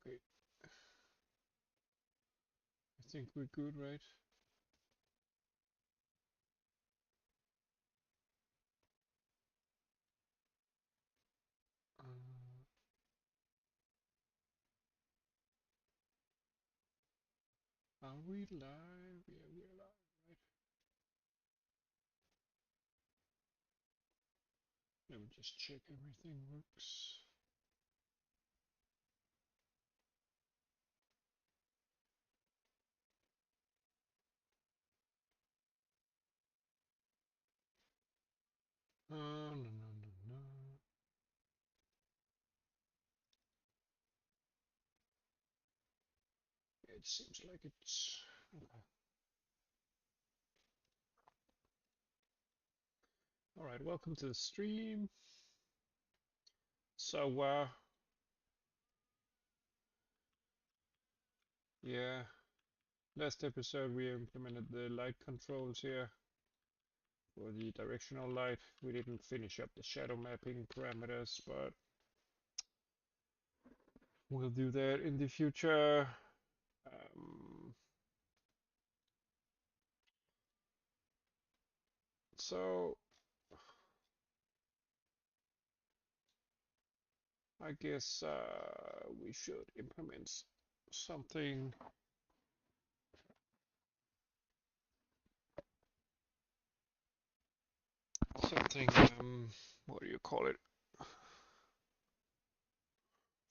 Okay. I think we're good, right? Are we live? Yeah, we're live, right? Let me just check everything works. No, no, no, no. It seems like it's okay. All right, welcome to the stream. So, yeah, last episode we implemented the light controls here for the directional light. We didn't finish up the shadow mapping parameters, but we'll do that in the future. Um, so I guess we should implement something something what do you call it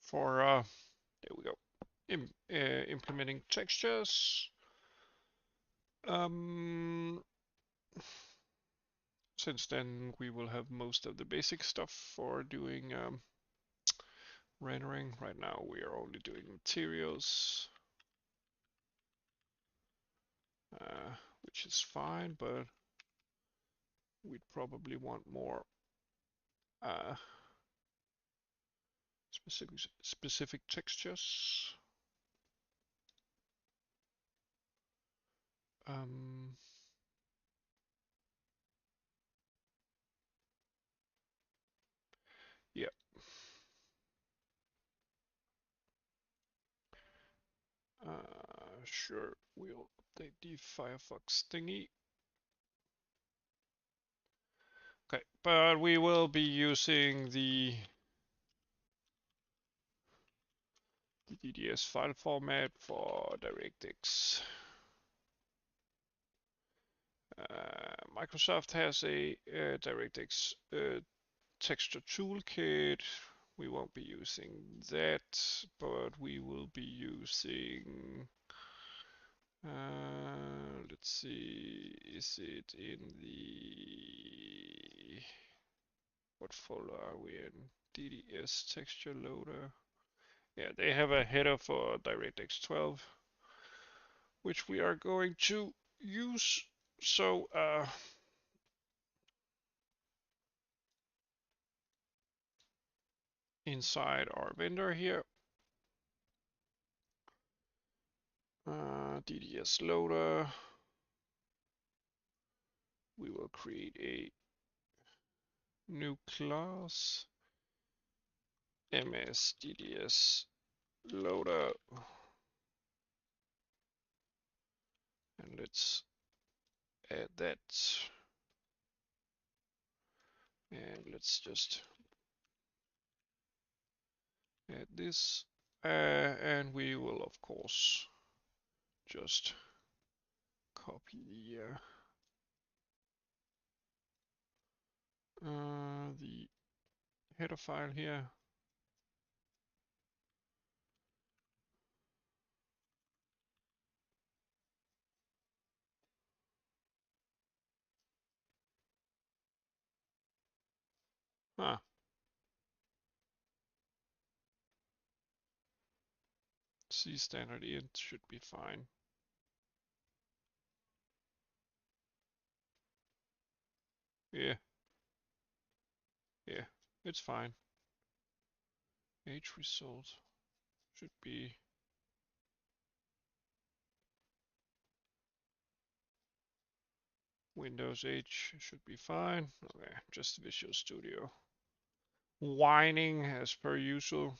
for there we go. Implementing textures. Um, since then we will have most of the basic stuff for doing rendering. Right now we are only doing materials, which is fine, but we'd probably want more uh, specific textures. Um, yeah. Sure, we'll update the Firefox thingy. Okay, but we will be using the DDS file format for DirectX. Microsoft has a DirectX texture toolkit. We won't be using that, but we will be using. Let's see, is it in the what folder are we in? DDS texture loader. Yeah, they have a header for Directx12, which we are going to use. So inside our vendor here, DDS loader, we will create a new class, ms DDS loader, and let's add that, and let's just add this, and we will of course just copy the header file here. Ah, C standard int should be fine. Yeah, yeah, it's fine. H result should be Windows H should be fine. Okay, just Visual Studio. Whining as per usual.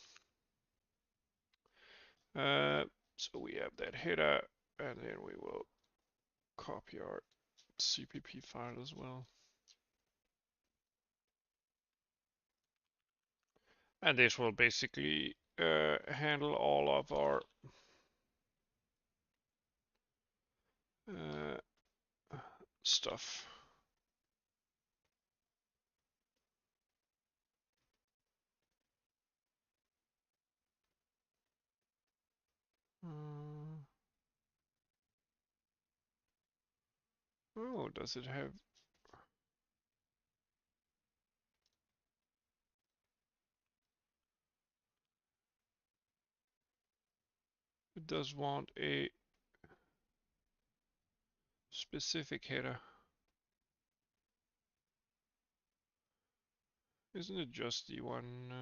So we have that header, and then we will copy our CPP file as well. And this will basically handle all of our stuff. Oh, does it have? It does want a specific header. Isn't it just the one?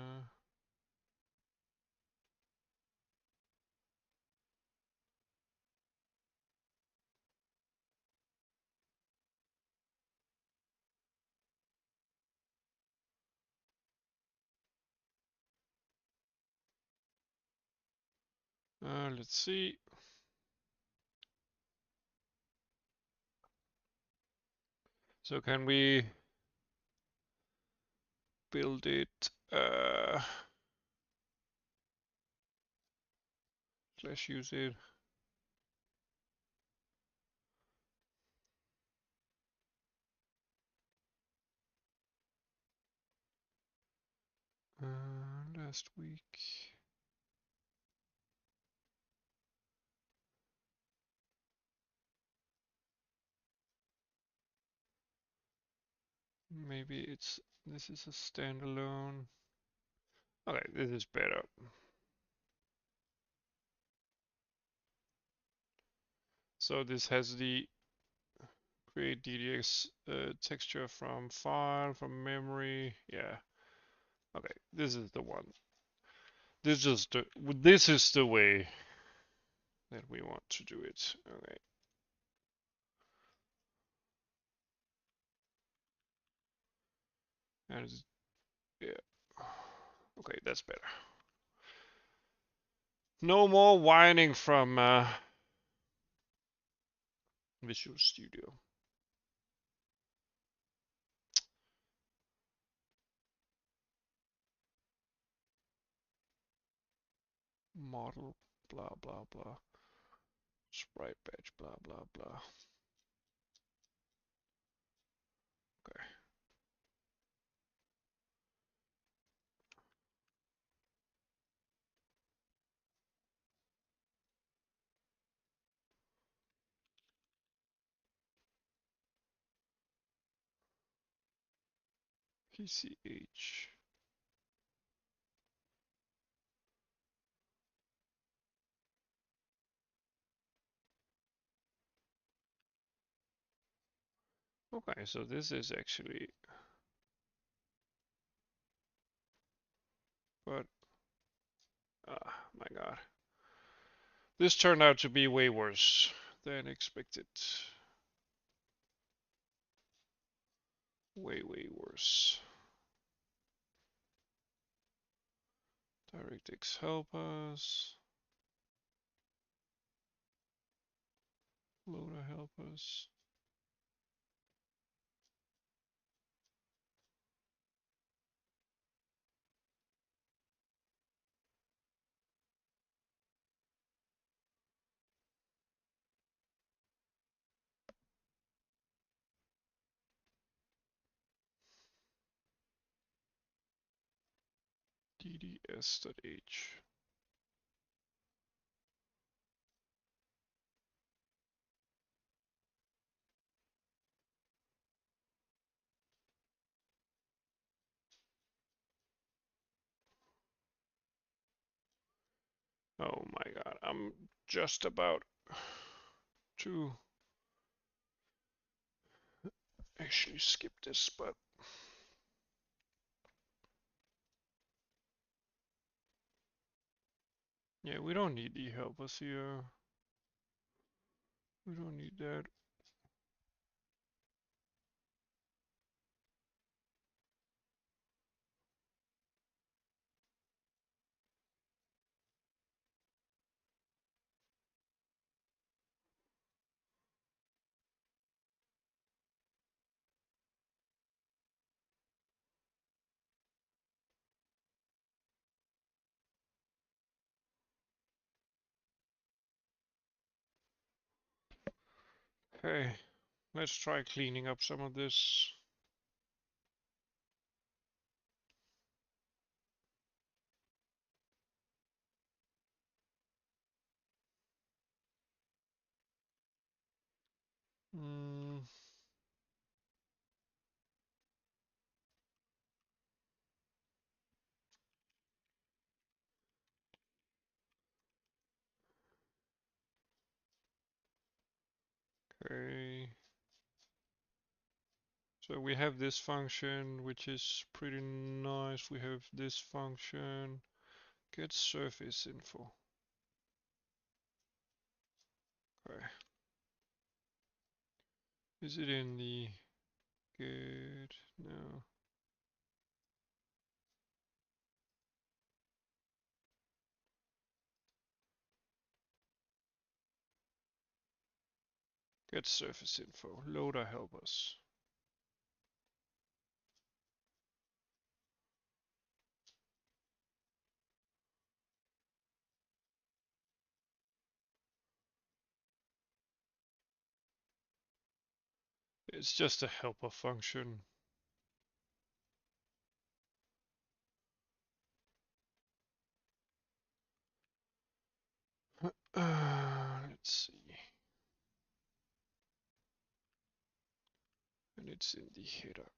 Let's see. So can we build it? Slash use it. Last week. Maybe this is a standalone. Okay, this is better. So this has the create DDX texture from file, from memory. Yeah. Okay, this is the one. This is the way that we want to do it. Okay. And yeah. Okay, that's better. No more whining from Visual Studio. Model, blah blah blah. Sprite batch, blah blah blah. Okay. PCH. Okay, so this is actually, but my god, this turned out to be way worse than expected. Way worse. DirectX help us. Loader help us. DDS.h. Oh my god, I'm just about to actually skip this, but yeah, we don't need the help us here. We don't need that. Okay, let's try cleaning up some of this. Mm, okay. So we have this function, which is pretty nice. We have this function, get surface info. Okay. Is it in the get? No. Get surface info. Loader help us. It's just a helper function. Let's see. And it's in the header.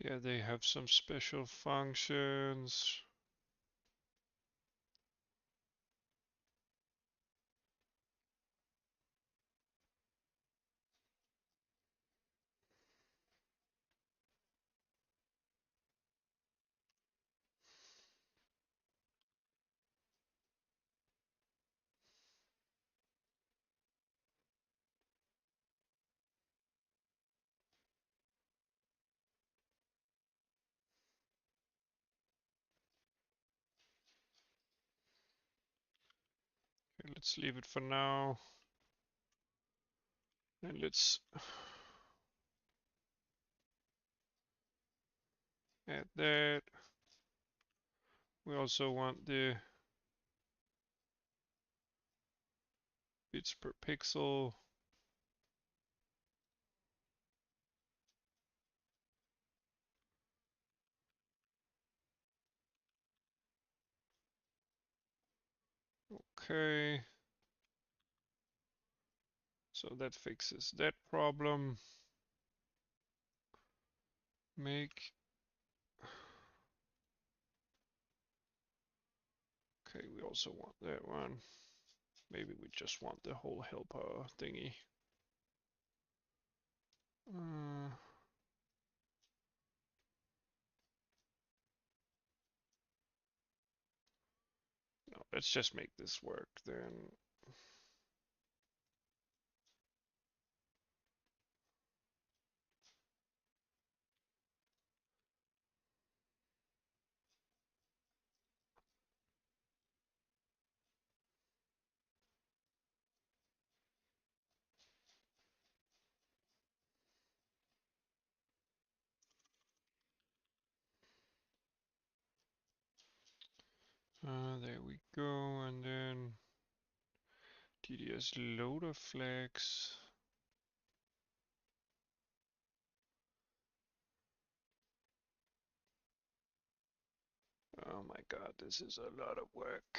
Yeah, they have some special functions. Okay, let's leave it for now. And let's add that. We also want the bits per pixel. Okay. So that fixes that problem. Make. Okay, we also want that one. Maybe we just want the whole helper thingy. No, let's just make this work then. There we go, and then TDS loader flags. Oh my god, this is a lot of work.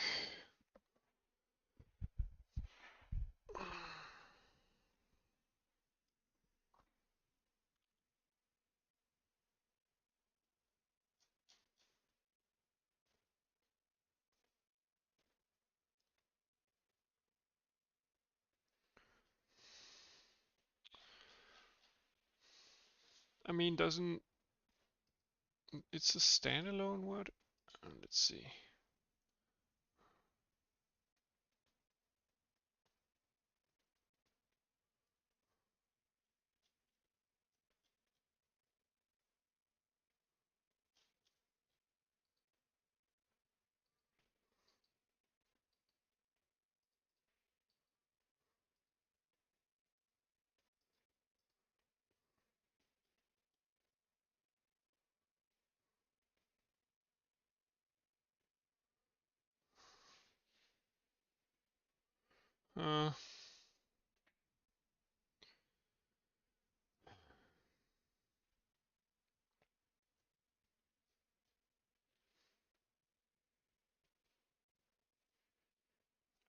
I mean, doesn't It's a standalone word. Let's see.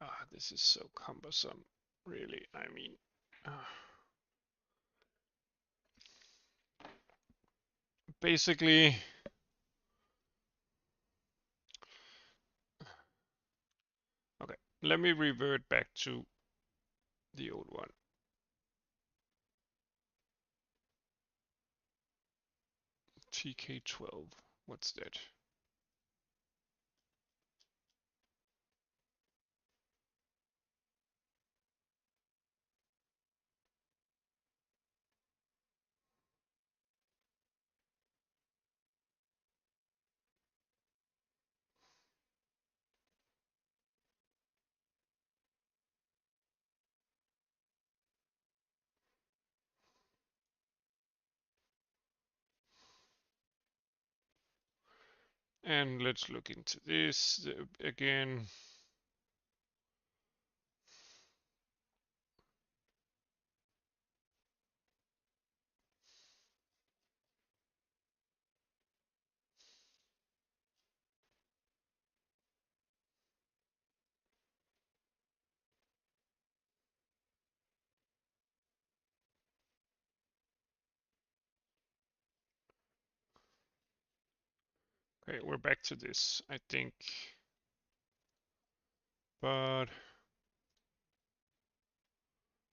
Uh, this is so cumbersome, really. I mean, basically, okay, let me revert back to the old one. TK12, what's that? And let's look into this again. Okay, we're back to this, I think. But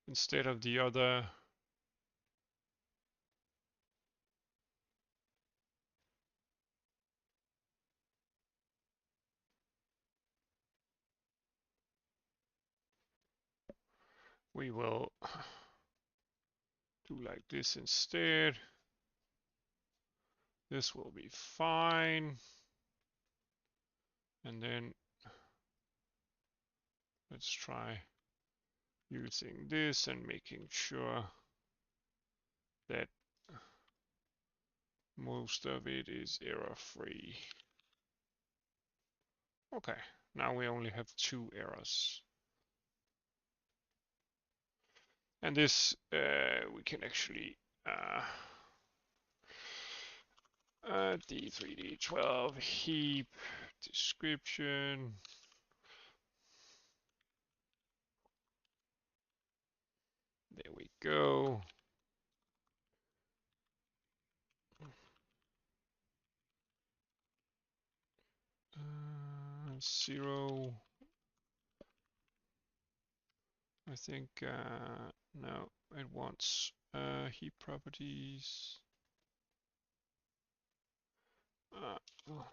instead of the other, we will do like this instead. This will be fine. And then let's try using this and making sure that most of it is error-free. Okay, now we only have 2 errors. And this, we can actually D3D12 heap description. There we go. Zero. I think no, it wants heap properties. Oh.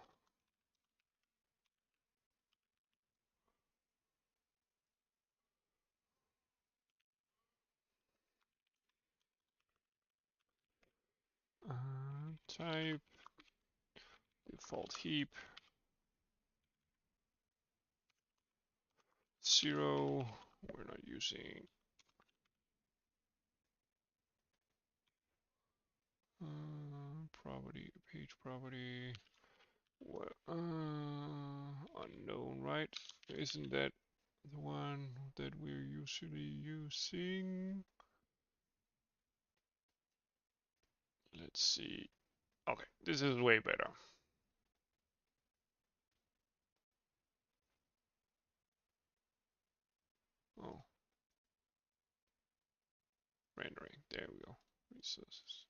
Type default heap 0. We're not using property, page property. What unknown, right? Isn't that the one that we're usually using? Let's see. Okay, this is way better. Oh, rendering. There we go. Resources.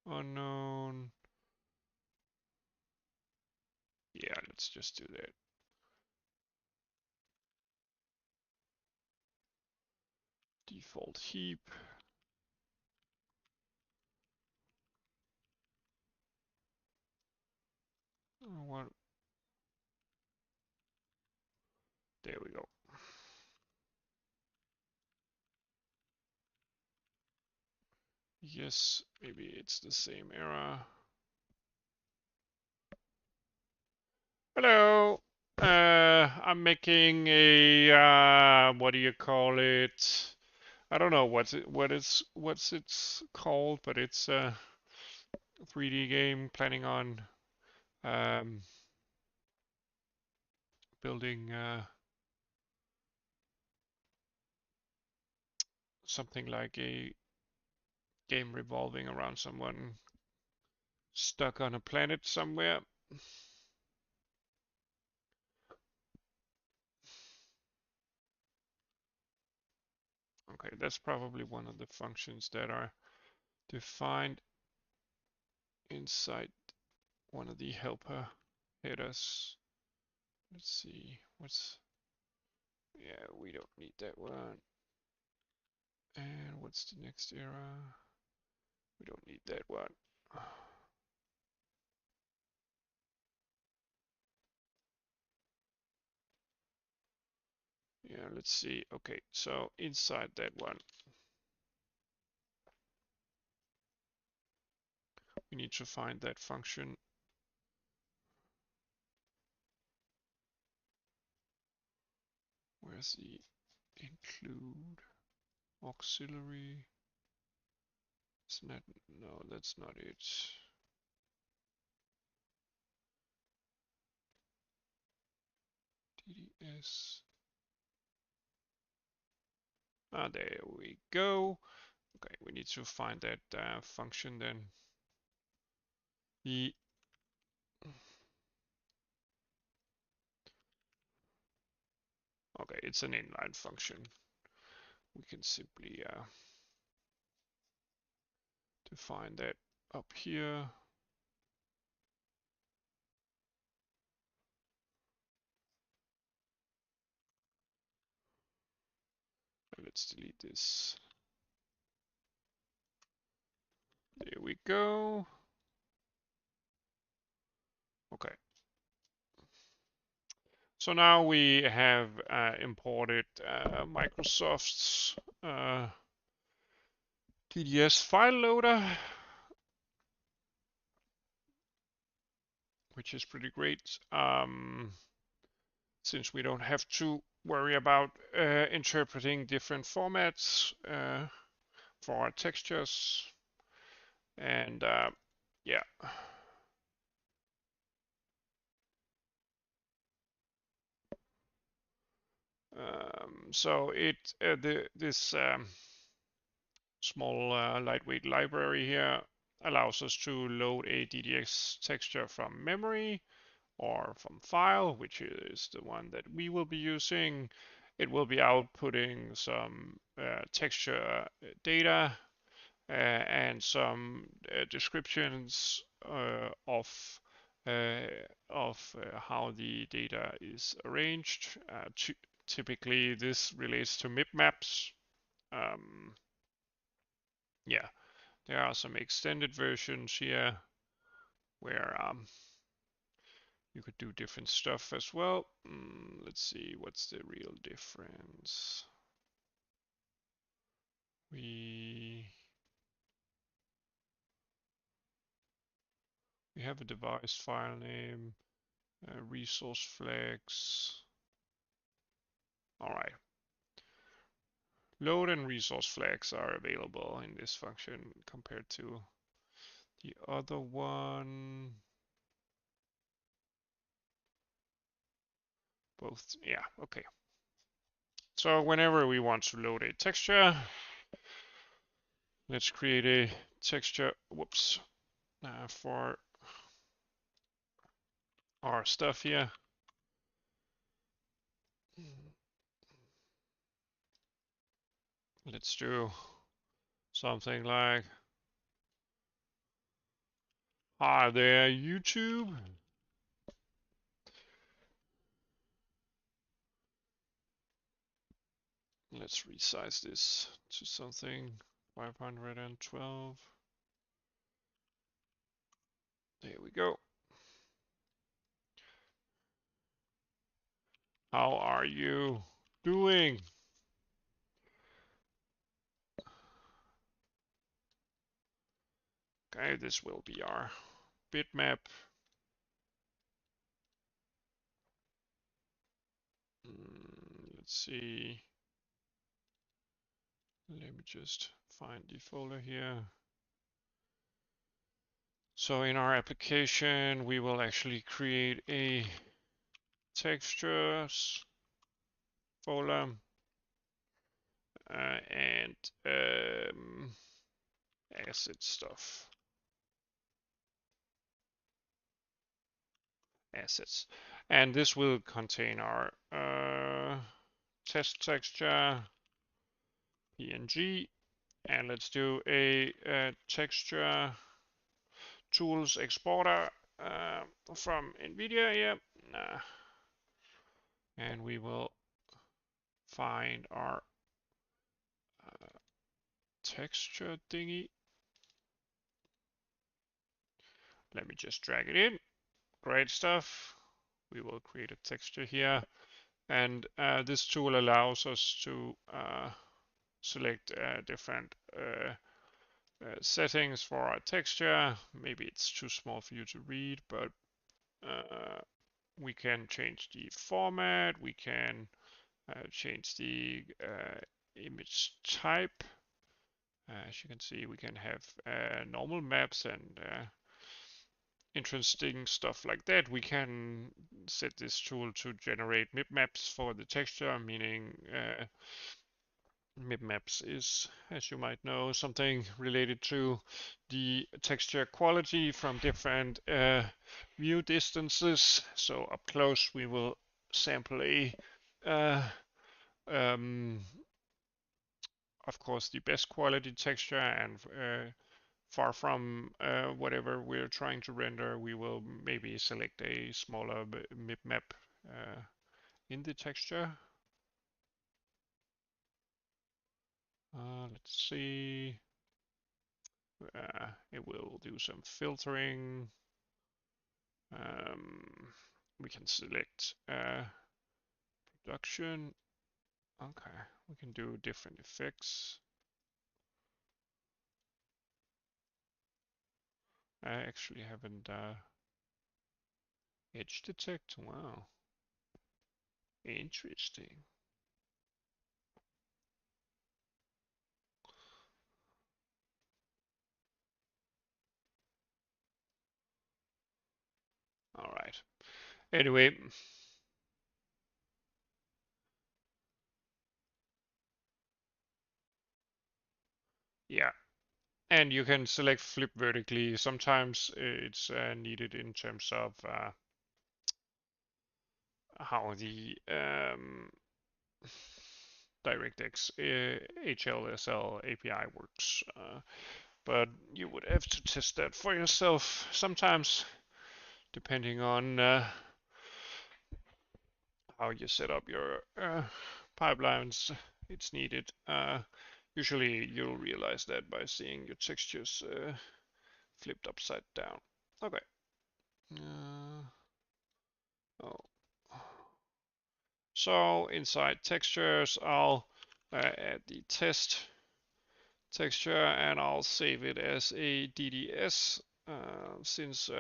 Unknown. Yeah, let's just do that. Default heap. What? There we go. Yes, maybe it's the same error. Hello. I'm making a what do you call it? I don't know what's it's called, but it's a 3D game planning on um, building something like a game revolving around someone stuck on a planet somewhere. Okay, that's probably one of the functions that are defined inside one of the helper headers. Let's see, yeah, we don't need that one. And what's the next error? We don't need that one. Yeah, let's see. Okay, so inside that one, we need to find that function. Where's the include auxiliary? Isn't that, no, that's not it. DDS. Ah, there we go. Okay, we need to find that function then. The okay, it's an inline function. We can simply define that up here. Let's delete this. There we go. Okay. So now we have imported Microsoft's DDS file loader, which is pretty great. Since we don't have to worry about interpreting different formats for our textures. And yeah. So this small lightweight library here allows us to load a DDX texture from memory or from file, which is the one that we will be using. It will be outputting some texture data and some descriptions uh, how the data is arranged. Typically, this relates to MIP maps. Yeah, there are some extended versions here where you could do different stuff as well. Let's see, what's the real difference? We have a device file name, resource flags. All right. Load and resource flags are available in this function compared to the other one. Both, yeah, okay. So whenever we want to load a texture, let's create a texture, whoops, for our stuff here. Let's do something like, hi there, YouTube. Let's resize this to something 512. There we go. How are you doing? Okay, this will be our bitmap. Let's see. Let me just find the folder here. So in our application, we will actually create a textures folder and asset stuff. Assets. And this will contain our test texture, PNG, and let's do a texture tools exporter from NVIDIA here. And we will find our texture thingy. Let me just drag it in. Great stuff. We will create a texture here. And this tool allows us to select different settings for our texture. Maybe it's too small for you to read, but we can change the format. We can change the image type. As you can see, we can have normal maps and interesting stuff like that. We can set this tool to generate mipmaps for the texture, meaning mipmaps is, as you might know, something related to the texture quality from different view distances. So up close we will sample a of course the best quality texture, and far from whatever we're trying to render, we will maybe select a smaller mipmap in the texture. Let's see. It will do some filtering. We can select production. Okay, we can do different effects. I actually haven't edge detect. Wow, interesting. All right. Anyway, yeah. And you can select flip vertically. Sometimes it's needed in terms of how the DirectX HLSL API works. But you would have to test that for yourself sometimes, depending on how you set up your pipelines. It's needed. Usually you'll realize that by seeing your textures flipped upside down. Okay. Oh. So inside textures, I'll add the test texture and I'll save it as a DDS since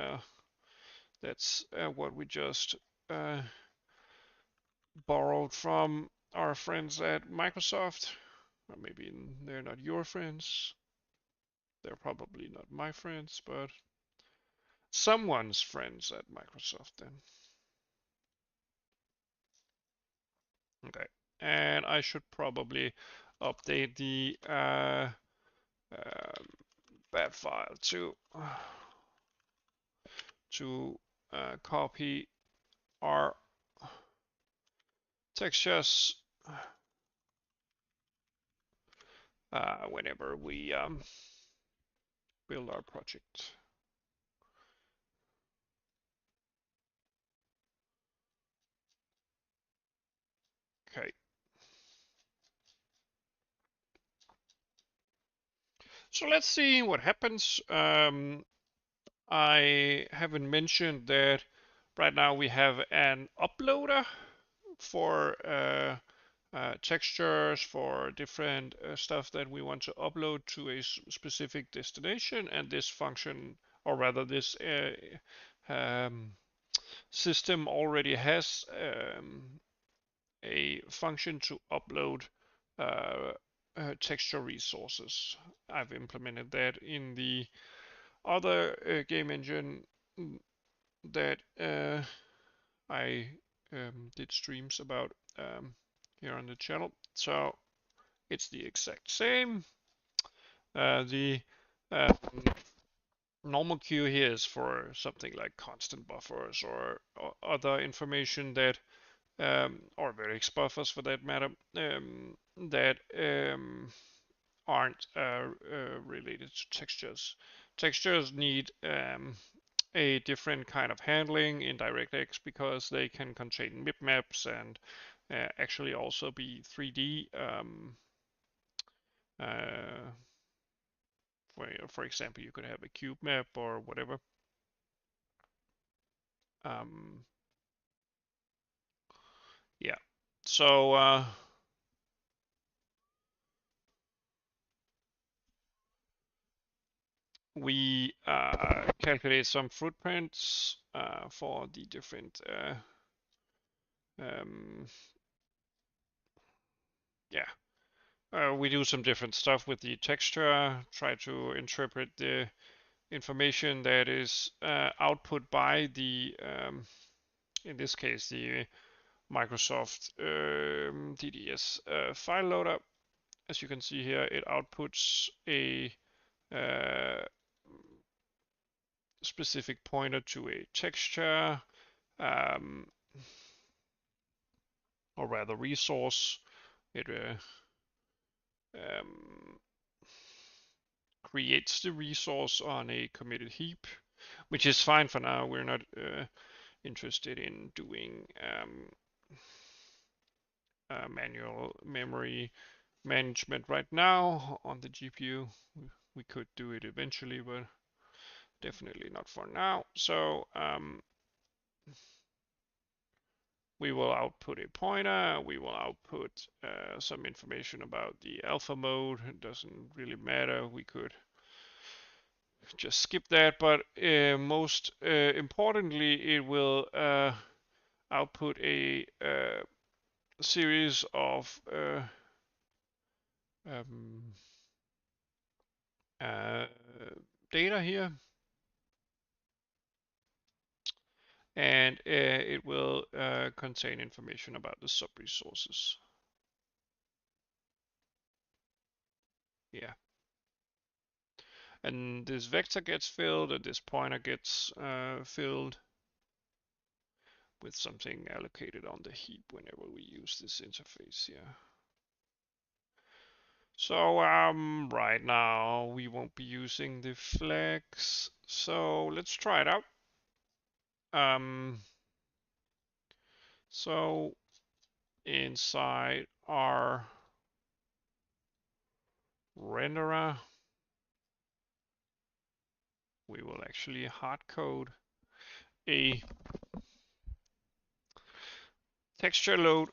that's what we just borrowed from our friends at Microsoft. Or maybe they're not your friends. They're probably not my friends, but someone's friends at Microsoft then. Okay, and I should probably update the bat file to copy our textures whenever we build our project. Okay. So let's see what happens. I haven't mentioned that right now we have an uploader for textures, for different stuff that we want to upload to a specific destination, and this function, or rather this system already has a function to upload texture resources. I've implemented that in the other game engine that I did streams about here on the channel. So it's the exact same. The normal queue here is for something like constant buffers or other information that, or various buffers for that matter, that aren't related to textures. Textures need a different kind of handling in DirectX because they can contain bitmaps and actually also be 3D. For example, you could have a cube map or whatever. Yeah. So we calculate some footprints for the different yeah. We do some different stuff with the texture, try to interpret the information that is output by the, in this case, the Microsoft DDS file loader. As you can see here, it outputs a specific pointer to a texture, or rather resource. It creates the resource on a committed heap, which is fine for now. We're not interested in doing manual memory management right now on the GPU. We could do it eventually, but definitely not for now. So we will output a pointer. We will output some information about the alpha mode. It doesn't really matter. We could just skip that, but most importantly, it will output a series of data here, and it will contain information about the sub-resources. Yeah. And this vector gets filled, and this pointer gets filled with something allocated on the heap whenever we use this interface here. So right now we won't be using the flex. So let's try it out. So inside our renderer, we will actually hard code a texture load.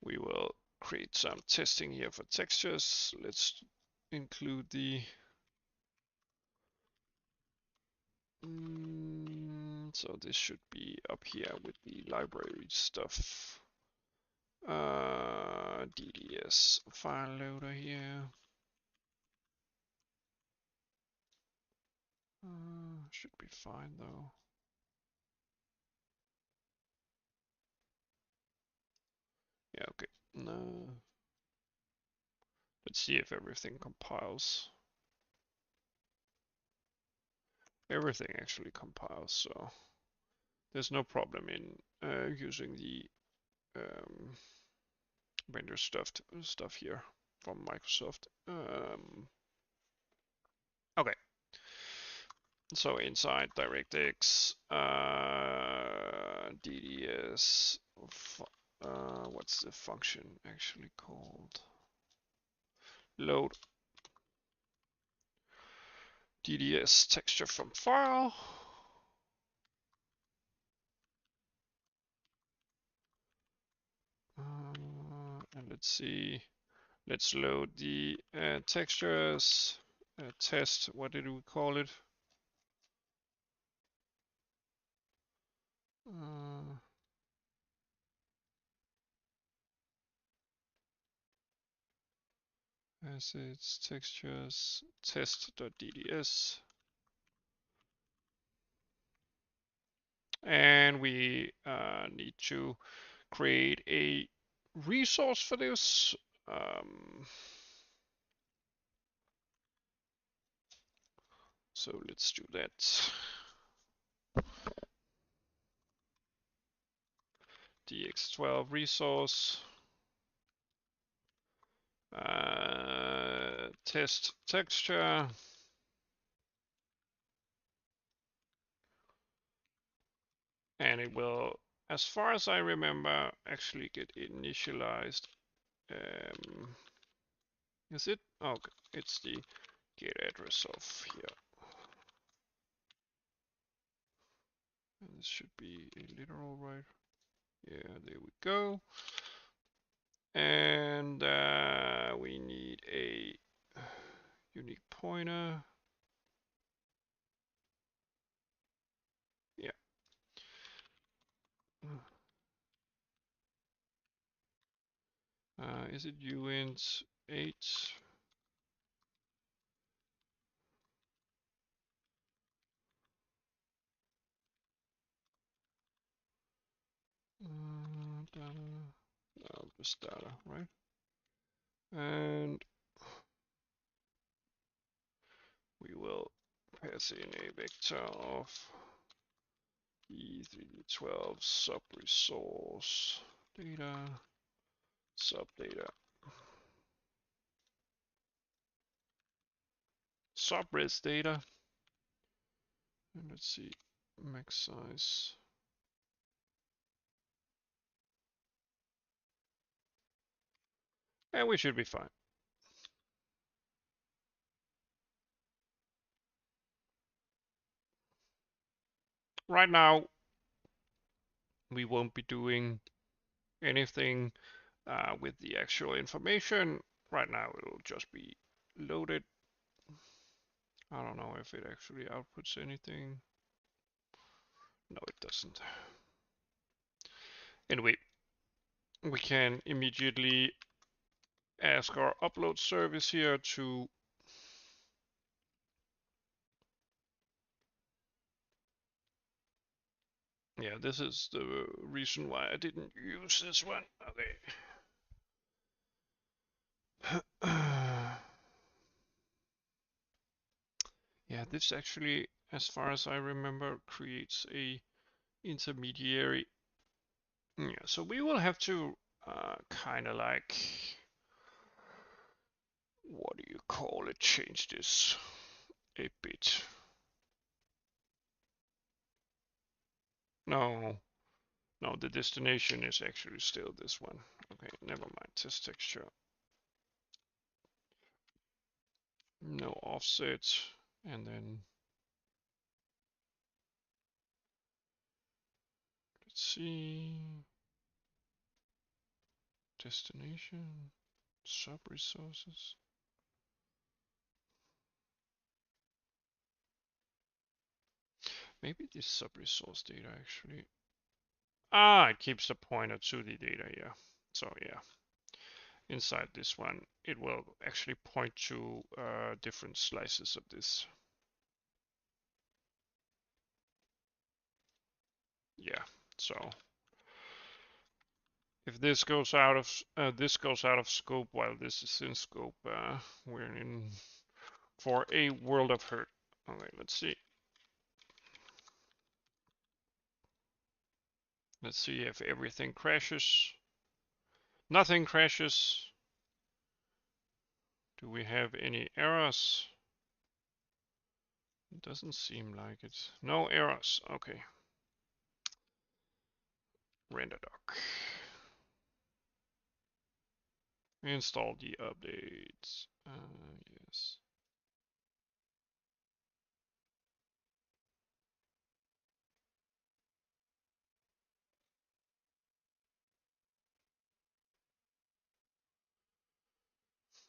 We will create some testing here for textures. Let's include the so this should be up here with the library stuff. DDS file loader here. Should be fine though. Yeah, okay. No. Let's see if everything compiles. Everything actually compiles, so there's no problem in using the vendor stuff here from Microsoft. Okay. So inside DirectX, DDS, what's the function actually called? Load DDS texture from file. And let's see. Let's load the textures. Test. What did we call it? Assets, textures, test.dds. And we need to create a resource for this. So let's do that. Dx12 resource. Test texture. And it will, as far as I remember, actually get initialized. Is it? Okay, it's the get address of here. And this should be a literal, right? Yeah, there we go. And we need a unique pointer. Yeah. Is it uint 8? Data. No, just data, right? And we will pass in a vector of E3D12 sub resource data sub data subres data. And let's see, max size. And we should be fine. Right now, we won't be doing anything with the actual information. Right now, it'll just be loaded. I don't know if it actually outputs anything. No, it doesn't. Anyway, we can immediately ask our upload service here to yeah, this is the reason why I didn't use this one. Okay. Yeah, this actually, as far as I remember, creates a intermediary. Yeah, so we will have to kind of like, what do you call it, change this a bit. No, no, the destination is actually still this one. Okay, never mind, test texture. No offset, and then let's see, destination, sub resources. Maybe this sub resource data actually. Ah, it keeps the pointer to the data, yeah. So yeah, inside this one, it will actually point to different slices of this. Yeah, so if this goes out of scope while this is in scope, we're in for a world of hurt. Okay, let's see. Let's see if everything crashes. Nothing crashes. Do we have any errors? It doesn't seem like it. No errors. Okay. Render doc. Install the updates. Yes.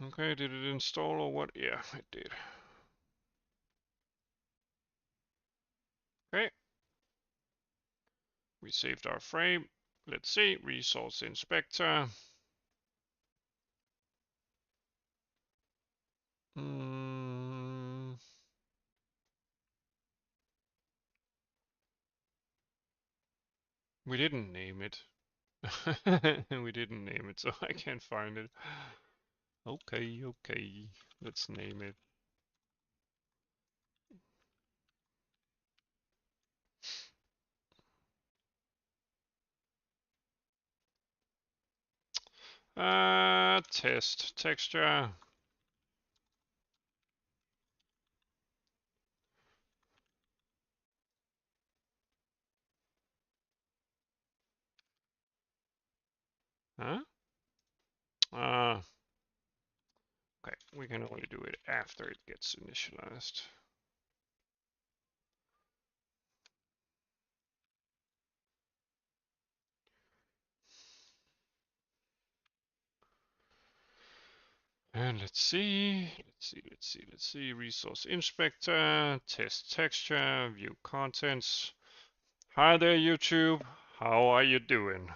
Okay, did it install or what? Yeah, it did. Okay, we saved our frame. Let's see, resource inspector. We didn't name it. We didn't name it, so I can't find it. Okay, okay, let's name it. Test texture. Huh? Okay, we can only do it after it gets initialized. And let's see, resource inspector, test texture, view contents. Hi there, YouTube. How are you doing?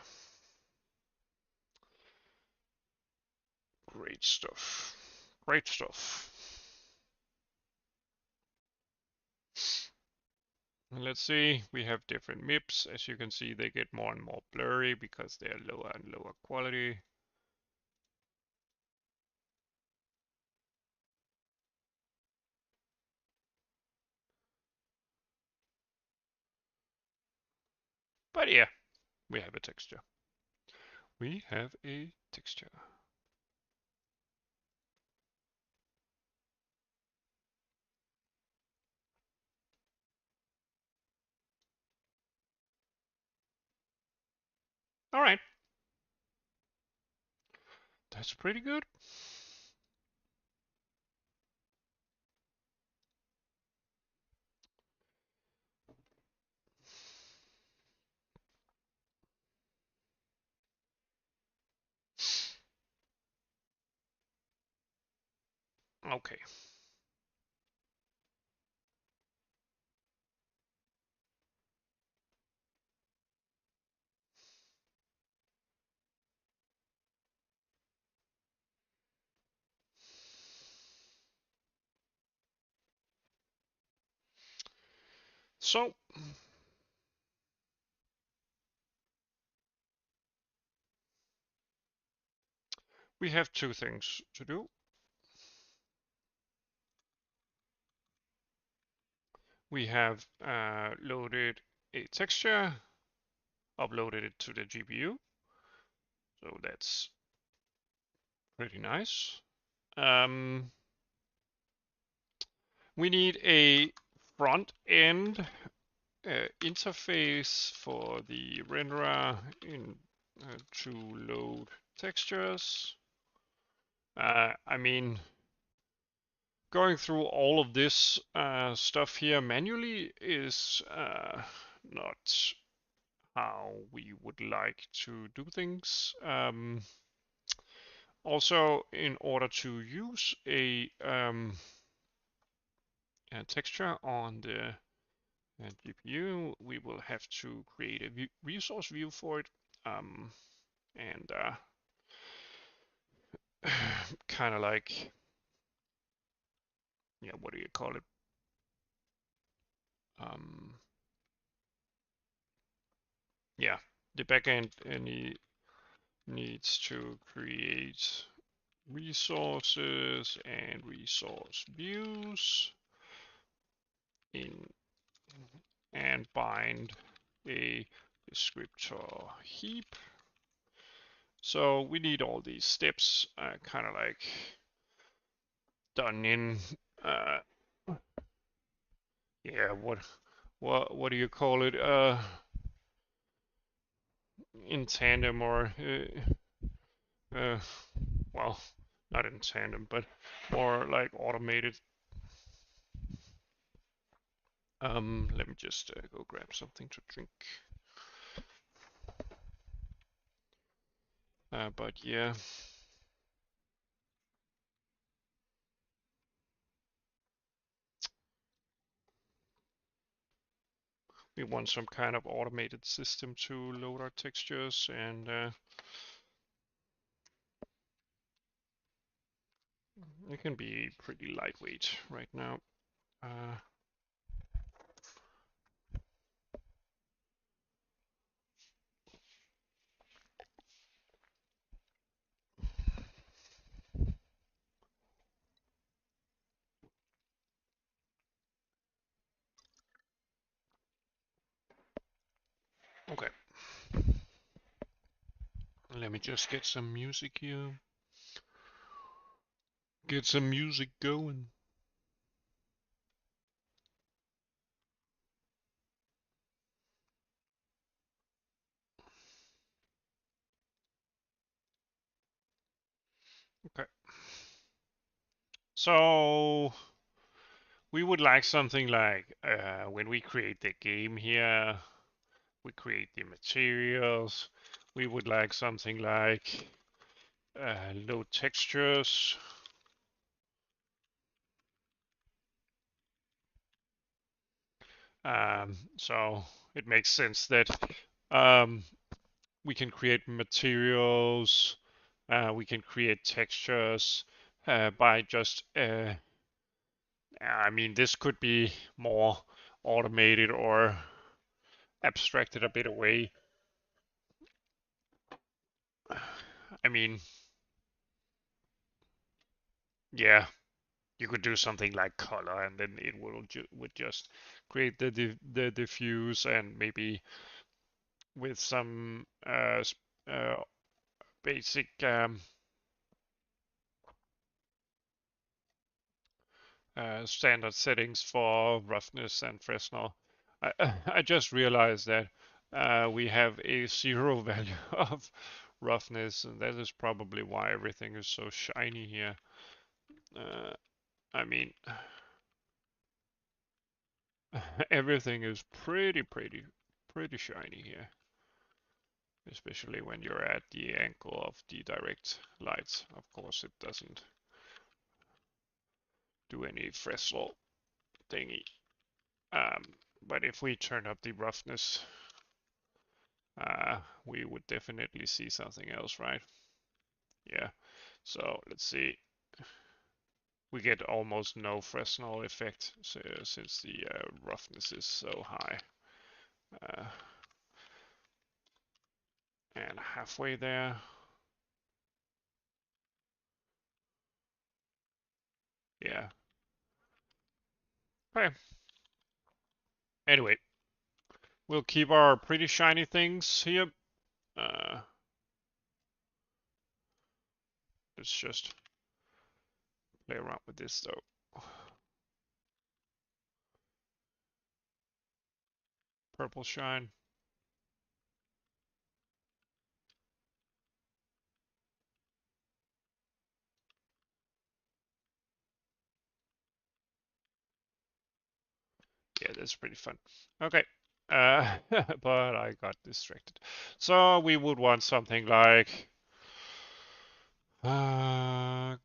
Great stuff. Great stuff. And let's see, we have different MIPs. As you can see, they get more and more blurry because they are lower and lower quality. But yeah, we have a texture. We have a texture. All right. That's pretty good. Okay. So we have two things to do. We have loaded a texture, uploaded it to the GPU. So that's pretty nice. We need a front end interface for the renderer to load textures. I mean, going through all of this stuff here manually is not how we would like to do things. Also, in order to use a texture on the GPU, we will have to create a resource view for it, and kind of like, yeah, what do you call it? Yeah, the backend needs to create resources and resource views in and bind a descriptor heap. So we need all these steps kind of like done in yeah, what do you call it, in tandem, or well, not in tandem, but more like automated. Let me just go grab something to drink. But yeah. we want some kind of automated system to load our textures, and it can be pretty lightweight right now. Okay, let me just get some music here. Get some music going. Okay. So we would like something like when we create the game here, we create the materials. We would like something like load textures. So it makes sense that um, we can create materials, we can create textures by just, I mean, this could be more automated or abstracted a bit away. I mean, yeah, you could do something like color, and then it would just create the diffuse, and maybe with some basic standard settings for roughness and Fresnel. I just realized that we have a zero value of roughness, and that is probably why everything is so shiny here. Uh, I mean, everything is pretty shiny here, especially when you're at the angle of the direct lights. Of course, it doesn't do any Fresnel thingy. Um, but if we turn up the roughness, we would definitely see something else, right? Yeah. So let's see. We get almost no Fresnel effect since the roughness is so high. Uh, and halfway there. Yeah. Okay. Anyway, we'll keep our pretty shiny things here. Uh, let's just play around with this though. Purple shine. Yeah, that's pretty fun. Okay. But I got distracted. So we would want something like, let's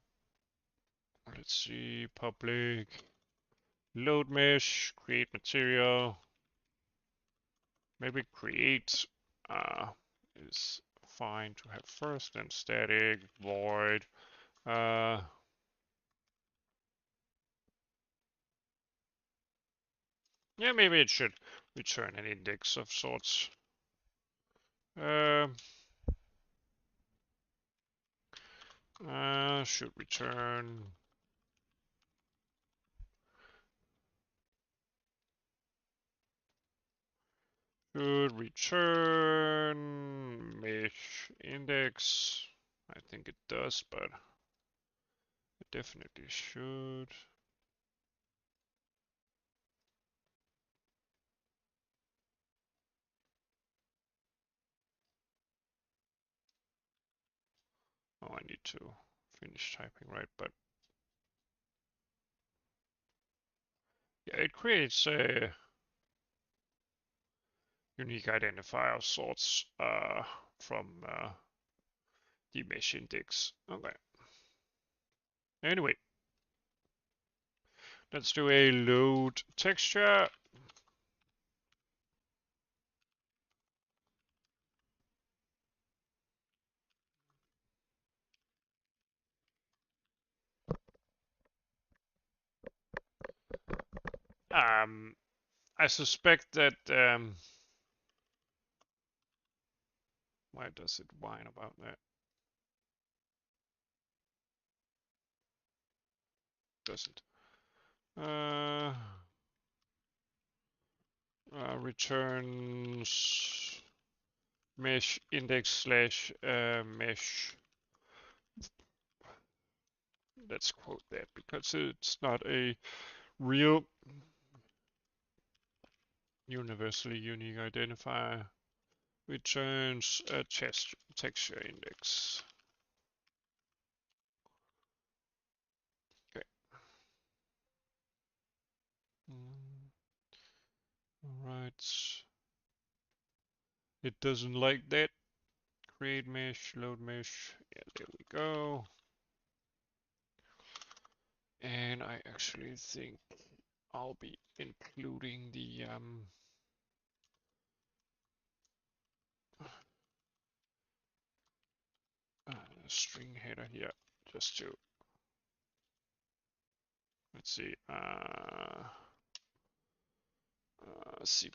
see, public, load mesh, create material, maybe create is fine to have first, and static, void. Uh, yeah, maybe it should return an index of sorts. Uh, should return. Should return mesh index. I think it does, but it definitely should. Oh, I need to finish typing, right? But yeah, it creates a unique identifier of sorts from the mesh index. Okay. Anyway, let's do a load texture. I suspect that why does it whine about that? Doesn't. Returns mesh index slash mesh. Let's quote that because it's not a real universally unique identifier. Returns a texture index. Okay. Alright. It doesn't like that. Create mesh, load mesh. Yeah, there we go. And I actually think I'll be including the string header here just to, let's see, C++,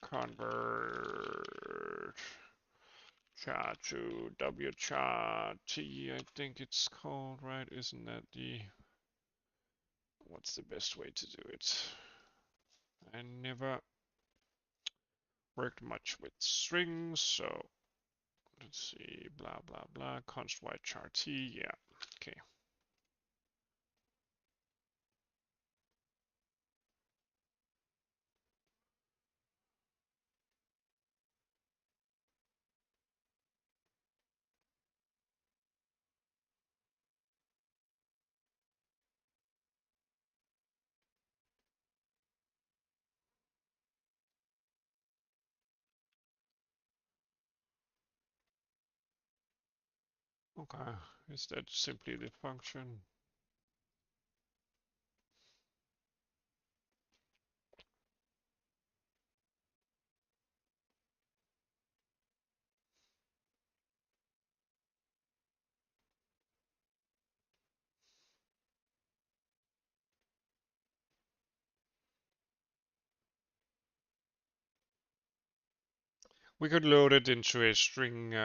convert char to wchar t, I think it's called, right? Isn't that the, what's the best way to do it? I never worked much with strings, so let's see, blah, blah, blah, const y char t, yeah, okay. Okay, is that simply the function? We could load it into a string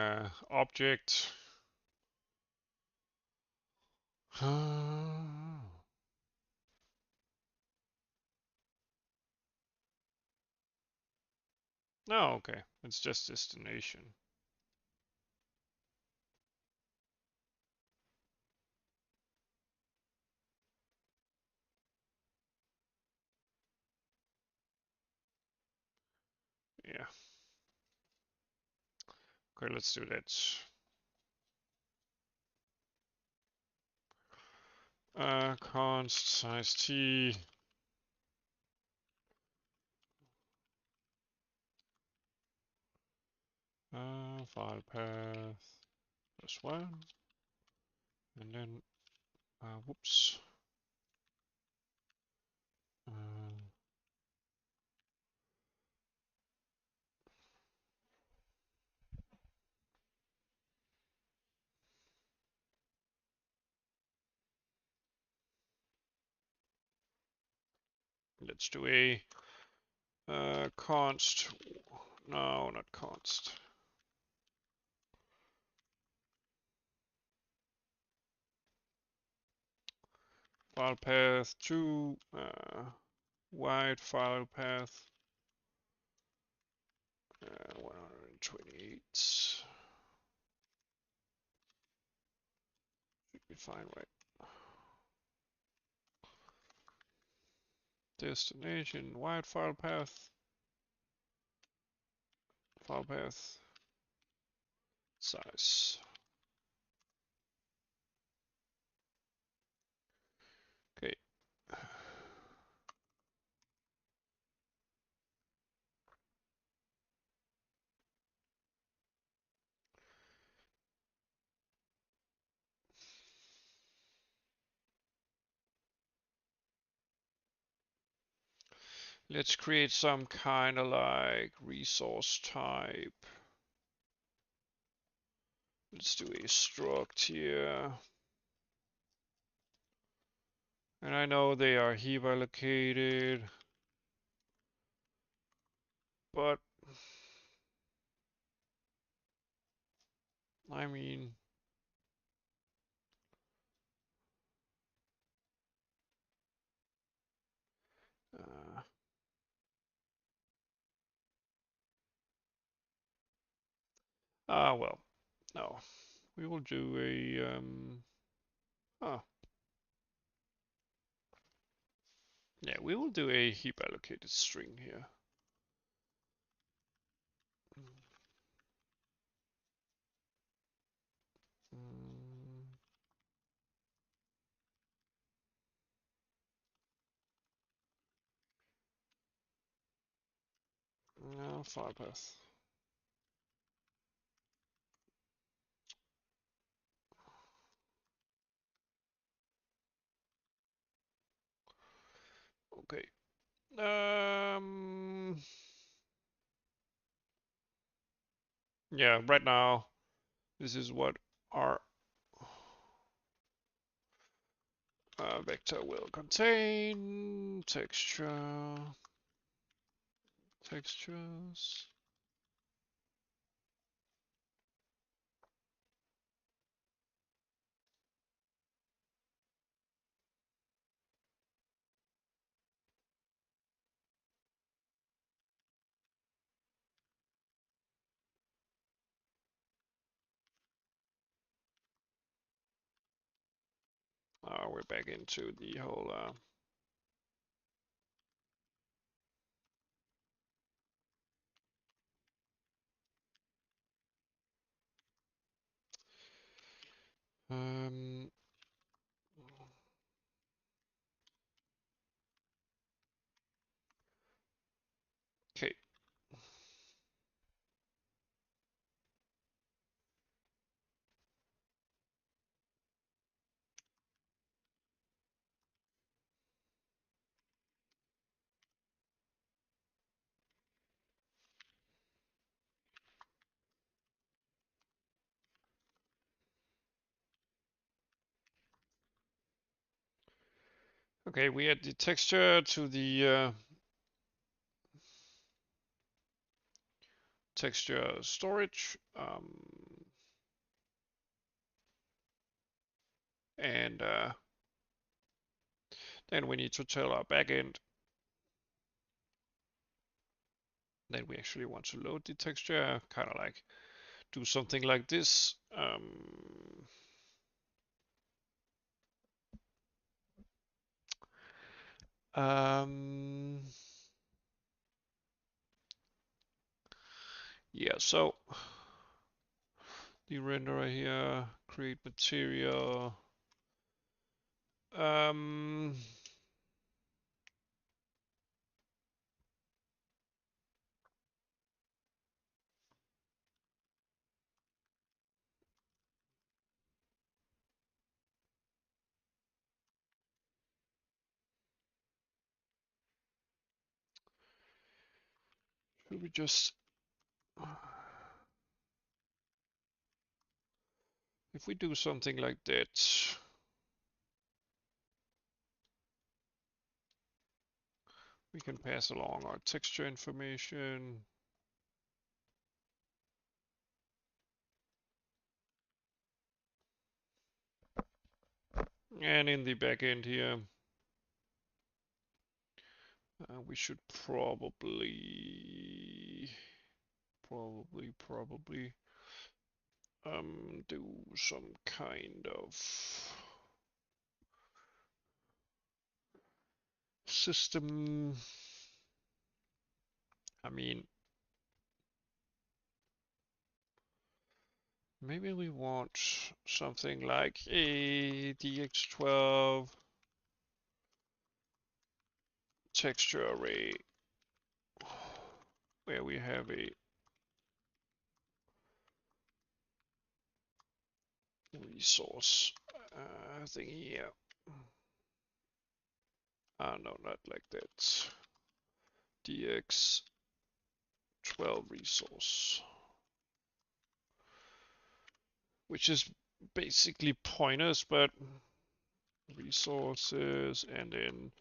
object. No, okay, it's just destination. Yeah. Okay, let's do that. Const size t. File path +1. And then, whoops. Let's do a const. No, not const. File path to wide file path 128. Should be fine, right? Destination wide file path size. Okay. Let's create some kind of like resource type. Let's do a struct here. And I know they are heap allocated, but I mean, uh, well, no, we will do a oh, yeah, we will do a heap allocated string here. Mm, no, file path. Okay. Yeah, right now this is what our vector will contain. Textures. We're back into the whole um, okay. Okay, we add the texture to the texture storage, and then we need to tell our backend that we actually want to load the texture, kind of like do something like this. Um, yeah, so the renderer here, create material. Um, should we just, if we do something like that, we can pass along our texture information. And in the backend here, we should probably do some kind of system. I mean, maybe we want something like a Directx12 texture array where we have a resource thing here. No, not like that. Dx12 resource, which is basically pointers, but resources, and then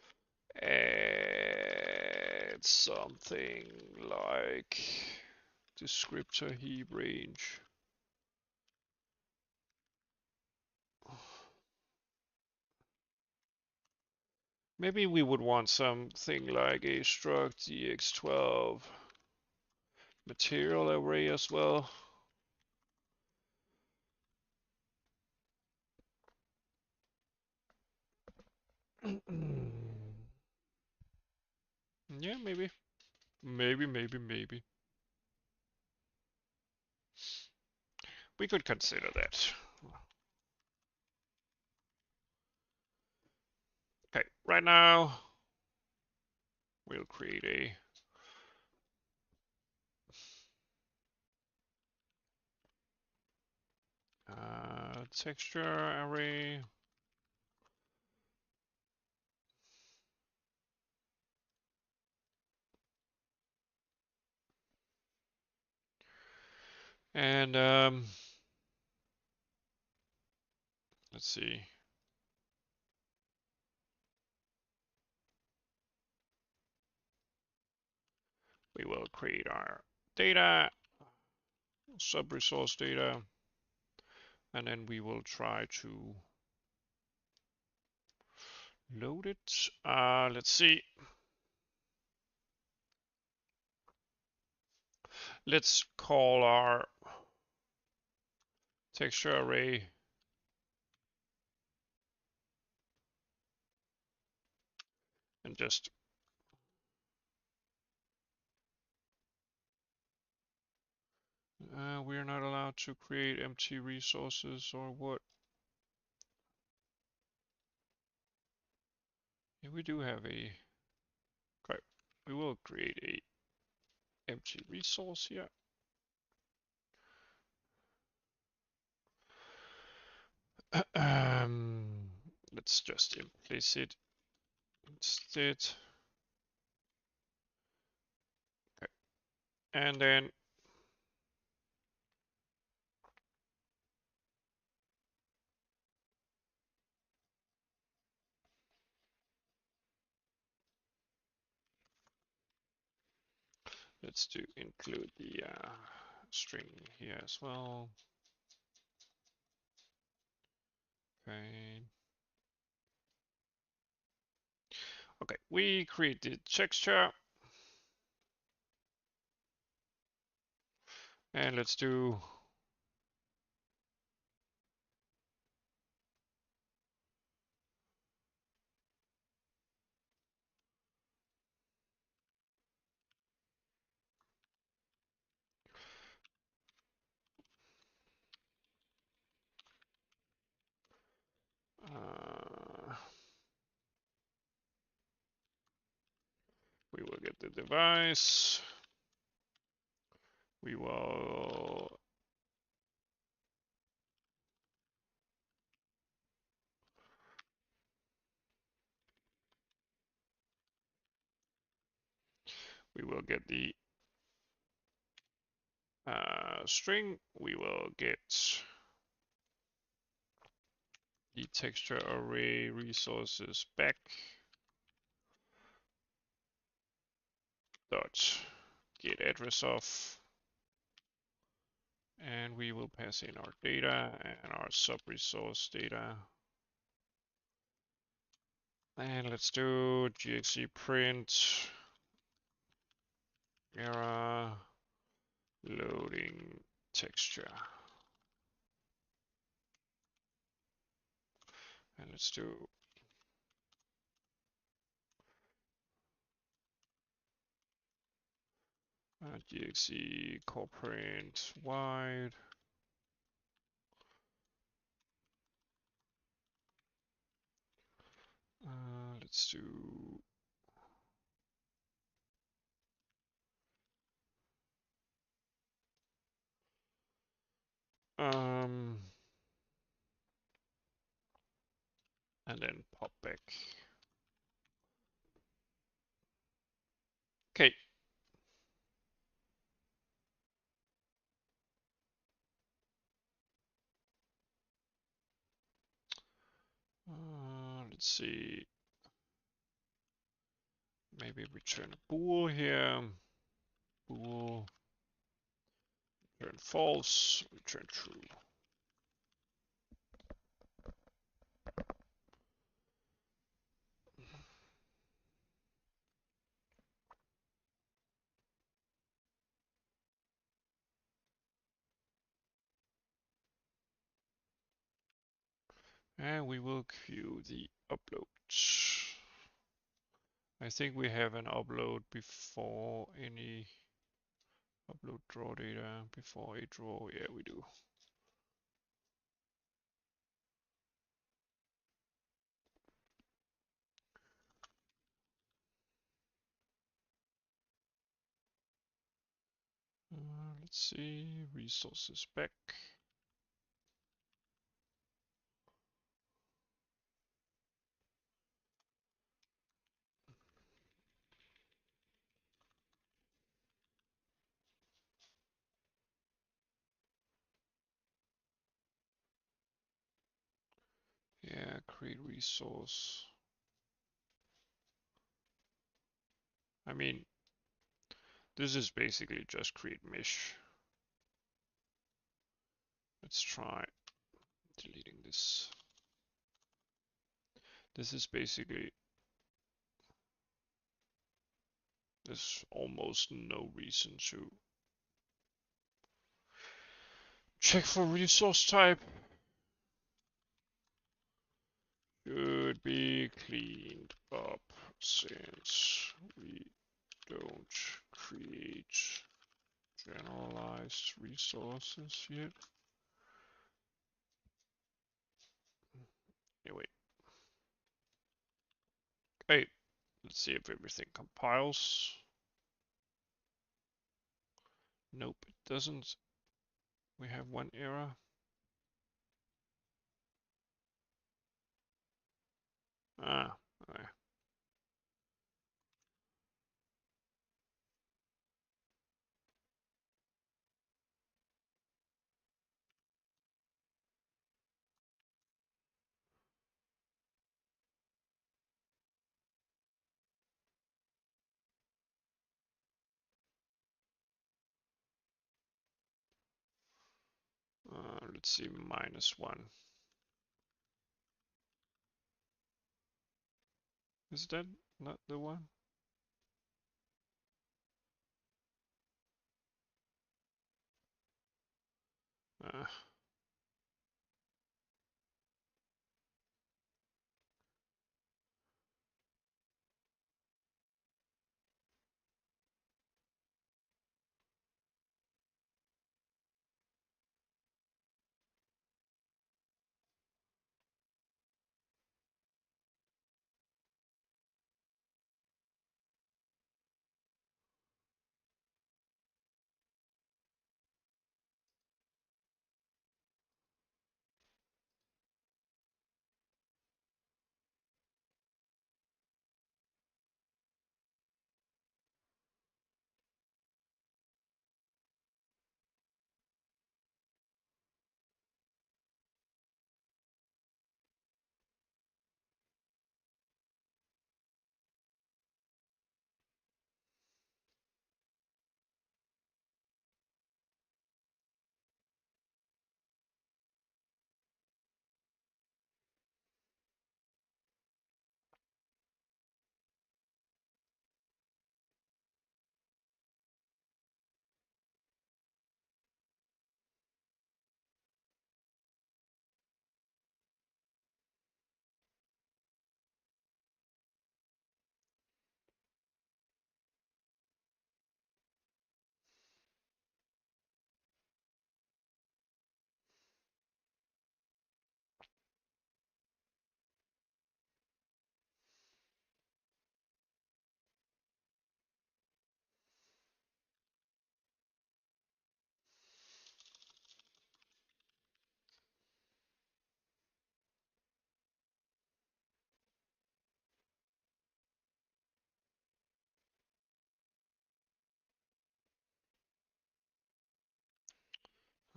add something like descriptor heap range. Maybe we would want something like a struct Dx12 material array as well. Yeah, maybe. Maybe. We could consider that. Okay, right now we'll create a texture array. And let's see. We will create our data, sub-resource data, and then we will try to load it. Let's see. Let's call our texture array and just we're not allowed to create empty resources or what? Yeah, we do have a. Okay, we will create a empty resource here. Let's just implicit instead. Okay. And then let's do include the string here as well. Okay. Okay, we create the texture. And let's do we will get the device. We will get the string. We will get the texture array resources back dot get address of, and we will pass in our data and our sub resource data. And let's do gxe print error loading texture. And let's do gxe print wide. Let's do and then pop back. Okay. see. Maybe return bool here. Bool. Return false. Return true. And we will queue the uploads. I think we have an upload before any upload draw data, before a draw. Yeah, we do. Let's see, resources back. Yeah, create resource. I mean, this is basically just create mesh. Let's try deleting this. This is basically, there's almost no reason to check for resource type. Should be cleaned up since we don't create generalized resources yet. Anyway, hey, let's see if everything compiles. Nope, it doesn't. We have one error. Ah, okay. Let's see, -1. Is that not the one? Uh,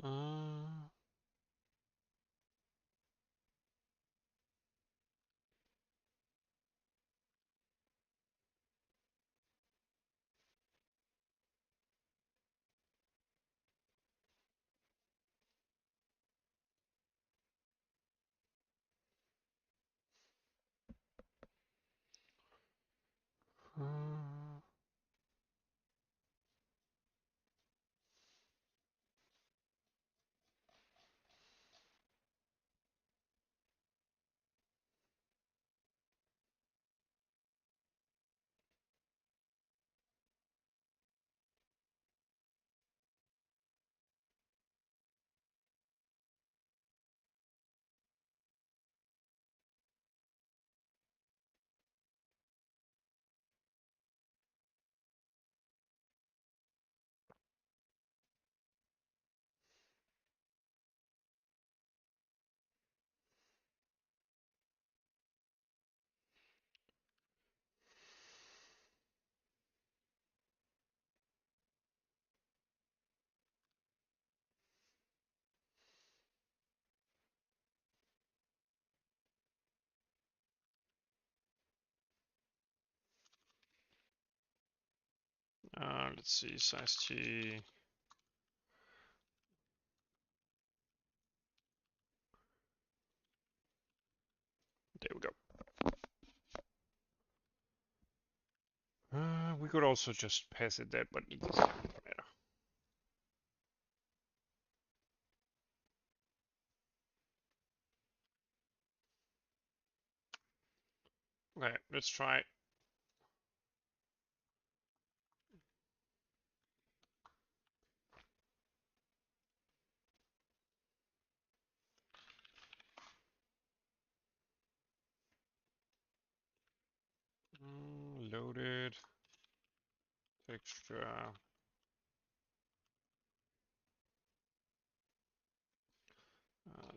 uh, Let's see, size T. There we go. We could also just pass it that, but it doesn't matter. Okay, let's try. Loaded texture.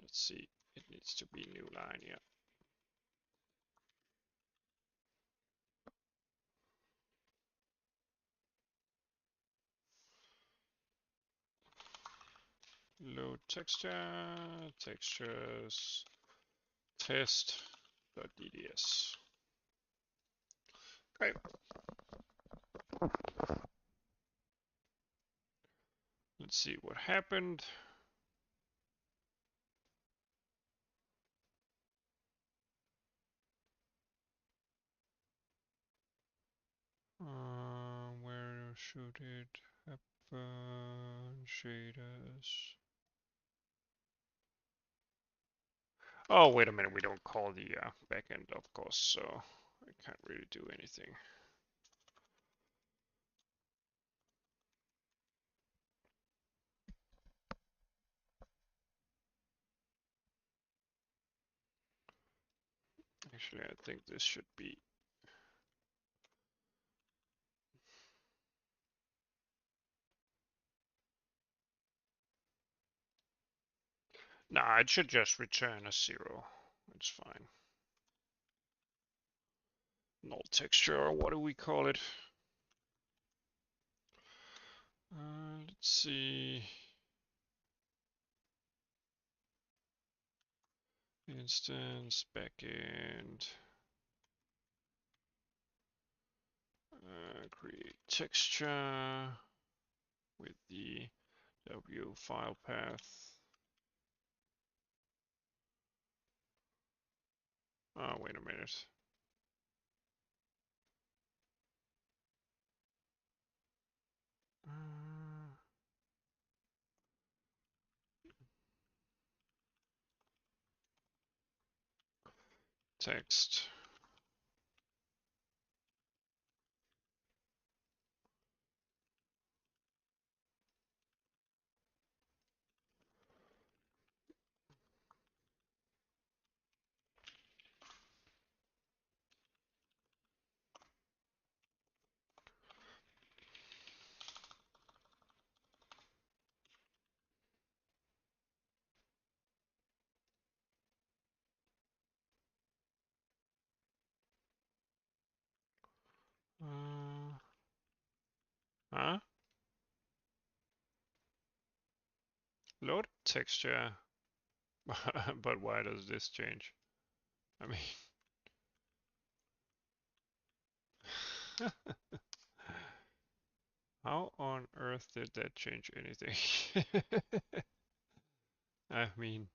Let's see. It needs to be new line, yeah. Load texture, textures, test.dds. Okay. Let's see what happened. Where should it happen? Shaders. Oh, wait a minute. We don't call the backend, of course, so I can't really do anything. Actually, I think this should be. Nah, it should just return a 0. It's fine. Null texture, or what do we call it? Let's see. Instance, backend. Create texture with the W file path. Oh, wait a minute. Text. Huh? Load texture. But why does this change? I mean, how on earth did that change anything? I mean,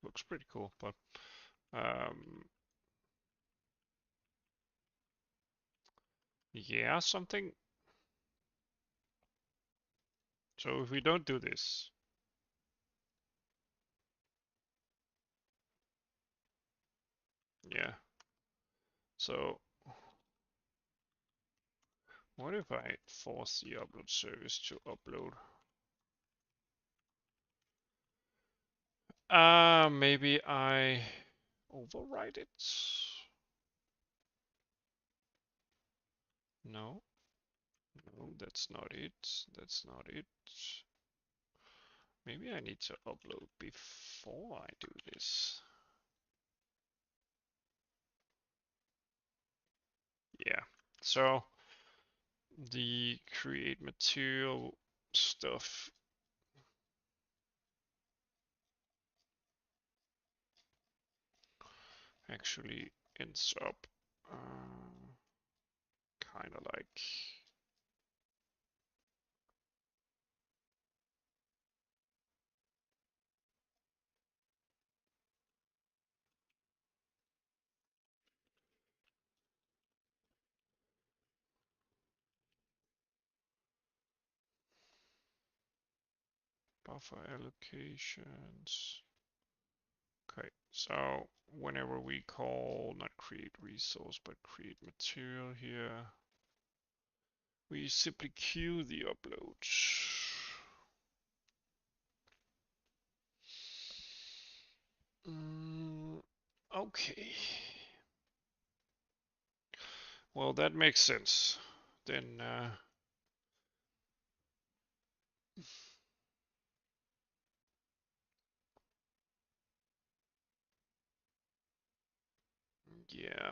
looks pretty cool, but um, yeah, something. So if we don't do this, yeah. So what if I force the upload service to upload? Maybe I override it. No, no, That's not it. That's not it. Maybe I need to upload before I do this. Yeah. So the create material stuff actually ends up kind of like buffer allocations. Okay, so whenever we call not create resource but create material here, we simply queue the uploads. Okay. Well, that makes sense. Then, yeah.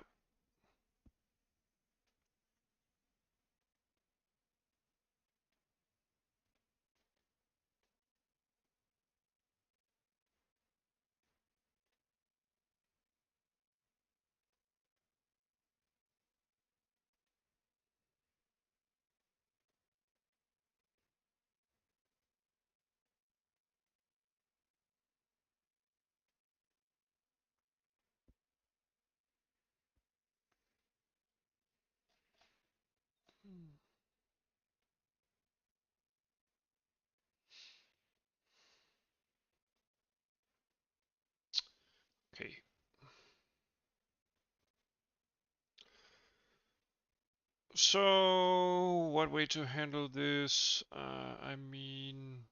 Okay. So, what way to handle this? I mean,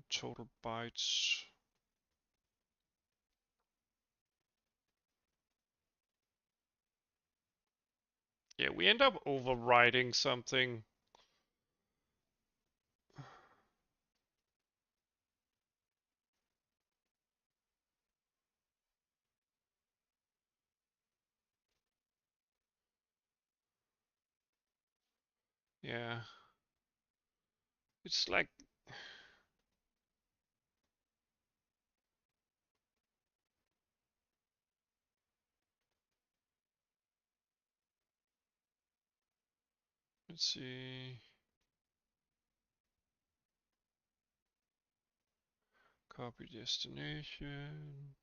total bytes. Yeah, we end up overriding something. Yeah. It's like, let's see. Copy destination.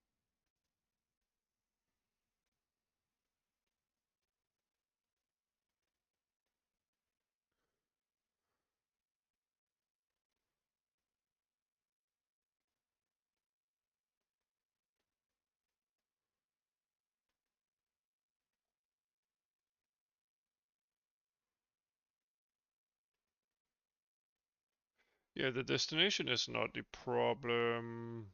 Yeah, the destination is not the problem.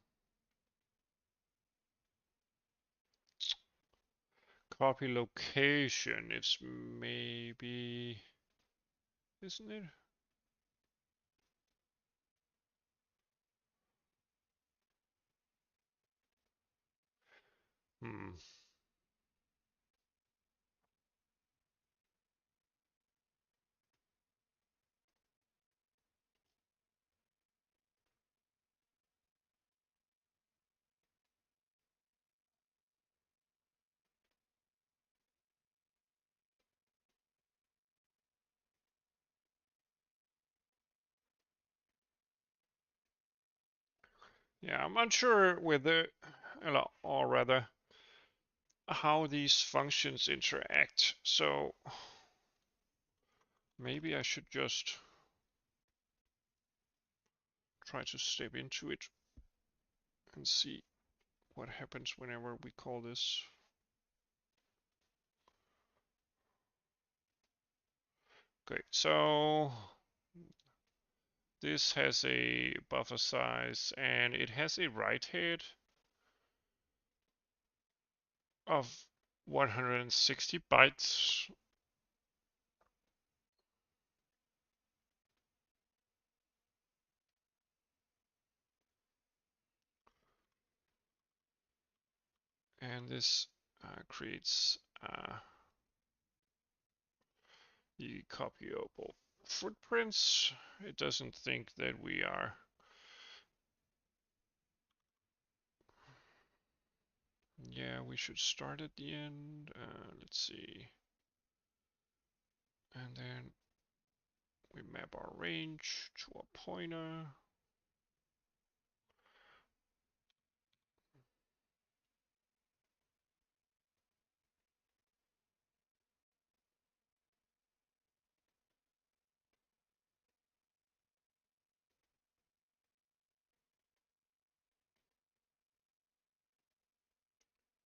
Copy location, it's maybe, isn't it? Hmm. Yeah, I'm unsure whether, or rather, how these functions interact. So maybe I should just try to step into it and see what happens whenever we call this. Okay, so This has a buffer size and it has a write head of 160 bytes. And this creates the copyable footprints. It doesn't think that we are. Yeah, we should start at the end. Let's see. And then we map our range to a pointer.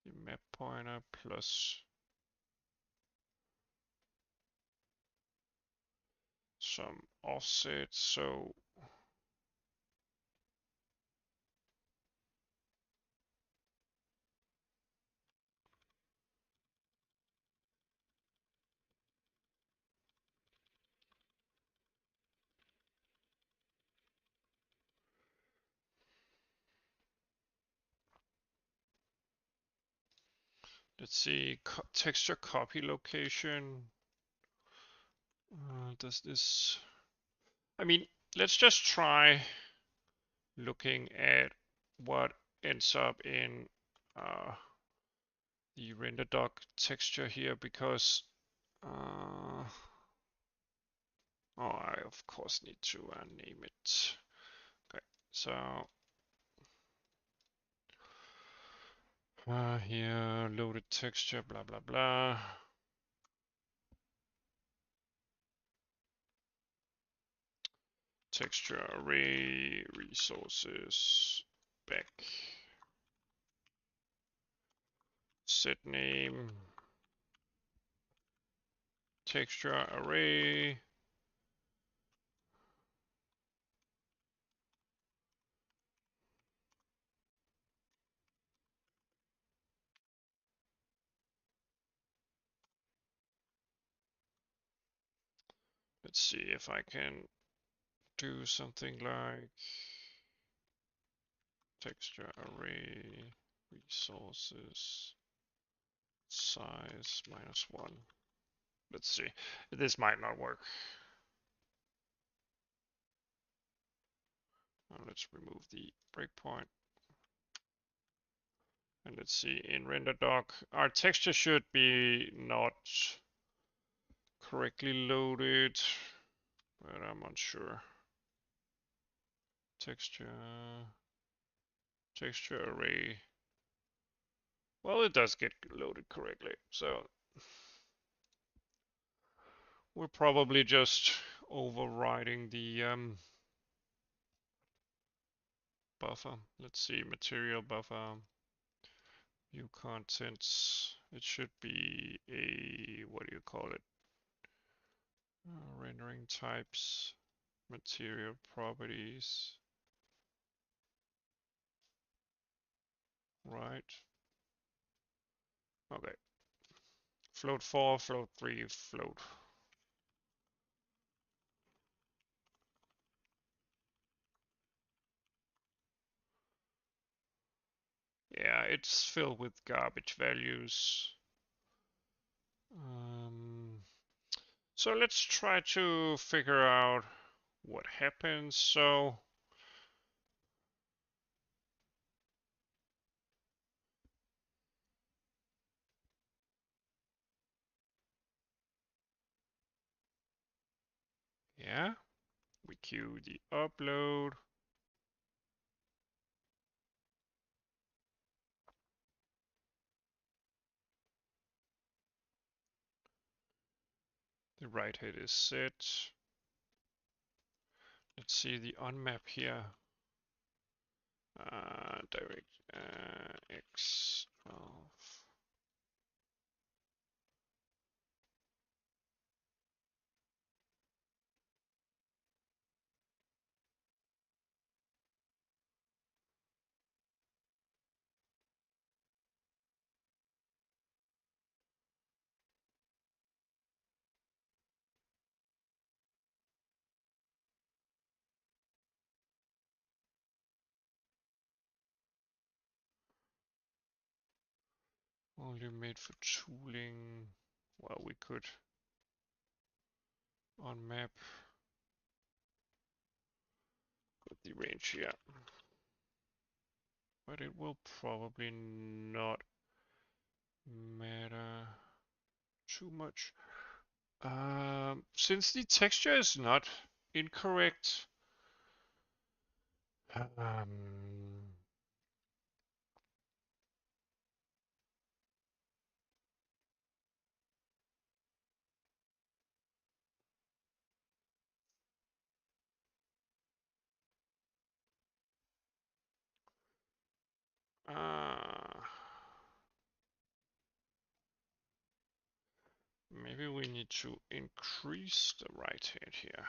The map pointer plus some offset. So let's see, texture copy location. Does this, I mean, let's just try looking at what ends up in the render doc texture here because oh, I of course need to name it. Okay, so here loaded texture, blah blah blah. Texture array resources back set name texture array. Let's see if I can do something like texture array resources size -1. Let's see. This might not work. Let's remove the breakpoint. And let's see, in render doc, our texture should be not correctly loaded, but I'm unsure. Texture array. Well, it does get loaded correctly, so we're probably just overriding the buffer. Let's see, material buffer, view contents. It should be a, what do you call it? Rendering types, material properties. Right. Okay. Float 4, float 3, float. Yeah, it's filled with garbage values. So let's try to figure out what happens. So yeah, we queue the upload. The write head is set. Let's see the unmap here. Directx12. Only made for tooling. Well, we could on map put the range here, but it will probably not matter too much. Since the texture is not incorrect, um, uh, maybe we need to increase the right hand here.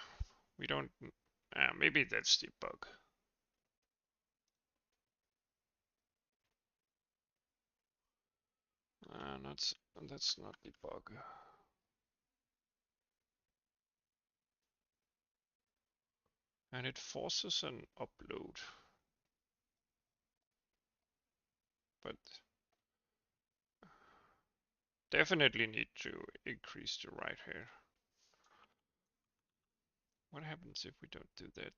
We don't. Maybe that's the bug. That's not the bug. And it forces an upload. But definitely need to increase the right here. What happens if we don't do that?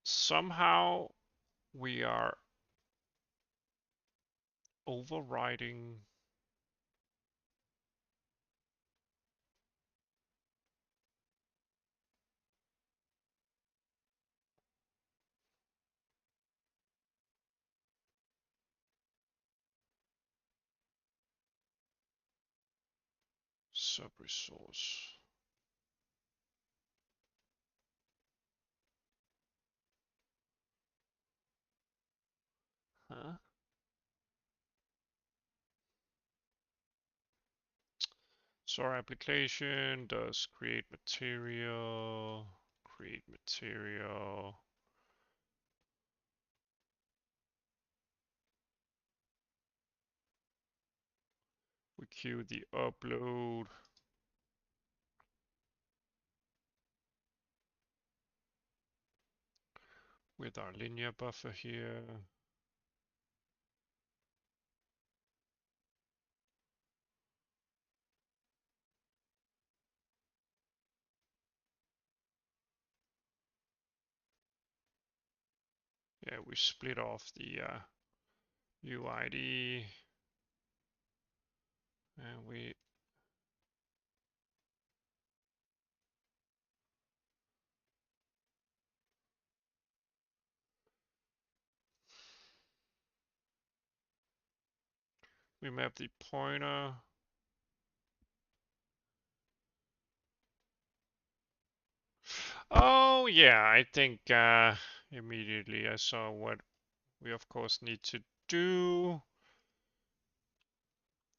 Somehow we are overriding sub-resource. Huh? So our application does create material. We queue the upload. With our linear buffer here. Yeah, we split off the UID and we map the pointer. Oh yeah, I think immediately I saw what we of course need to do.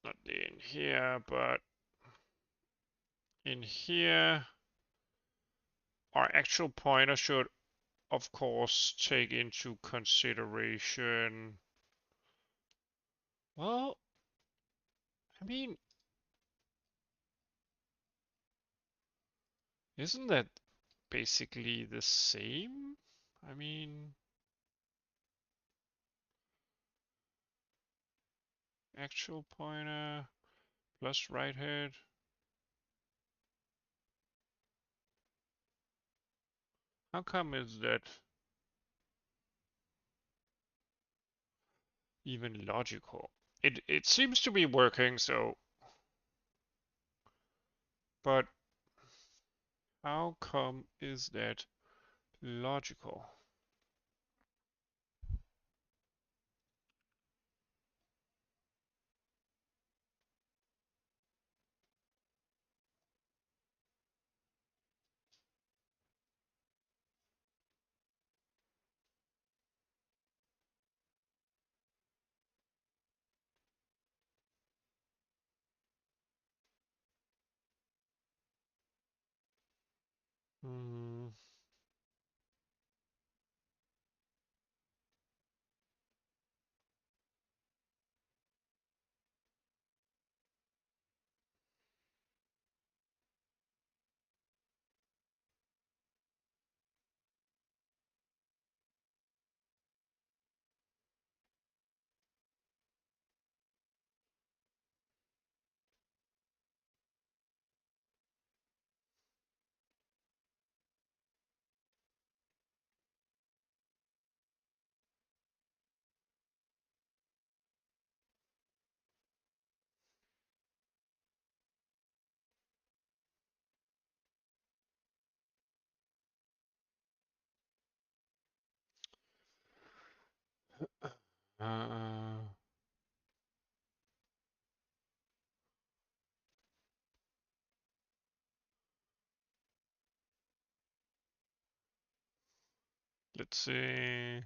Not in here, but in here. Our actual pointer should of course take into consideration. Well, I mean, isn't that basically the same? I mean, actual pointer plus right head. How come is that even logical? It seems to be working, so, but how come is that logical? Hmm. Uh, let's see.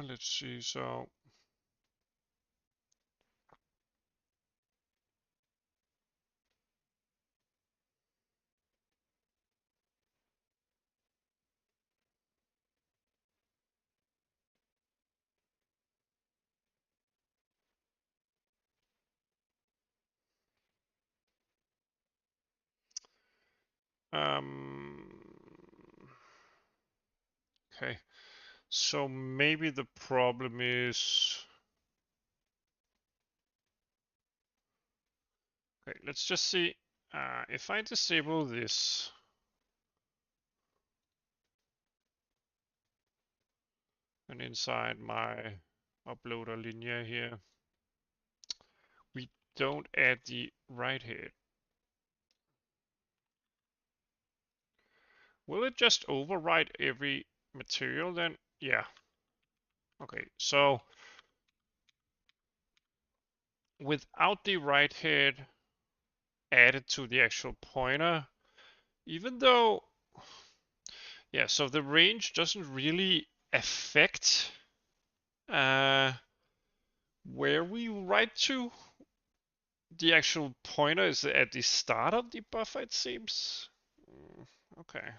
Let's see. So, um, okay. So maybe the problem is. Okay, let's just see. If I disable this, and inside my uploader linear here, we don't add the right head. Will it just overwrite every material then? Yeah. Okay, so without the right head added to the actual pointer, even though, yeah, so the range doesn't really affect uh, where we write to. The actual pointer is at the start of the buffer, it seems. Okay.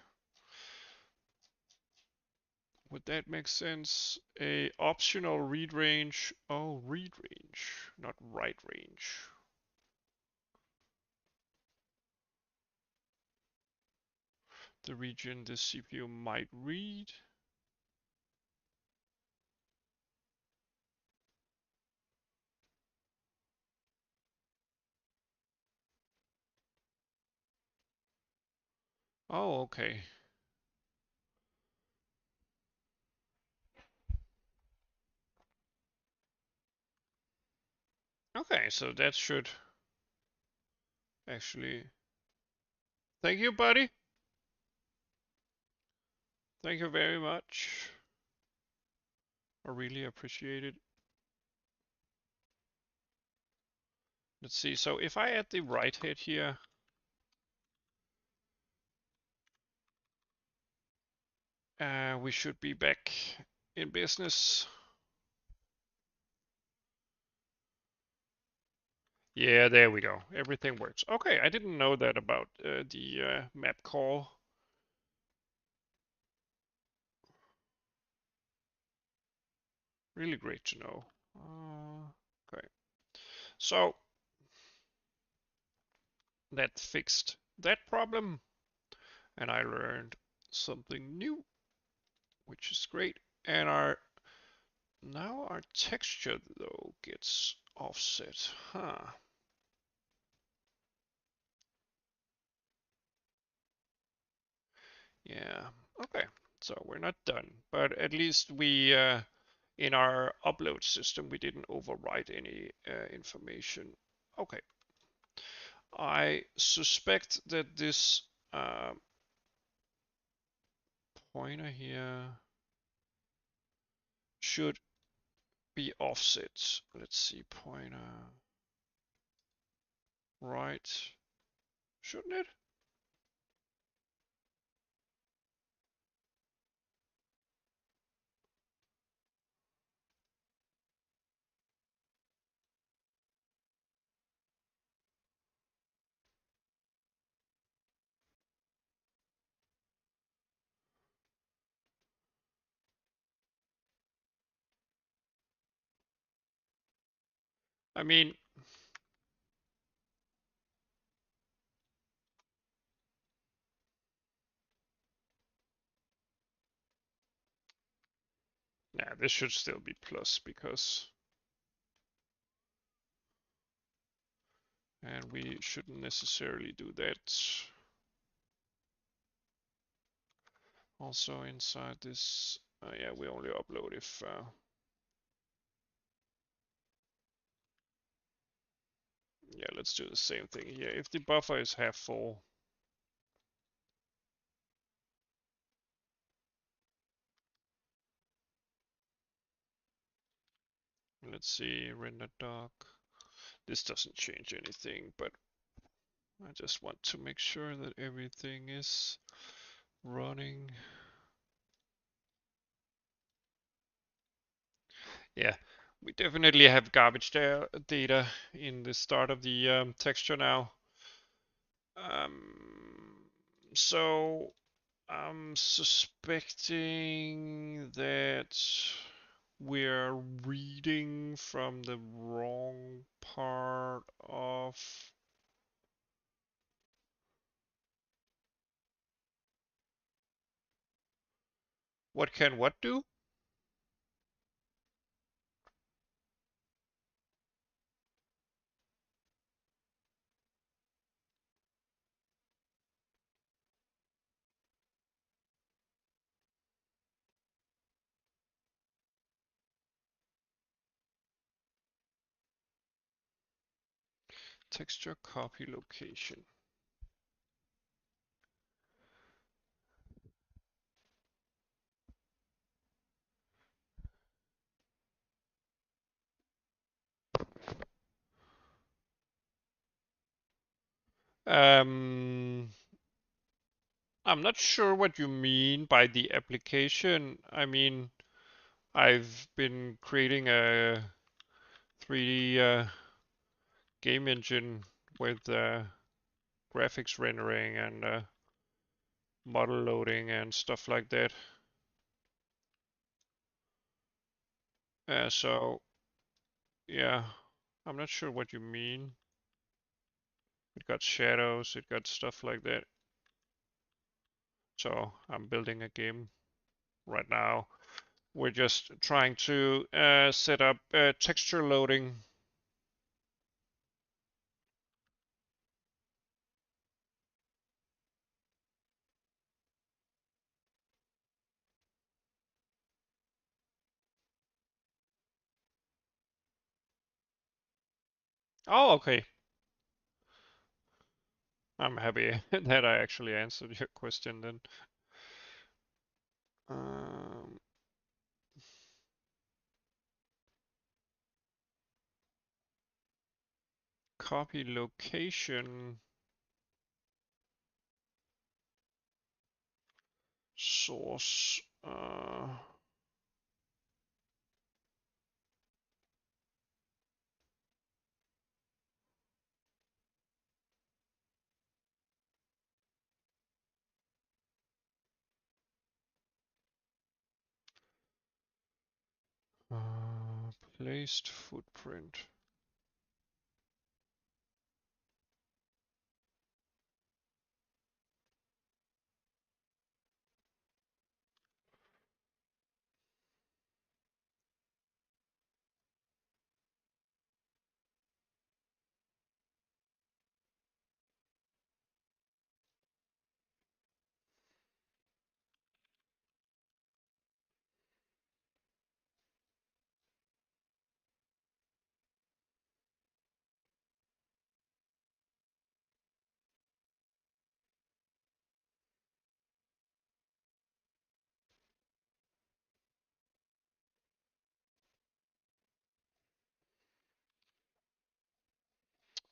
Would that make sense? A optional read range. Oh, read range, not write range. The region the CPU might read. Oh, okay. Okay, so that should actually. Thank you, buddy. Thank you very much. I really appreciate it. Let's see. So if I add the right head here, we should be back in business. Yeah, there we go. Everything works. Okay, I didn't know that about the map call. Really great to know. Okay, so that fixed that problem, and I learned something new, which is great. And now our texture though gets offset, huh? Yeah. Okay. So we're not done, but at least we in our upload system we didn't overwrite any information. Okay. I suspect that this uh, pointer here should be offset. Let's see, pointer right, shouldn't it? I mean, this should still be plus because, and we shouldn't necessarily do that. Also inside this, yeah, we only upload if, yeah, let's do the same thing here. If the buffer is half full, let's see, render doc. This doesn't change anything, but I just want to make sure that everything is running. Yeah, we definitely have garbage data in the start of the texture now. So I'm suspecting that we're reading from the wrong part of what can what do? Texture copy location. Um, I'm not sure what you mean by the application. I mean, I've been creating a 3D game engine with graphics rendering and model loading and stuff like that. So, yeah, I'm not sure what you mean. It got shadows, it got stuff like that. So, I'm building a game right now. We're just trying to set up texture loading. Oh, okay. I'm happy that I actually answered your question then. Um, Copy location source. Placed footprint.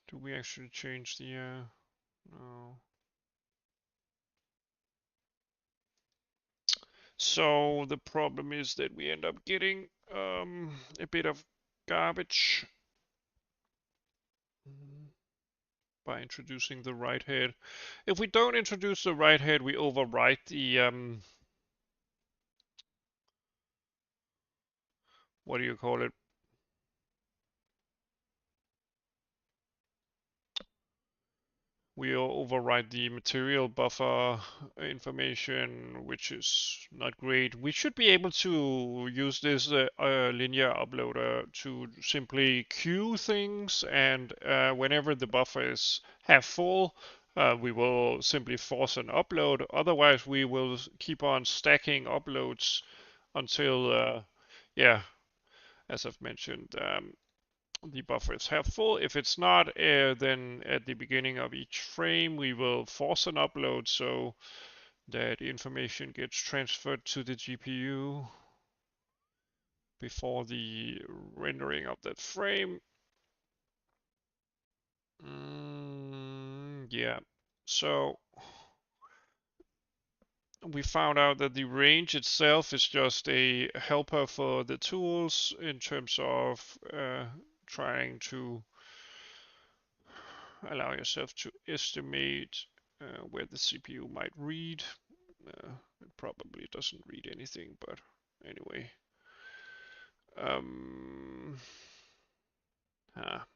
Do we actually change the no. So the problem is that we end up getting a bit of garbage by introducing the right head. If we don't introduce the right head, we overwrite the what do you call it? we'll overwrite the material buffer information, which is not great. We should be able to use this linear uploader to simply queue things, and whenever the buffer is half full, we will simply force an upload. Otherwise, we will keep on stacking uploads until, yeah, as I've mentioned, the buffer is half full. If it's not, then at the beginning of each frame, we will force an upload so that information gets transferred to the GPU before the rendering of that frame. Yeah, so we found out that the range itself is just a helper for the tools in terms of trying to allow yourself to estimate where the CPU might read. It probably doesn't read anything, but anyway. Um, ah,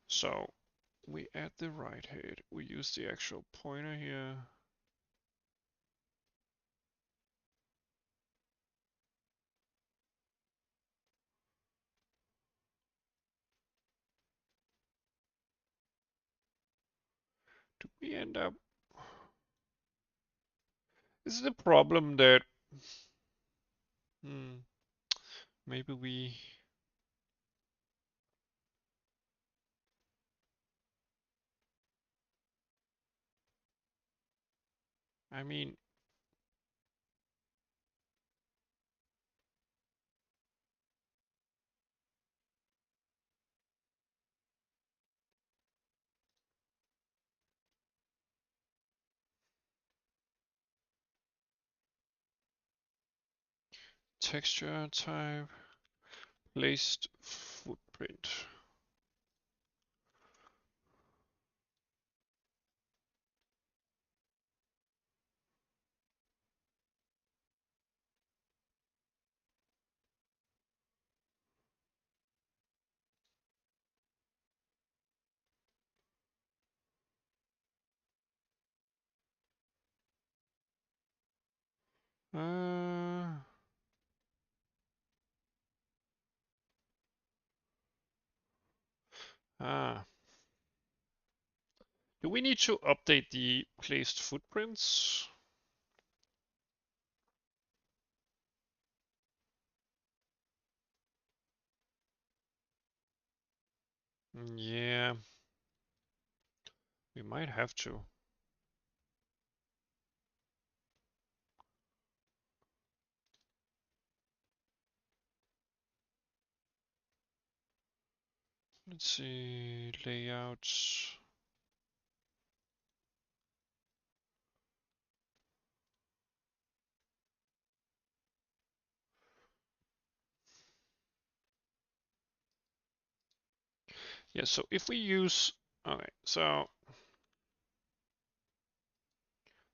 so we add the right head. We use the actual pointer here. Do we end up? Is it a problem that hmm, maybe we? I mean, texture type, placed footprint. Uh, ah, do we need to update the placed footprints? Yeah, we might have to. Let's see, layouts. Yeah, so if we use, okay, so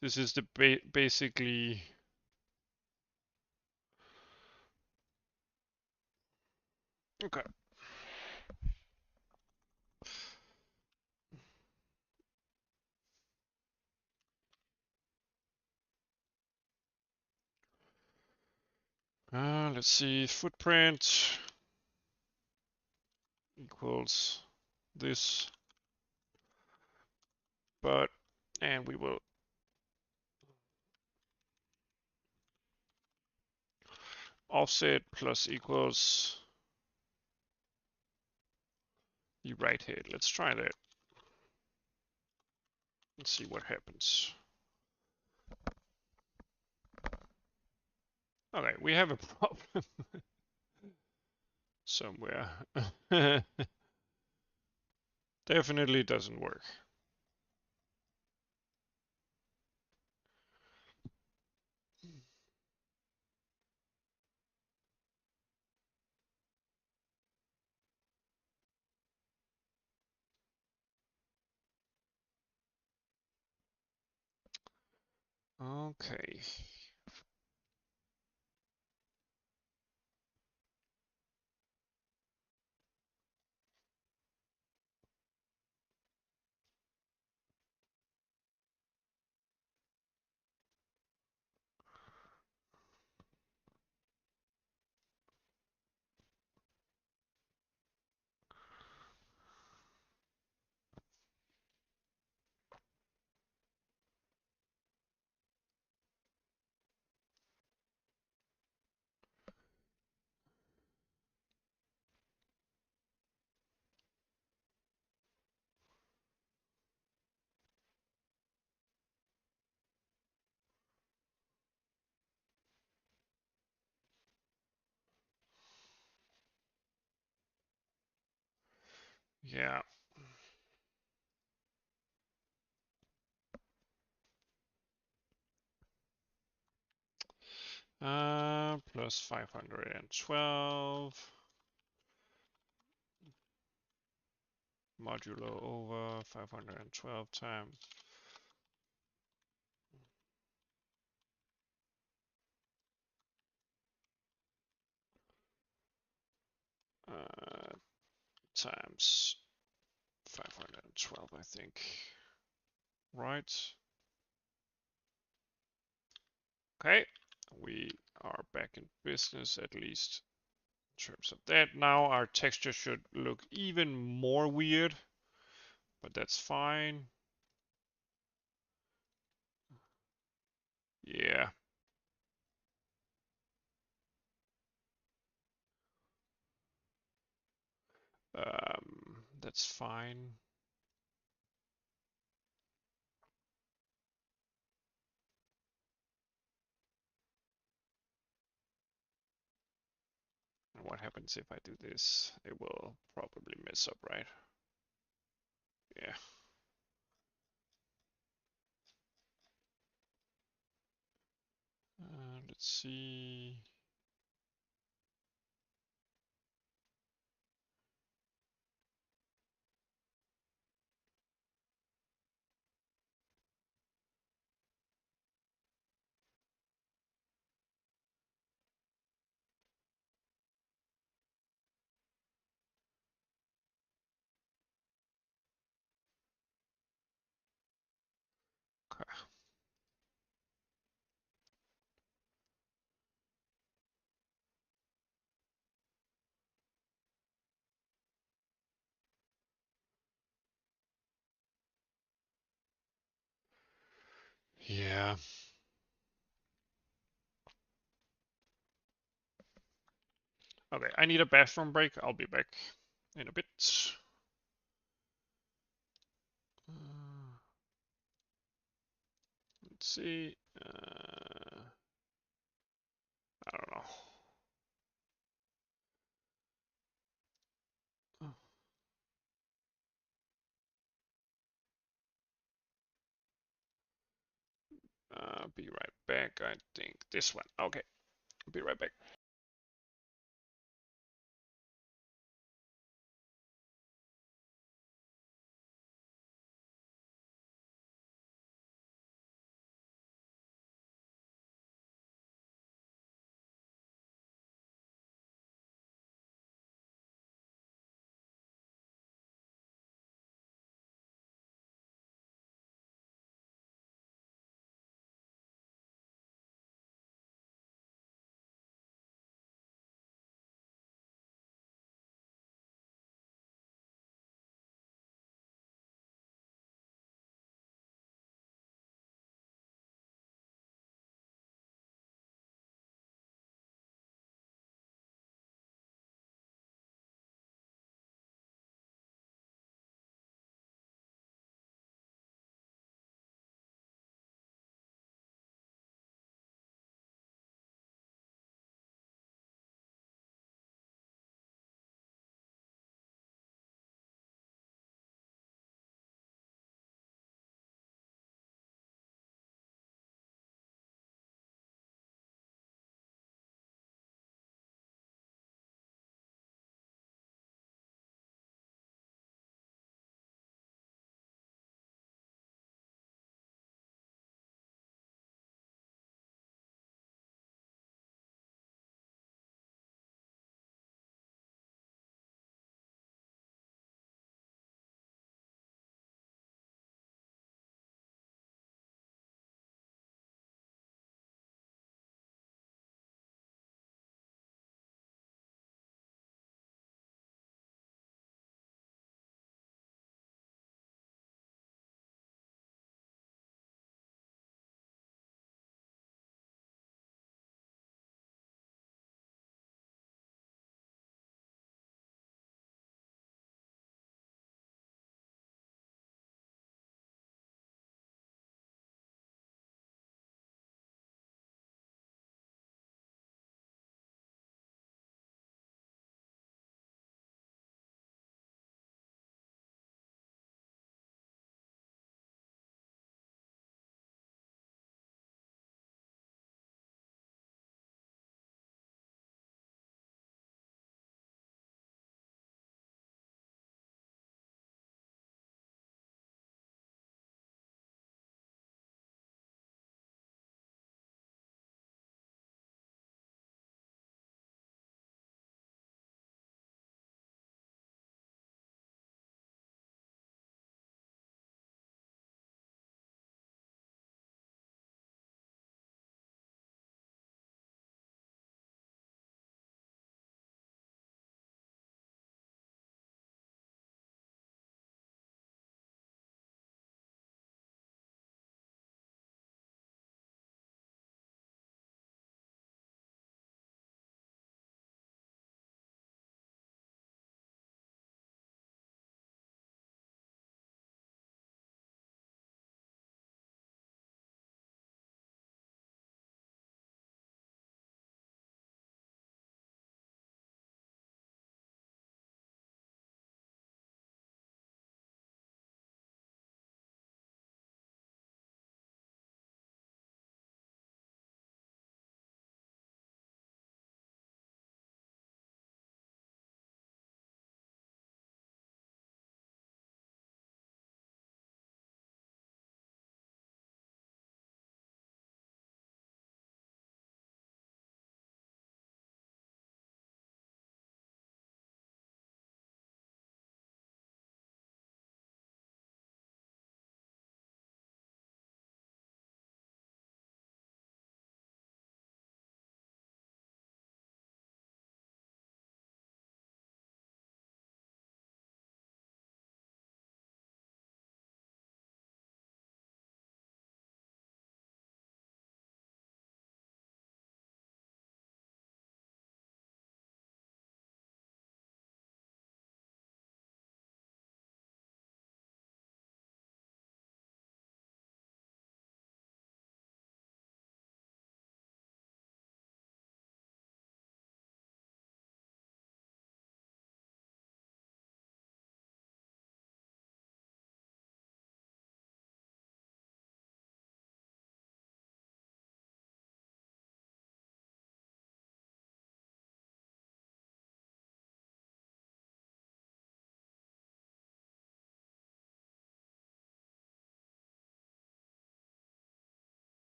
this is the basically, okay. Let's see, footprint equals this, but, and we will offset plus equals the right head. Let's try that. Let's see what happens. Okay, we have a problem somewhere. Definitely doesn't work. Okay. Yeah. Plus 512 modulo over 512 times times 512, I think. Right. Okay, we are back in business, at least in terms of that. Now our texture should look even more weird, but that's fine. Yeah. That's fine. And what happens if I do this? It will probably mess up, right? Yeah. Let's see. Okay. Yeah. Okay, I need a bathroom break. I'll be back in a bit. Uh, let's see. I don't know. Be right back. I think this one. Okay, be right back.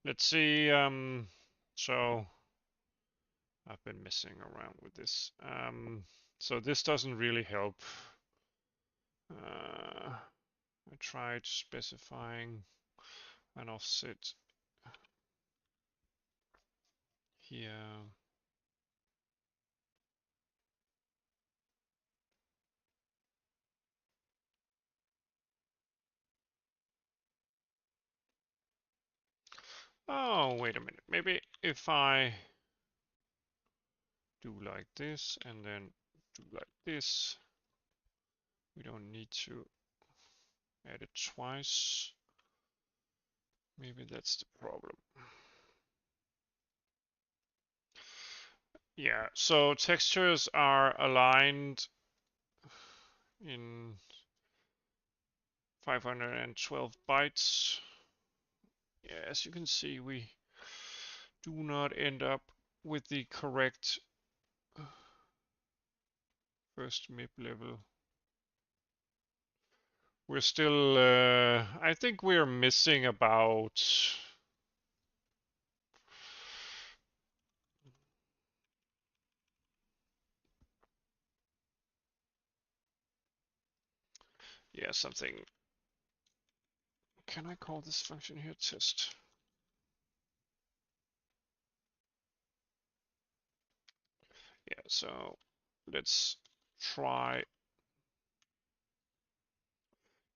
let's see. So I've been messing around with this. So this doesn't really help. I tried specifying an offset here. Oh, wait a minute. Maybe if I do like this and then do like this, we don't need to add it twice. Maybe that's the problem. Yeah, so textures are aligned in 512 bytes. Yeah, as you can see, we do not end up with the correct first MIP level. We're still, I think we're missing about something. Can I call this function here test? Yeah, so let's try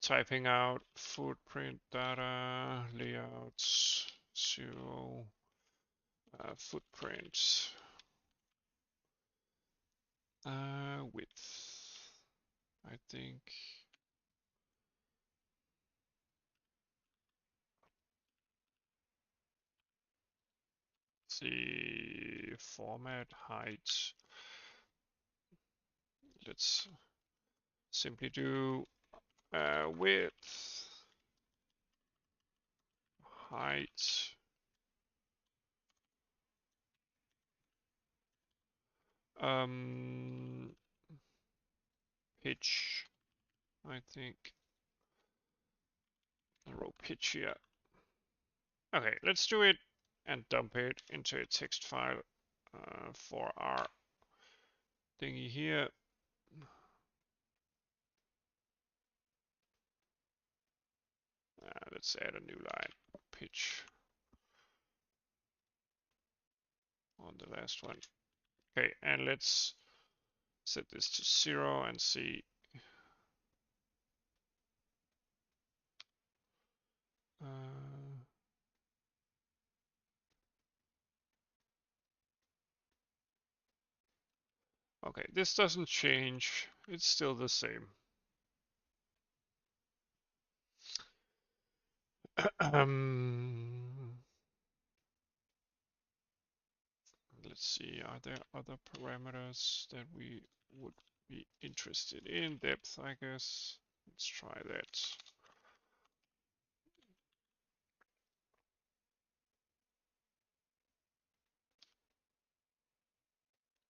typing out footprint data layouts 0 footprint width. I think the format height. Let's simply do width height pitch. I think row pitch here. Okay, let's do it and dump it into a text file for our thingy here. Let's add a new line, pitch on the last one. Okay, and let's set this to 0 and see. Okay, this doesn't change. It's still the same. Let's see, are there other parameters that we would be interested in? Depth, I guess. Let's try that.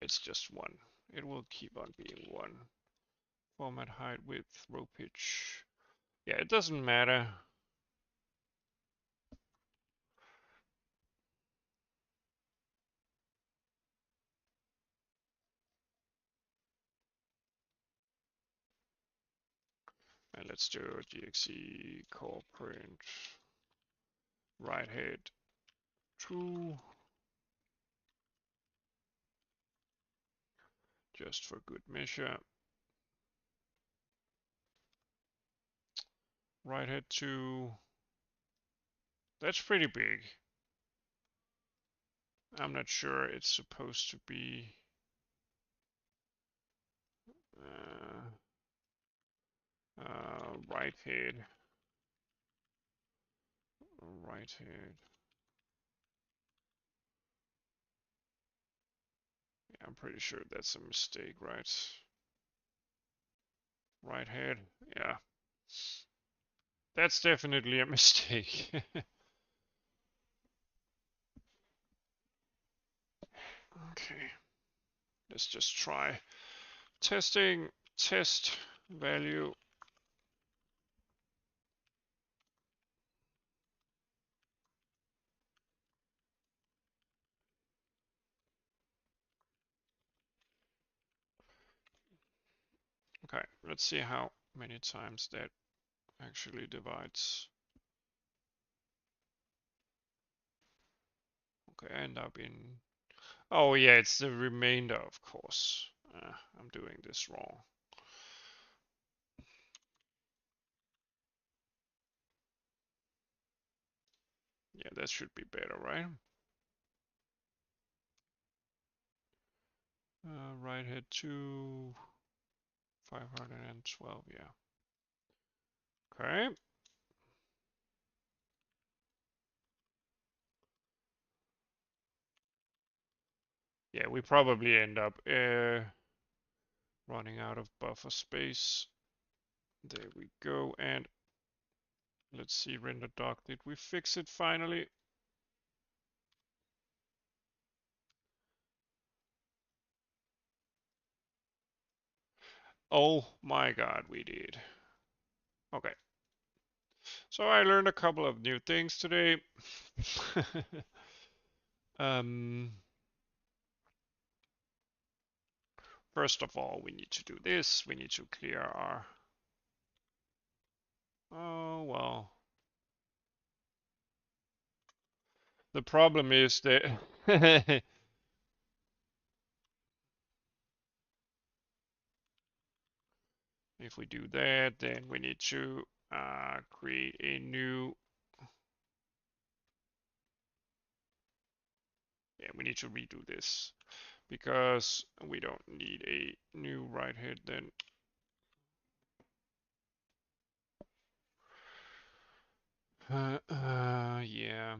It's just 1. It will keep on being 1. Format height, width, row pitch. Yeah, it doesn't matter. And let's do DXE core print right head true, just for good measure. Right head 2. That's pretty big. I'm not sure it's supposed to be right head. Right head. Yeah, I'm pretty sure that's a mistake, right? Right head. Yeah. That's definitely a mistake. Okay. Let's just try testing test value. Okay, let's see how many times that actually divides. Okay, end up in. Oh yeah, it's the remainder, of course. I'm doing this wrong. Yeah, that should be better, right? Right head 2, 512, yeah. Okay. Yeah, we probably end up running out of buffer space. There we go. And let's see, render doc. Did we fix it finally? Oh my god, we did. Okay. So I learned a couple of new things today. um, First of all, we need to do this. We need to clear our. Oh, well. The problem is that if we do that, then we need to create a new. Yeah, we need to redo this because we don't need a new right head then. Yeah.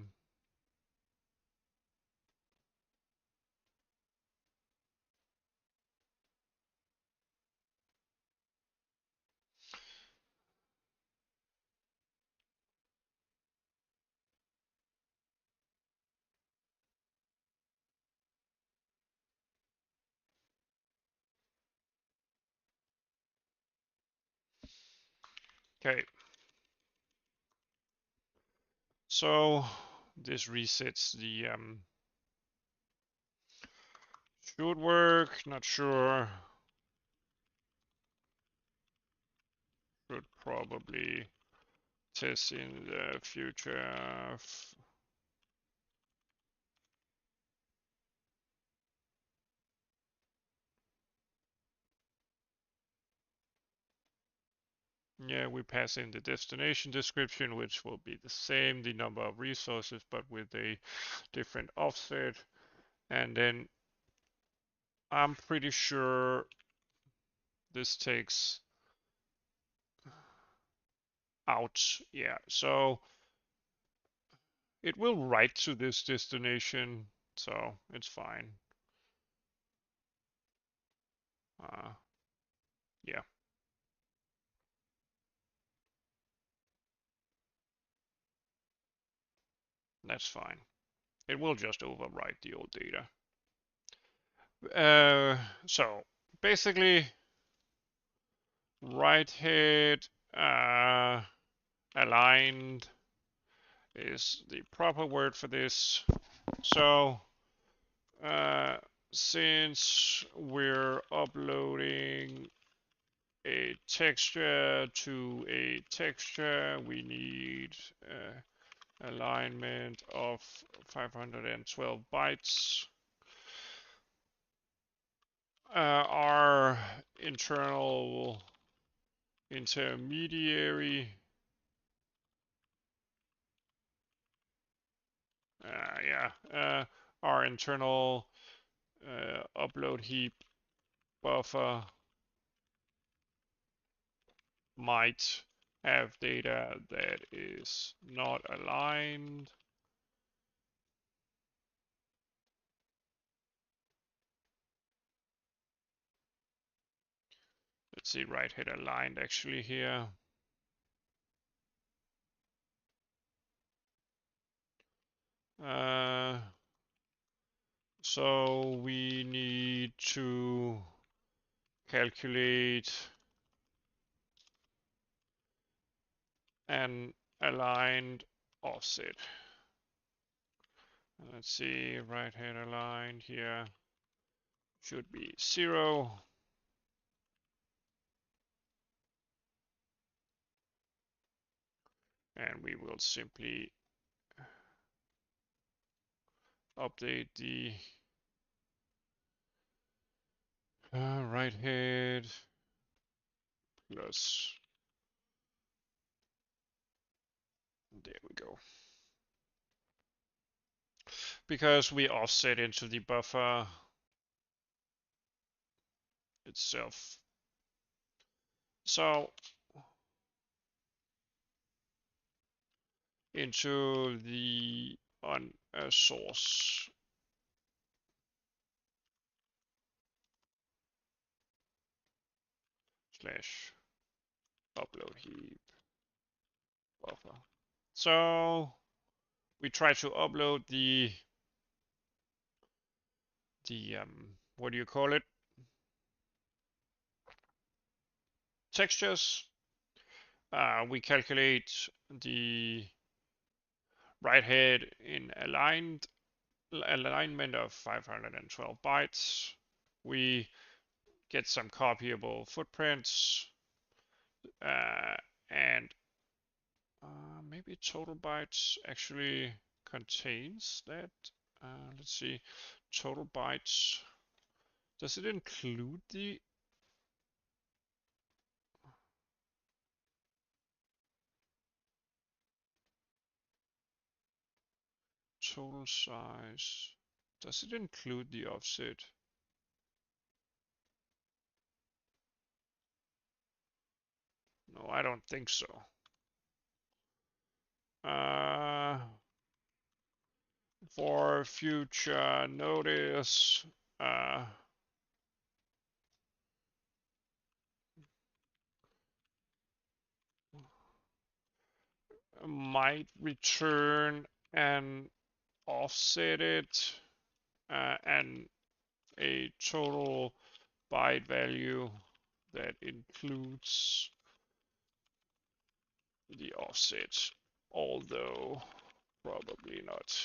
Okay. So this resets the should work, not sure. Should probably test in the future. Yeah, we pass in the destination description, which will be the same, the number of resources, but with a different offset. And then I'm pretty sure this takes out. Yeah, so it will write to this destination, so it's fine. Uh, yeah, that's fine. It will just overwrite the old data. So basically, right head aligned is the proper word for this. So uh, since we're uploading a texture to a texture, we need alignment of 512 bytes. Our internal intermediary, our internal upload heap buffer might have data that is not aligned. Let's see, right head aligned actually here. So we need to calculate an aligned offset. Let's see, right head aligned here should be 0. And we will simply update the right head plus, there we go. Because we offset into the buffer itself. So into the on source slash upload heap buffer. So we try to upload the what do you call it? Textures. We calculate the right head in alignment of 512 bytes. We get some copyable footprints and maybe total bytes actually contains that. Let's see, total bytes. Does it include the total size? Does it include the offset? No, I don't think so. For future notice, might return and offset it and a total byte value that includes the offset, although probably not.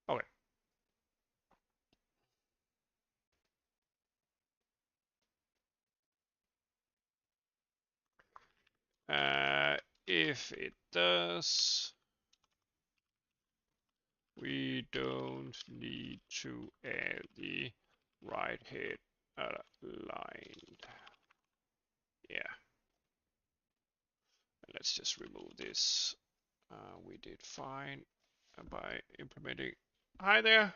Okay. If it does, we don't need to add the right head aligned. Yeah. Let's just remove this. We did fine by implementing. Hi there.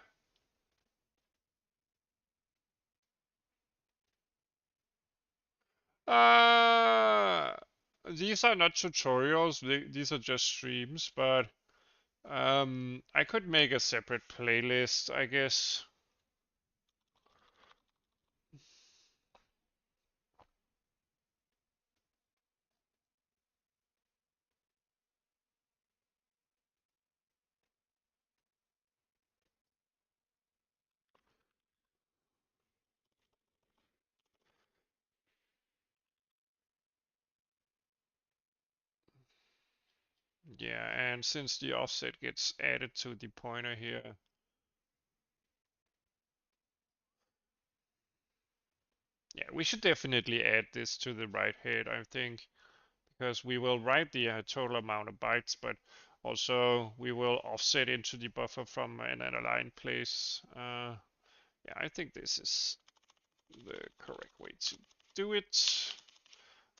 These are not tutorials. These are just streams, but I could make a separate playlist, I guess. Yeah, and since the offset gets added to the pointer here, yeah, we should definitely add this to the right head, I think, because we will write the total amount of bytes, but also we will offset into the buffer from an aligned place. Yeah, I think this is the correct way to do it.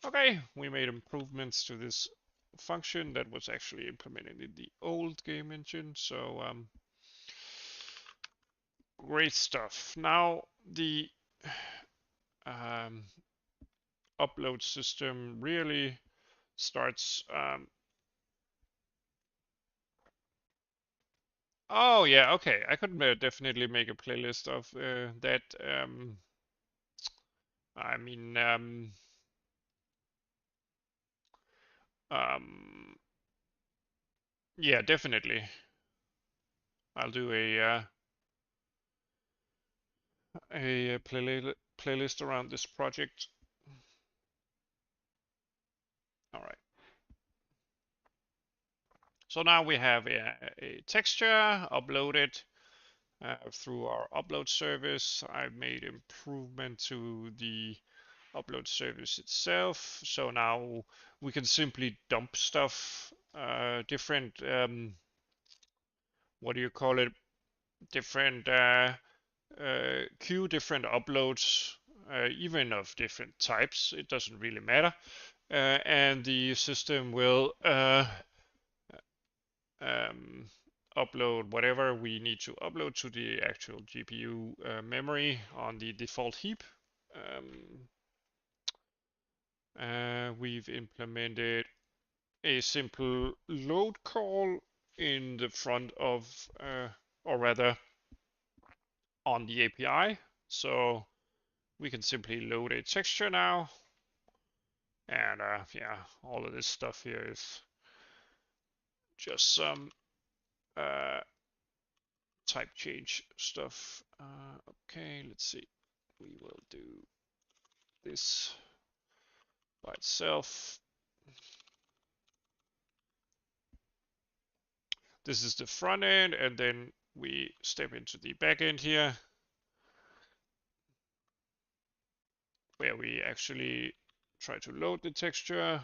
Okay, we made improvements to this function that was actually implemented in the old game engine, so great stuff. Now the um, upload system really starts. Oh yeah, okay. I could definitely make a playlist of that. I mean, um, yeah, definitely. I'll do a playlist around this project. All right. So now we have a texture uploaded through our upload service. I've made improvement to the upload service itself. So now we can simply dump stuff, different, what do you call it? Different queue, different uploads, even of different types. It doesn't really matter. And the system will um, upload whatever we need to upload to the actual GPU memory on the default heap. We've implemented a simple load call in the front of, or rather on the API. So we can simply load a texture now. And yeah, all of this stuff here is just some type change stuff. Okay, let's see. We will do this by itself. This is the front end, and then we step into the back end here, where we actually try to load the texture.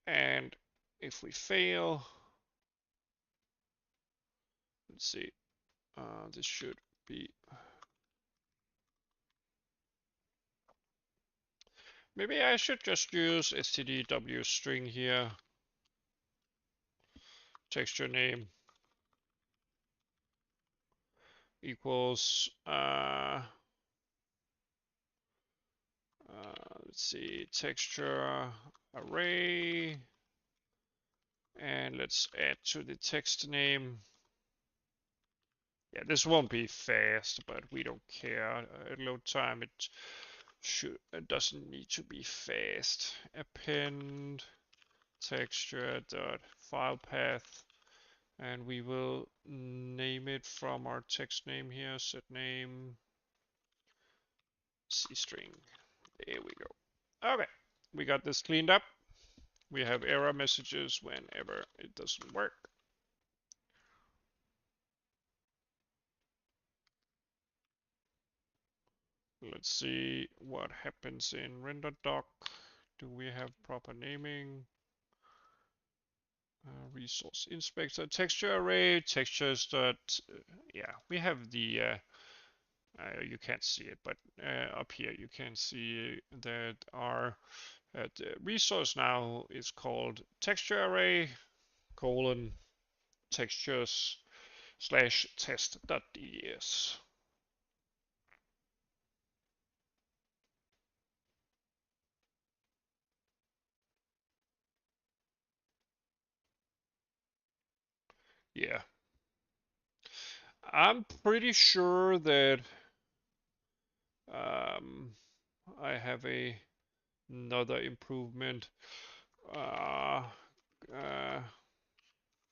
And if we fail, let's see, this should be, maybe I should just use stdw string here, texture name equals, let's see, texture array, and let's add to the text name. Yeah, this won't be fast, but we don't care. At load time, it doesn't need to be fast. Append texture dot file path, and we will name it from our text name here. Set name C string. There we go. Okay, we got this cleaned up. We have error messages whenever it doesn't work. Let's see what happens in render doc. Do we have proper naming? Resource inspector, texture array, textures dot, yeah, we have the, you can't see it, but up here you can see that our the resource now is called texture array colon textures slash test.ds. Yeah, I'm pretty sure that I have another improvement. Uh, uh,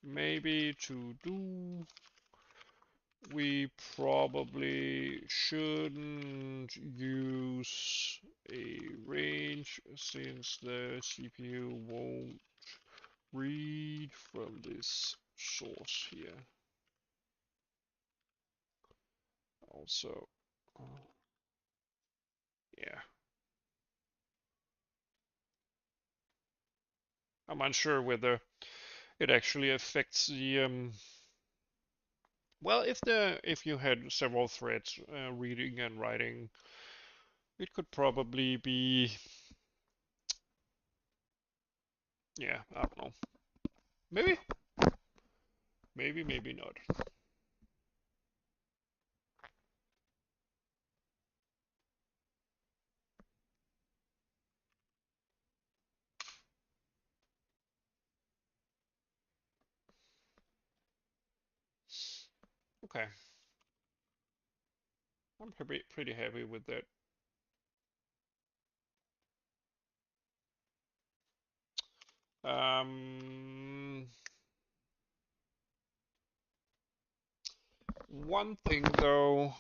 Maybe to do. We probably shouldn't use a range since the CPU won't read from this source here. Also, yeah, I'm unsure whether it actually affects the well, if you had several threads reading and writing, it could probably be, yeah, I don't know, maybe, maybe not. Okay, I'm pretty happy with that. Um, One thing though,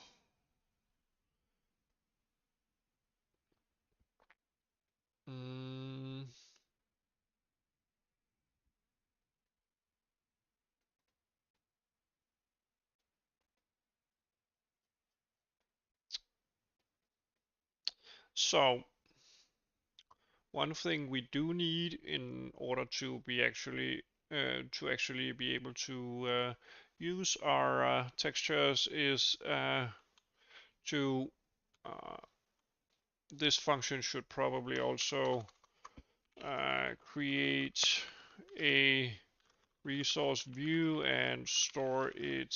mm, So one thing we do need in order to be actually be able to use our textures is to this function should probably also create a resource view and store it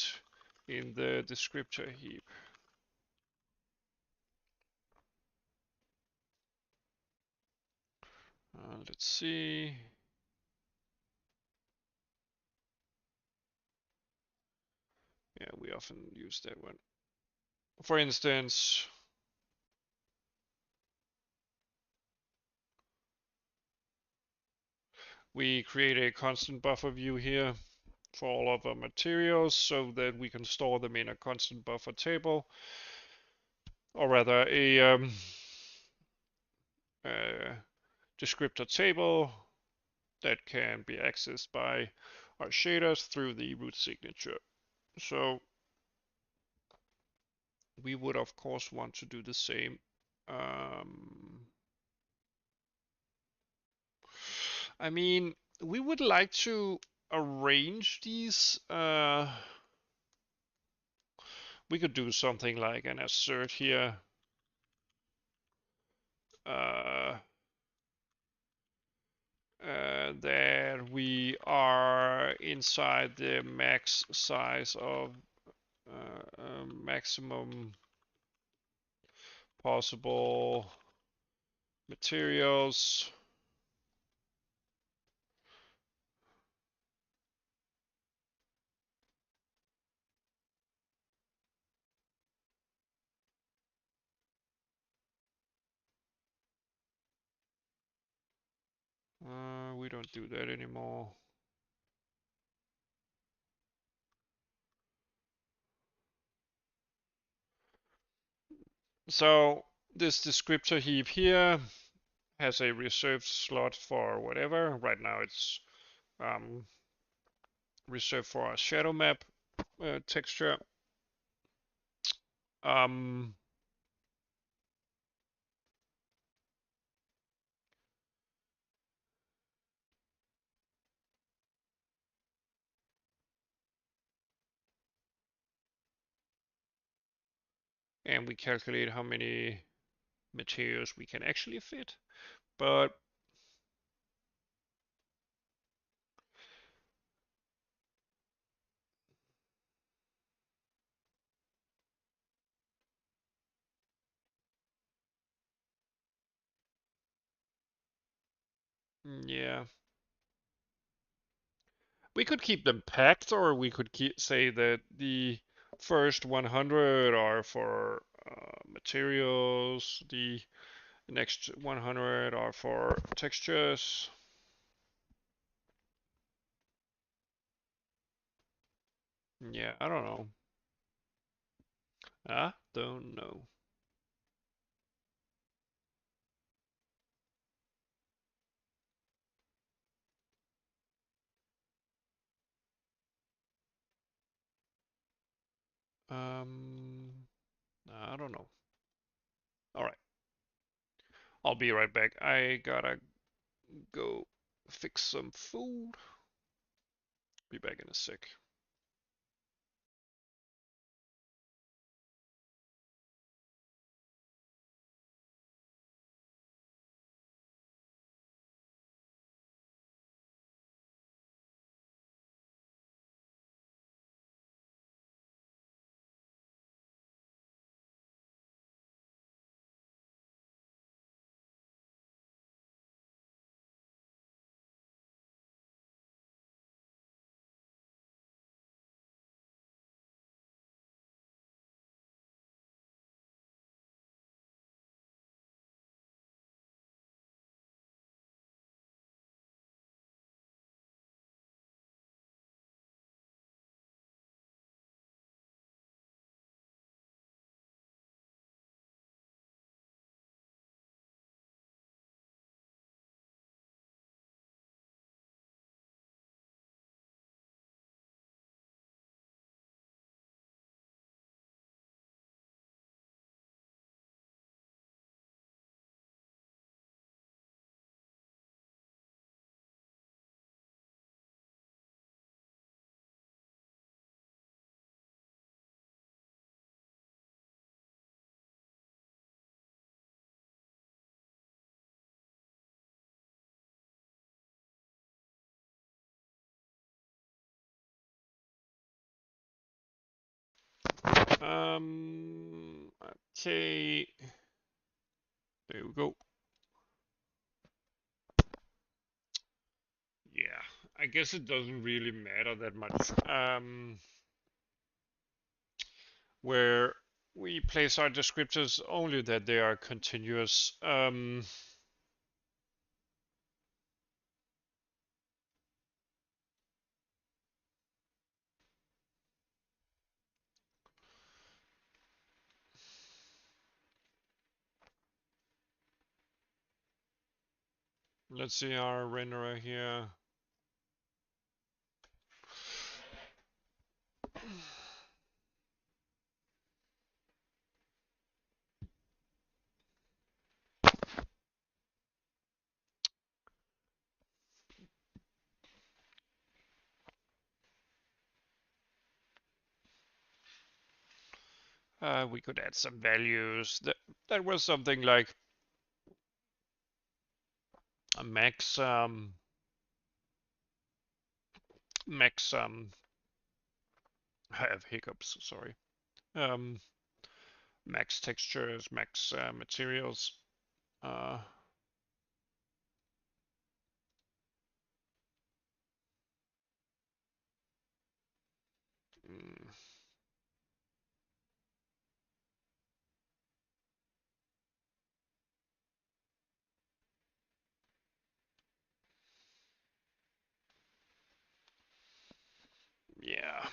in the descriptor heap. Let's see. Yeah, we often use that one. For instance, we create a constant buffer view here for all of our materials so that we can store them in a constant buffer table, or rather a descriptor table that can be accessed by our shaders through the root signature. So we would of course want to do the same. I mean, we would like to arrange these. We could do something like an assert here. Uh, that we are inside the max size of maximum possible materials. We don't do that anymore. So this descriptor heap here has a reserved slot for whatever. Right now it's reserved for a shadow map texture. Um, and we calculate how many materials we can actually fit. But yeah, we could keep them packed, or we could say that the first 100 are for materials, the next 100 are for textures. Yeah, I don't know. I don't know. Um, I don't know. All right, I'll be right back. I gotta go fix some food. Be back in a sec. Okay. There we go. Yeah, I guess it doesn't really matter that much. Where we place our descriptors, only that they are continuous. Let's see our renderer here. We could add some values. That was something like a max I have hiccups, sorry. Um, Max textures, max materials. Uh, mm, yeah.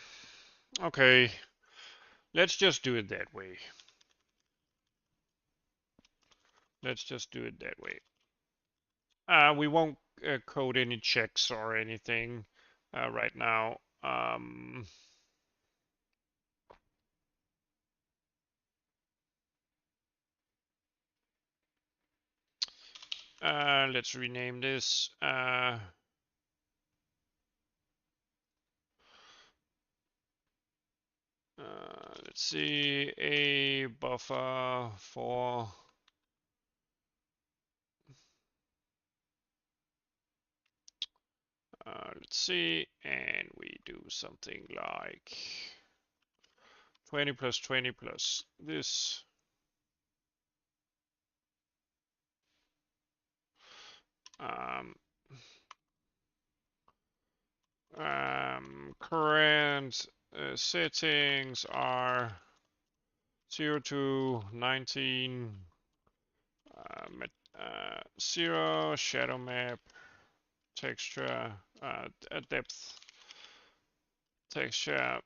Okay. Let's just do it that way. Let's just do it that way. We won't code any checks or anything right now. Let's rename this. Let's see, a buffer for let's see, and we do something like 20 plus 20 plus this. Um, Current settings are 0 to 19, 0 shadow map, texture, depth, texture,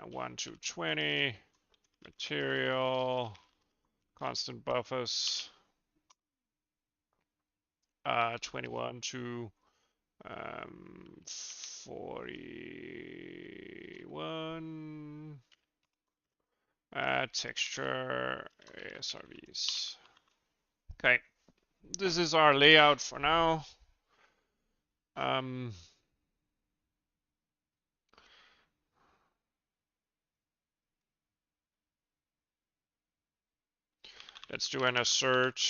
1 to 20, material, constant buffers, 21 to 41, texture, SRVs. Okay, this is our layout for now. Let's do an assert.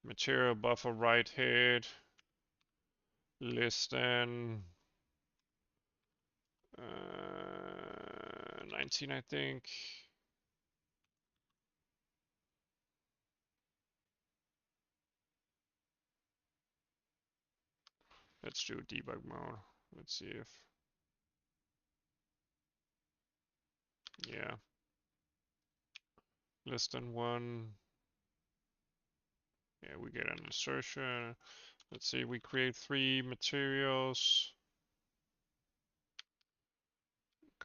Material buffer right head. Listen. 19, I think. Let's do debug mode. Let's see if, yeah. Less than 1. Yeah, we get an assertion. Let's see, we create 3 materials.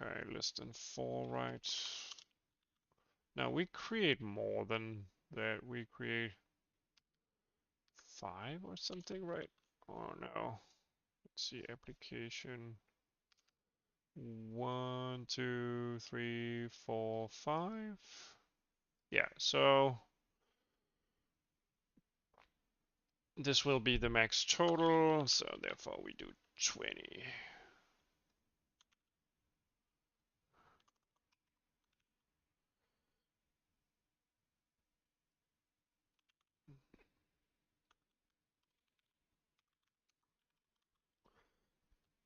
Okay, less than 4, right? Now we create more than that. We create 5 or something, right? Oh no. Let's see, application. 1, 2, 3, 4, 5. Yeah, so this will be the max total, so therefore we do 20.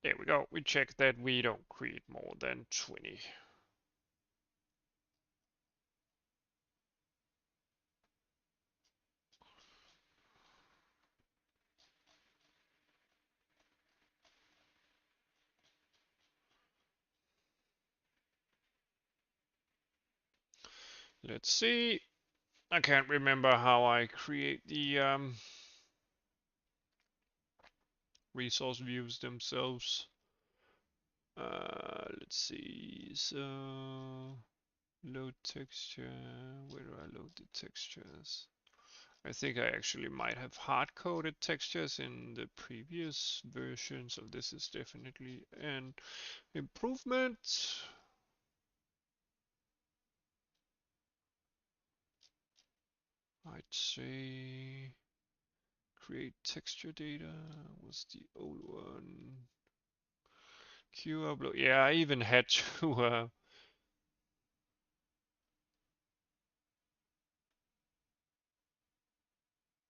There we go. We check that we don't create more than 20. Let's see. I can't remember how I create the resource views themselves. Let's see. So load texture. Where do I load the textures? I think I actually might have hard-coded textures in the previous version, so this is definitely an improvement. I'd say create texture data was the old one. Q upload. Yeah, I even had to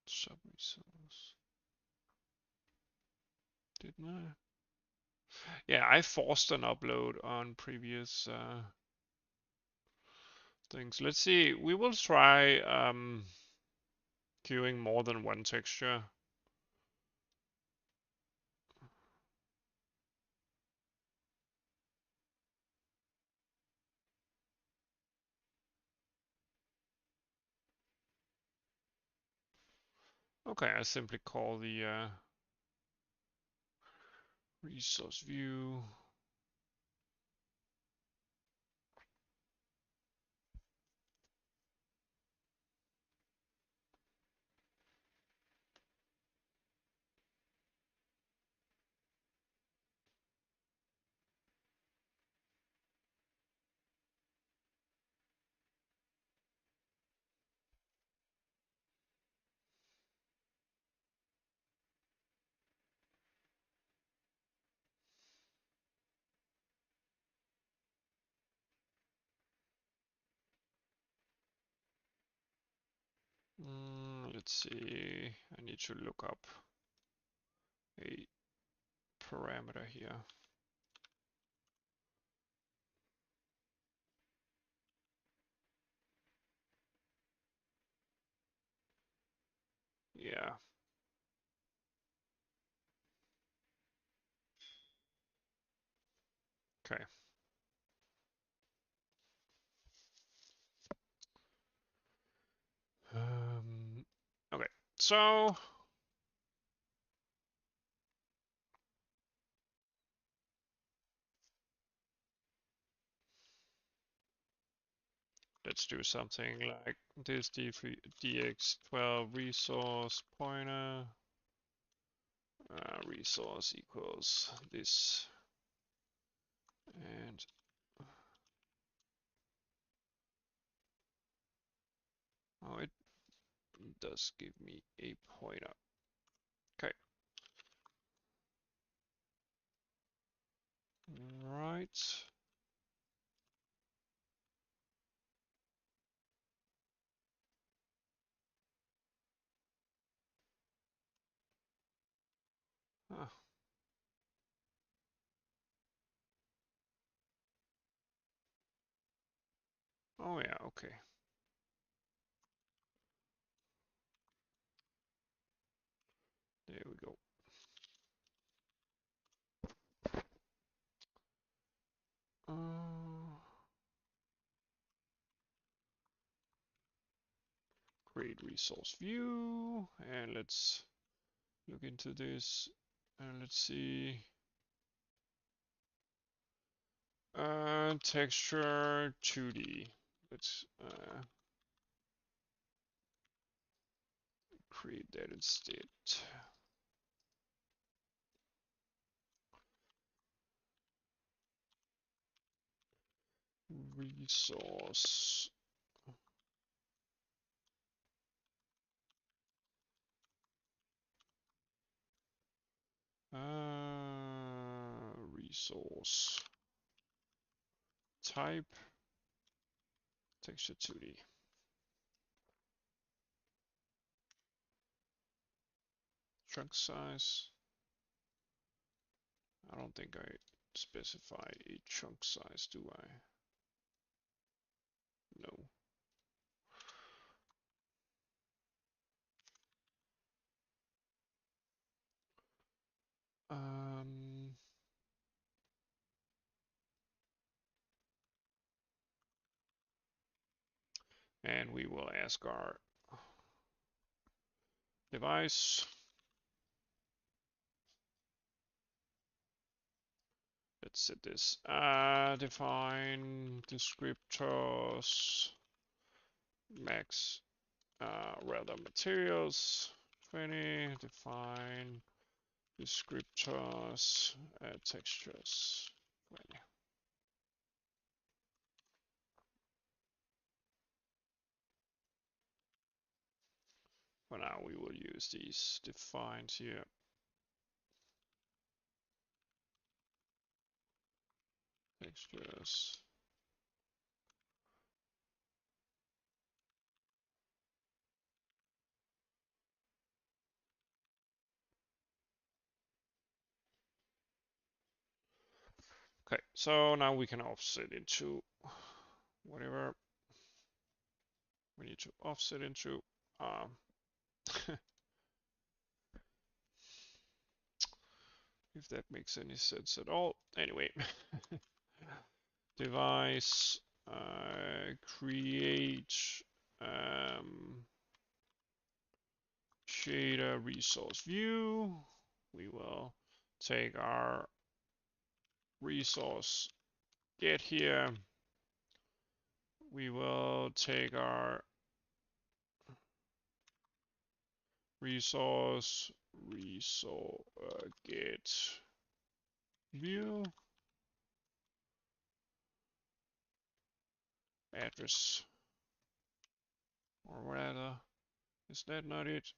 sub resource. Didn't I? Yeah, I forced an upload on previous things. Let's see. We will try queuing more than one texture. Okay, I simply call the resource view. Let's see. I need to look up a parameter here. Yeah. Okay. Okay. So let's do something like this Directx12 resource pointer resource equals this, and oh, it does give me a pointer. Okay. Right. Ah, oh yeah, okay. There we go. Create resource view, and let's look into this, and let's see. Texture 2D. Let's create that instead. Resource. Resource type texture 2D. Chunk size. I don't think I specify a chunk size, do I? No. And we will ask our device. Let's set this. Define descriptors max rather materials 20. Define descriptors textures 20. For now, we will use these defines here. Textures. Okay, so now we can offset into whatever we need to offset into. If that makes any sense at all. Anyway, device create shader resource view. We will take our resource get here. We will take our resource get view address, or rather, is that not it?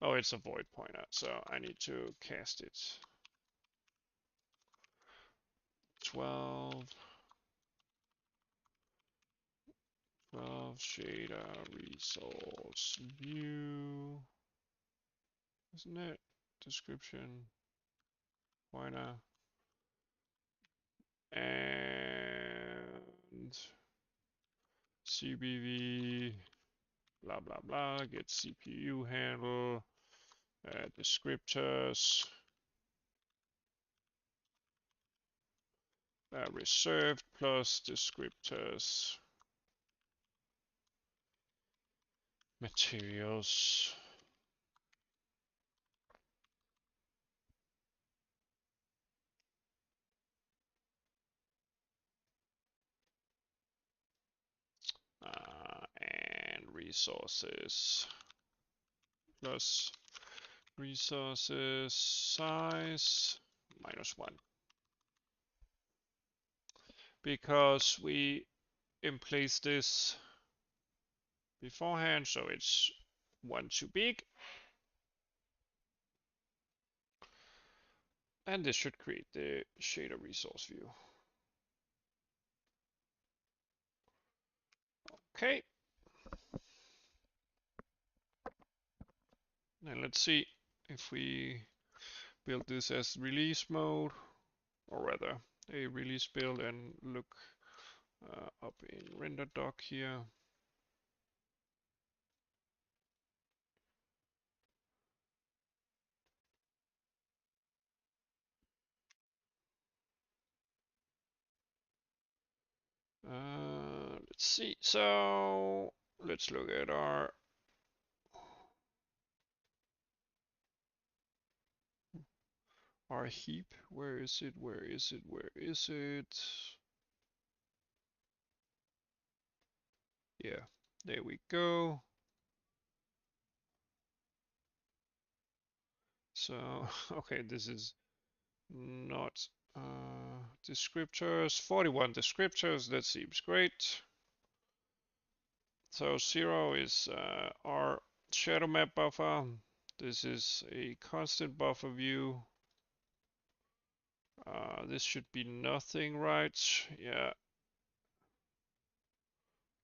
Oh, it's a void pointer, so I need to cast it. 12 shader resource view. Isn't it? Description pointer and CBV blah blah blah, get CPU handle, descriptors, reserved plus descriptors, materials. And resources plus resources size -1, because we emplaced this beforehand, so it's one too big. And this should create the shader resource view. Okay. And let's see if we build this as release mode, or rather a release build, and look up in render doc here. Let's see. So let's look at our heap. Where is it? Where is it? Where is it? Yeah, there we go. So, okay, this is not descriptors. 41 descriptors, that seems great. So 0 is our shadow map buffer. This is a constant buffer view. This should be nothing, right? Yeah.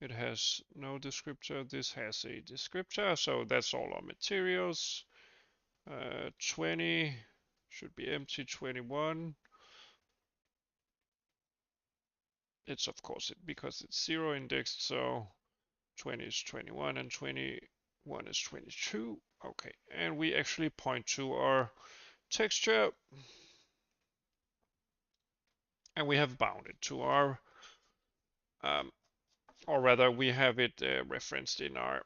It has no descriptor. This has a descriptor, so that's all our materials. 20 should be empty. 21. It's of course because it's zero indexed, so 20 is 21 and 21 is 22. Okay, and we actually point to our texture, and we have bound it to our, or rather we have it referenced in our,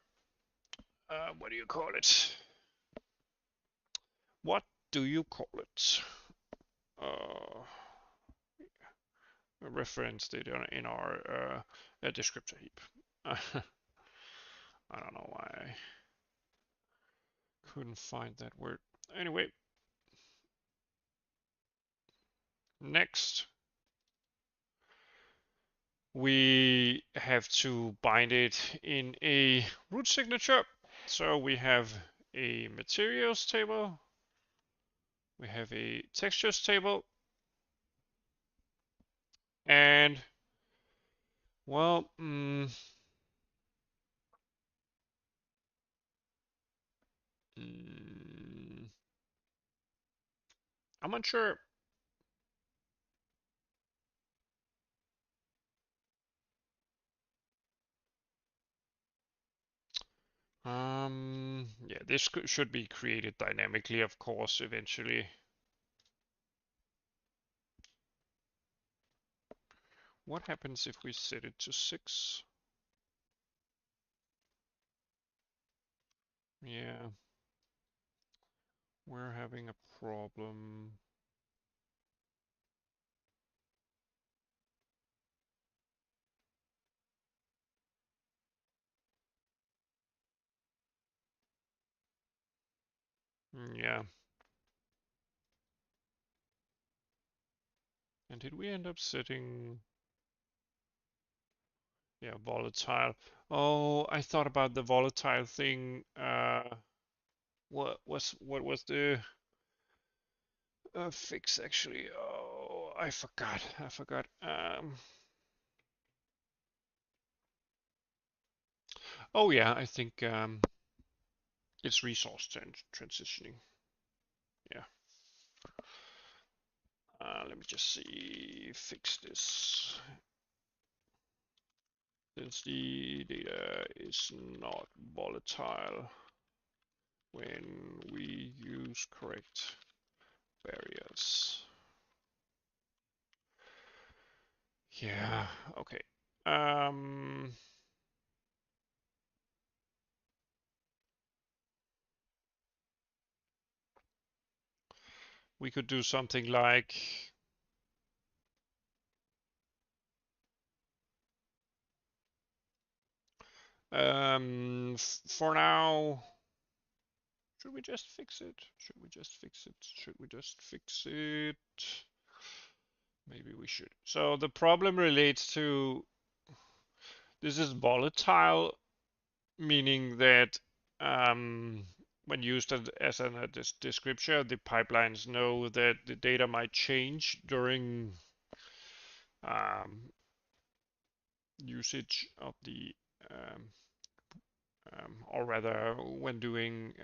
what do you call it? What do you call it? Uh, Referenced it in our descriptor heap. I don't know why I couldn't find that word. Anyway, next we have to bind it in a root signature. So we have a materials table, we have a textures table, and well, I'm unsure. Yeah, this should be created dynamically, of course, eventually. What happens if we set it to 6? Yeah, we're having a problem. Yeah. And did we end up setting, yeah, volatile? Oh, I thought about the volatile thing. What was the fix actually? Oh, I forgot. I forgot. Oh yeah, I think it's resource transitioning. Yeah. Let me just see. Fix this. Since the data is not volatile when we use correct barriers. Yeah, okay. We could do something like for now, should we just fix it? Should we just fix it? Should we just fix it? Maybe we should. So the problem relates to this is volatile, meaning that when used as a description, the pipelines know that the data might change during usage of the um, or rather when doing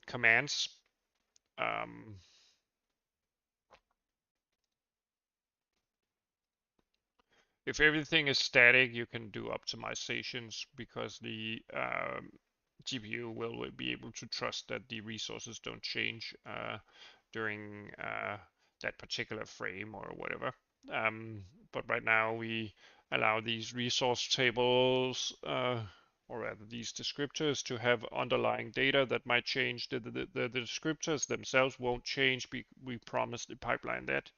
commands. Um, if everything is static, you can do optimizations because the GPU will be able to trust that the resources don't change during that particular frame or whatever. But right now we allow these resource tables or rather these descriptors to have underlying data that might change. The descriptors themselves won't change. We promise the pipeline that,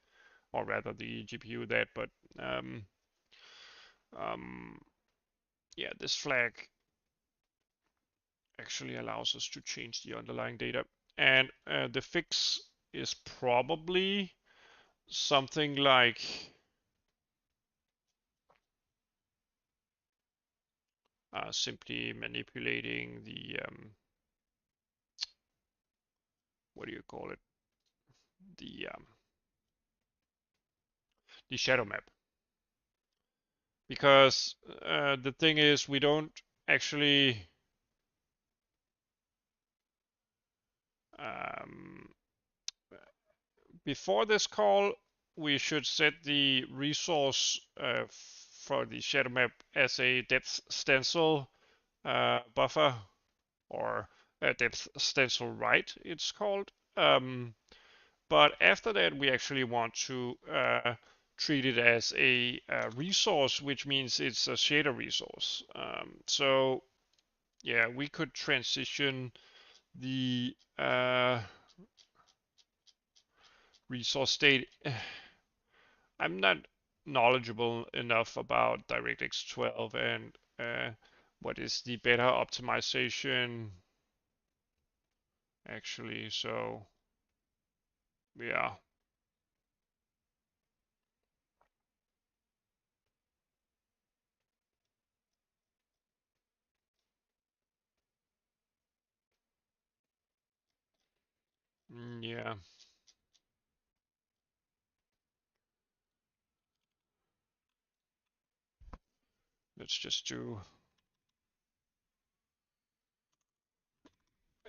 or rather the GPU that, but um, yeah, this flag actually allows us to change the underlying data. And the fix is probably something like simply manipulating the what do you call it? The shadow map. because the thing is we don't actually um, before this call we should set the resource for the shadow map as a depth stencil buffer, or depth stencil right it's called. But after that we actually want to treat it as a resource, which means it's a shader resource. So yeah, we could transition the resource state. I'm not knowledgeable enough about DirectX 12 and what is the better optimization actually. So yeah. Yeah, let's just do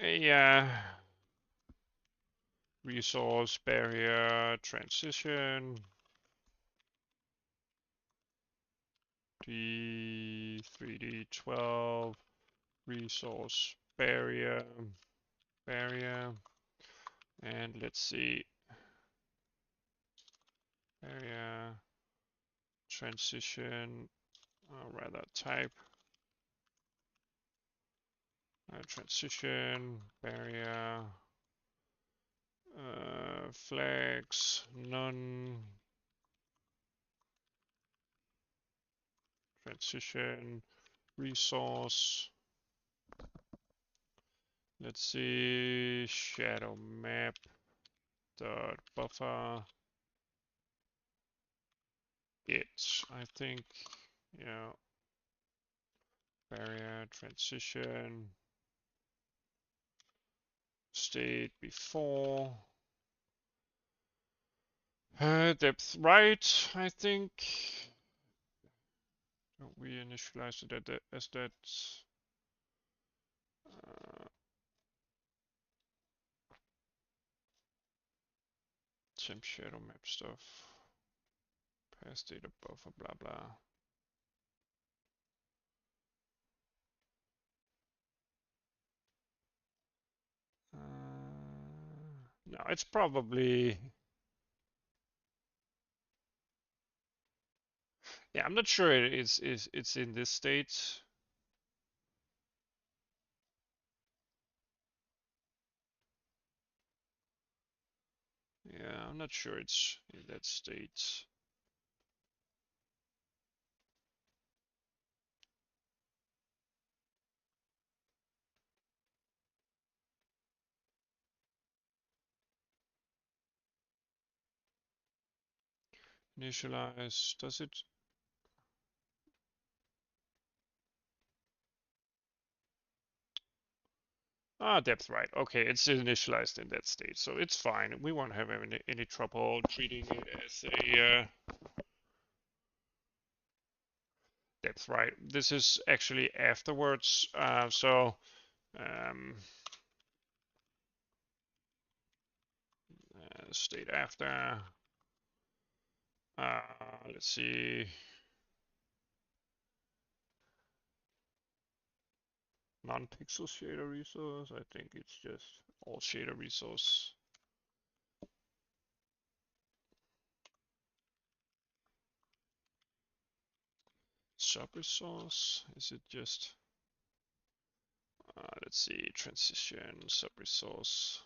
a resource barrier transition D3D12 resource barrier, and let's see, barrier transition, rather type transition barrier flags none transition resource. Let's see, shadow map dot buffer it, I think, yeah, barrier transition state before depth right, I think. Don't we initialize it as that uh, temp shadow map stuff, pass data buffer, blah blah. No, it's probably, yeah, I'm not sure it's in this state. Yeah, I'm not sure it's in that state. Initialize, does it? Ah, depth right. Okay, it's initialized in that state, so it's fine. We won't have any trouble treating it as a depth right. This is actually afterwards, so um, state after. Uh, let's see. Non-pixel shader resource. I think it's just all shader resource. Sub resource. Is it just? Let's see. Transition sub resource.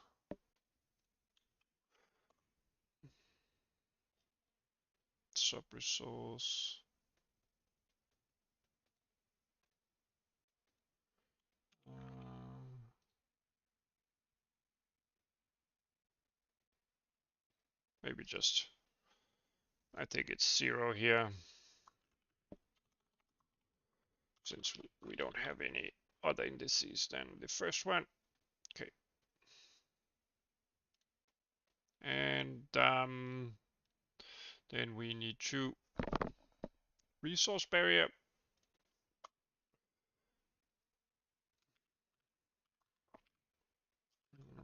Sub resource. Maybe just. I think it's 0 here, since we don't have any other indices than the first one. Okay. And then we need to resource barrier.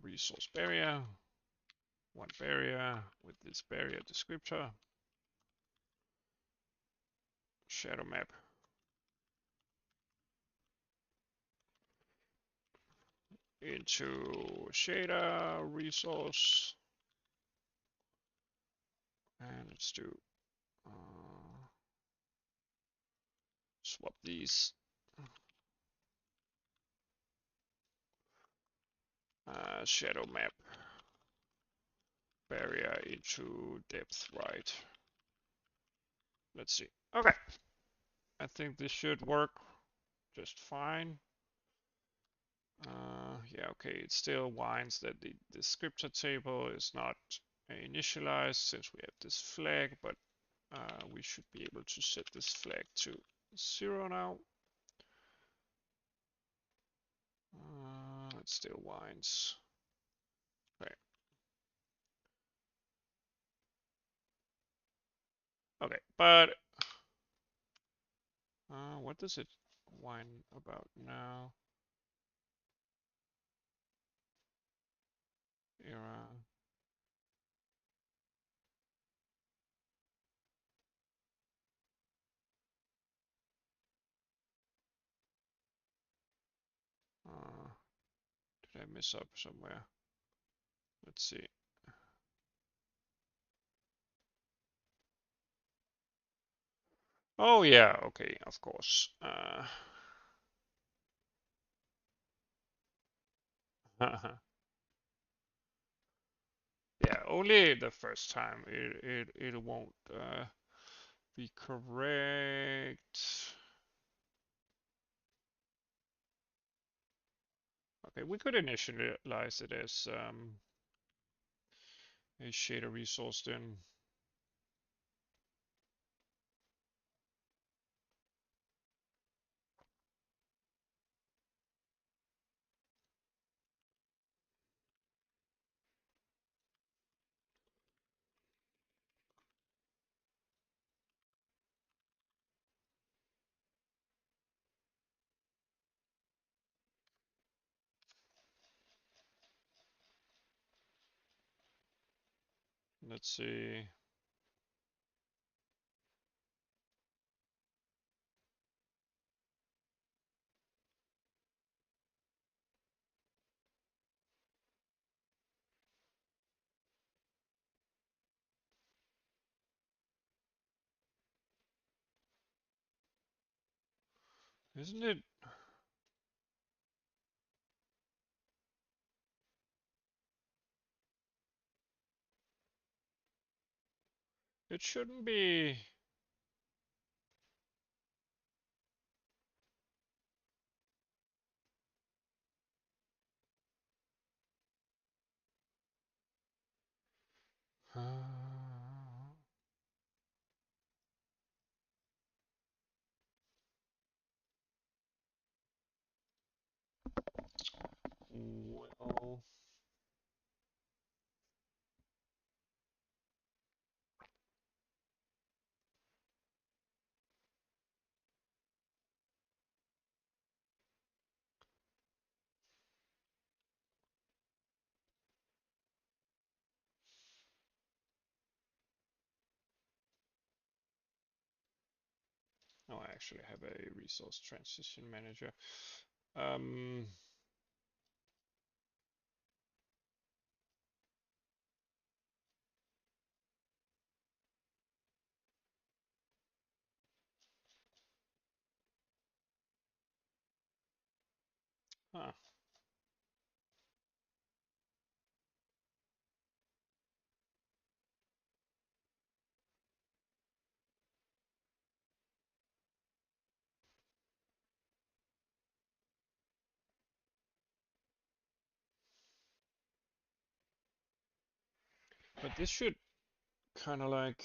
Resource barrier. One barrier with this barrier descriptor. Shadow map. Into shader resource. And let's do swap these. Shadow map barrier into depth right. Let's see. Okay. I think this should work just fine. Yeah, okay, it still whines that the descriptor table is not initialized since we have this flag, but we should be able to set this flag to 0 now. It still whines. Okay. Okay, but what does it whine about now? Era. Did I mess up somewhere? Let's see. Oh yeah, okay, of course. Yeah, only the first time it won't be correct. Okay, we could initialize it as a shader resource then. Let's see. Isn't it? It shouldn't be. Well, no, I actually have a resource transition manager. Um, huh. But this should kind of like.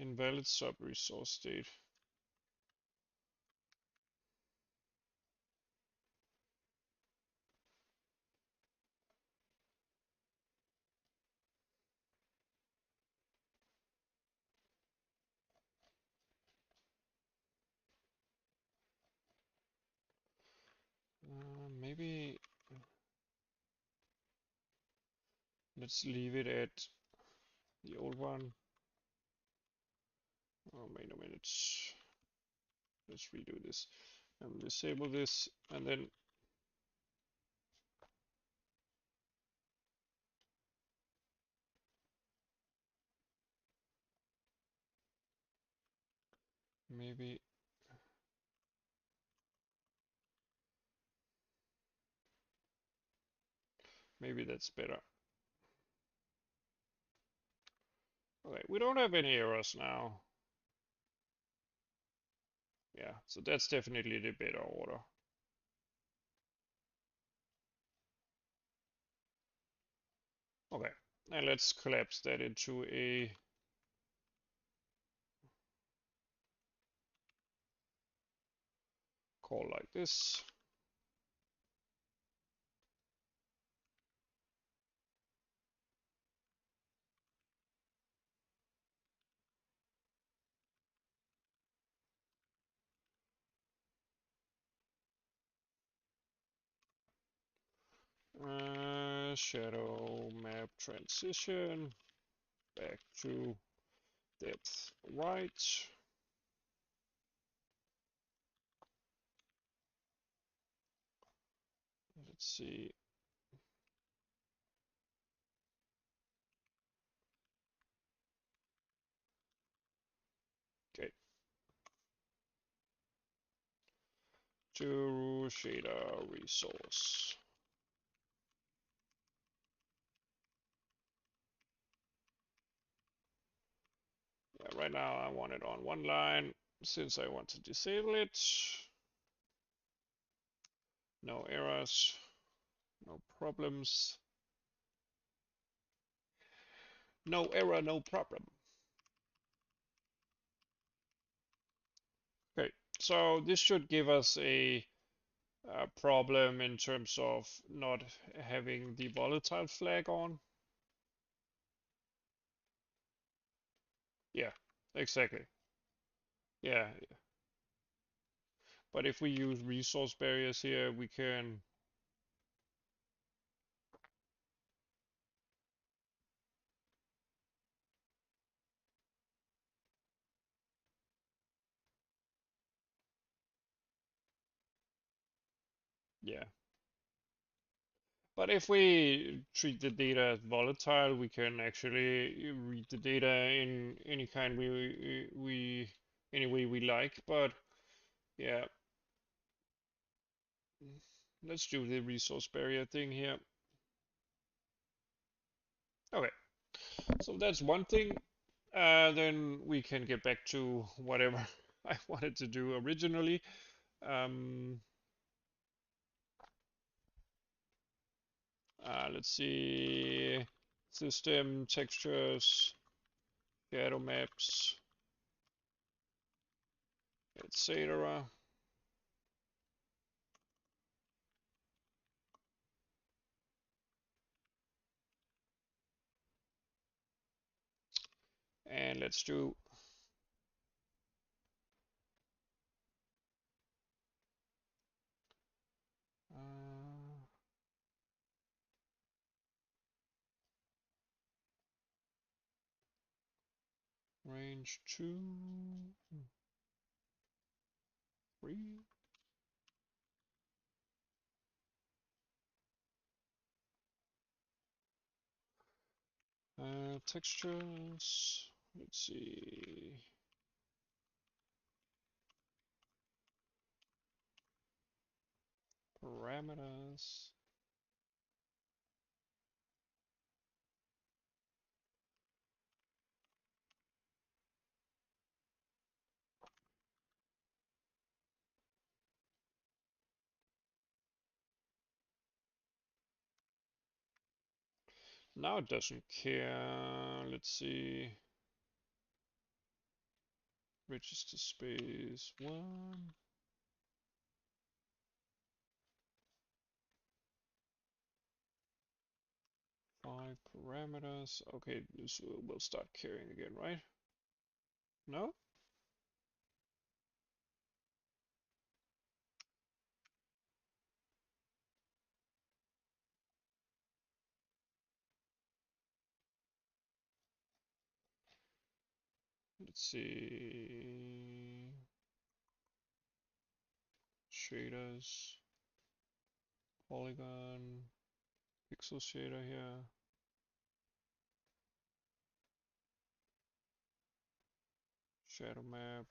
Invalid sub resource state. Maybe let's leave it at the old one. Oh, wait a minute. Let's redo this and disable this, and then maybe that's better. Okay, we don't have any errors now. Yeah, so that's definitely the better order. Okay, and let's collapse that into a call like this. Shadow map transition back to depth right. Let's see. Okay. To shader resource. Yeah, right now I want it on one line since I want to disable it. No errors, no problems. No error, no problem. Okay, so this should give us a problem in terms of not having the volatile flag on. Yeah, exactly. Yeah, but if we use resource barriers here, we can. Yeah. But if we treat the data as volatile, we can actually read the data in any kind any way we like. But yeah, let's do the resource barrier thing here. Okay, so that's one thing. Then we can get back to whatever I wanted to do originally. Um, let's see, system textures, shadow maps, etc. And let's do range 2, 3. Textures, let's see. Parameters. Now it doesn't care. Let's see. register space 1. Five parameters. Okay, this will start carrying again, right? No? Let's see. Shaders. Polygon. Pixel shader here. Shadow map.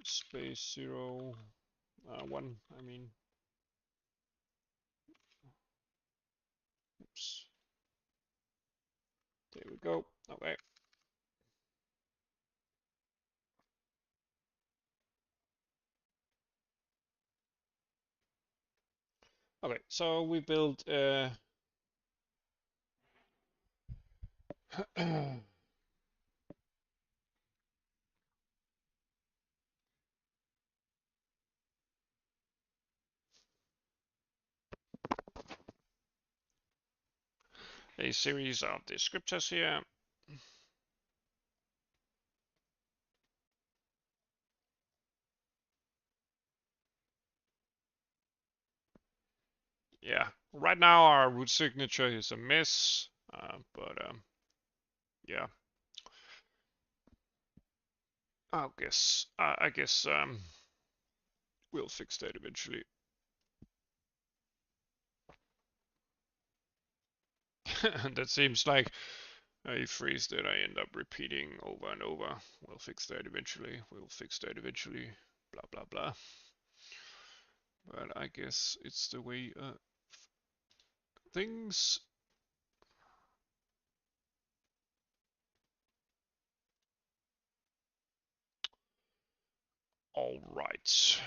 Space 0. 1, I mean. Oops. There we go. Okay. Okay, so we built a series of descriptors here. Yeah, right now our root signature is a mess, but yeah, I guess we'll fix that eventually. That seems like a phrase that I end up repeating over and over. We'll fix that eventually. We'll fix that eventually. Blah blah blah. But I guess it's the way things. All right.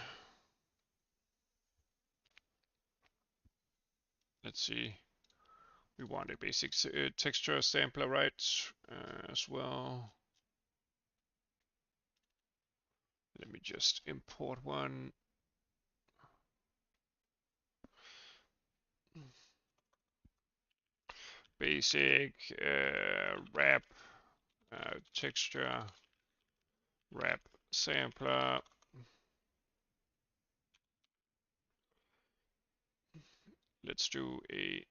Let's see. We want a basic texture sampler, right? As well. Let me just import one. Basic wrap texture wrap sampler. Let's do a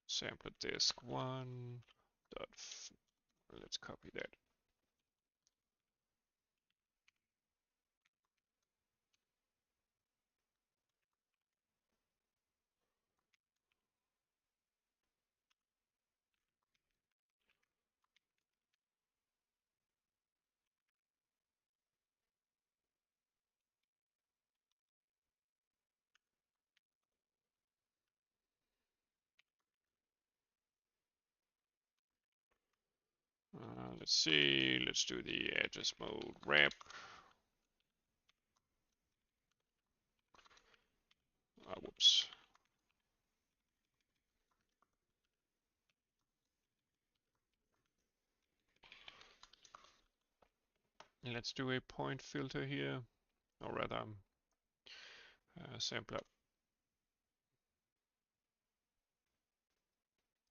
sampler disk 1 dot. Let's copy that. Let's see. Let's do the address mode wrap. Whoops. Let's do a point filter here, or rather, sampler.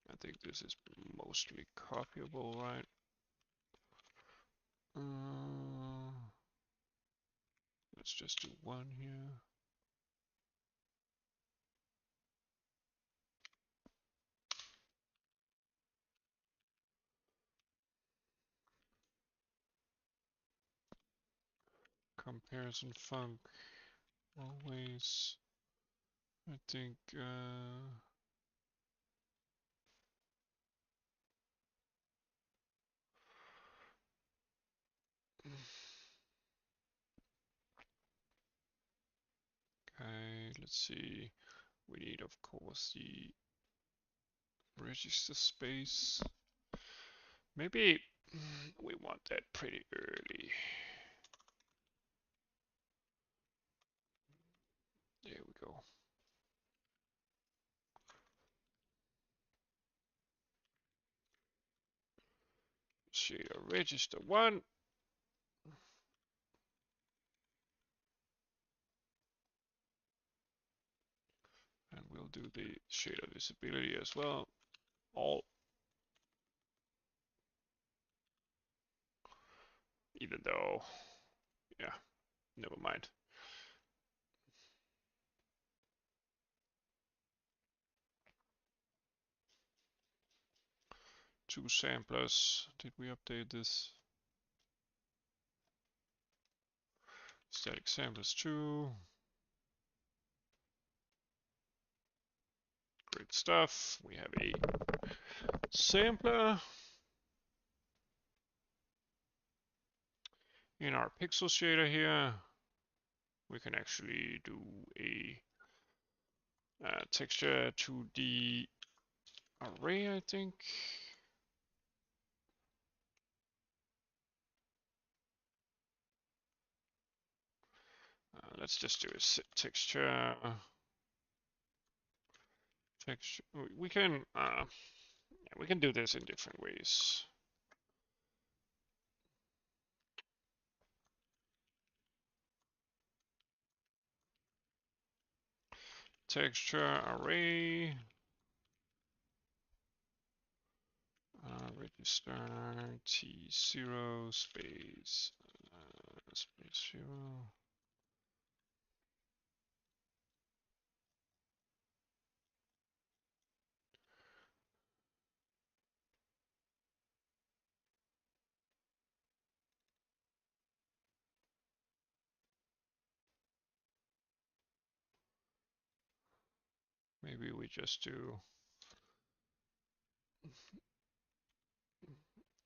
I think this is mostly copyable, right? Let's just do one here. Comparison func always. I think okay, let's see. We need, of course, the register space. Maybe we want that pretty early. There we go. Shader register 1. do the shader visibility as well. All. Even though, yeah, never mind. Two samplers. Did we update this? Static samplers 2. Great stuff. We have a sampler. In our pixel shader here, we can actually do a texture 2D array, I think. Let's just do a texture. Texture. We can do this in different ways. Texture array. Register T0 space 0. Maybe we just do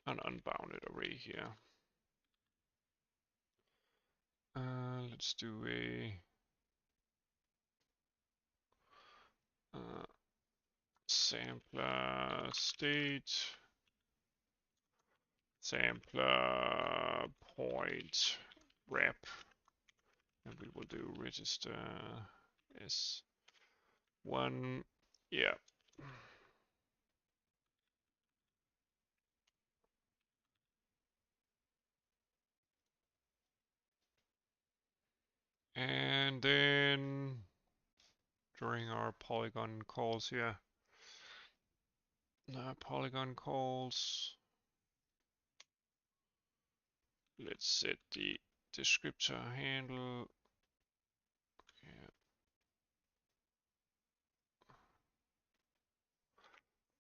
an unbounded array here. Let's do a sampler state, sampler point wrap, and we will do register S1. Yeah. And then during our polygon calls here, polygon calls, let's set the descriptor handle. Yeah.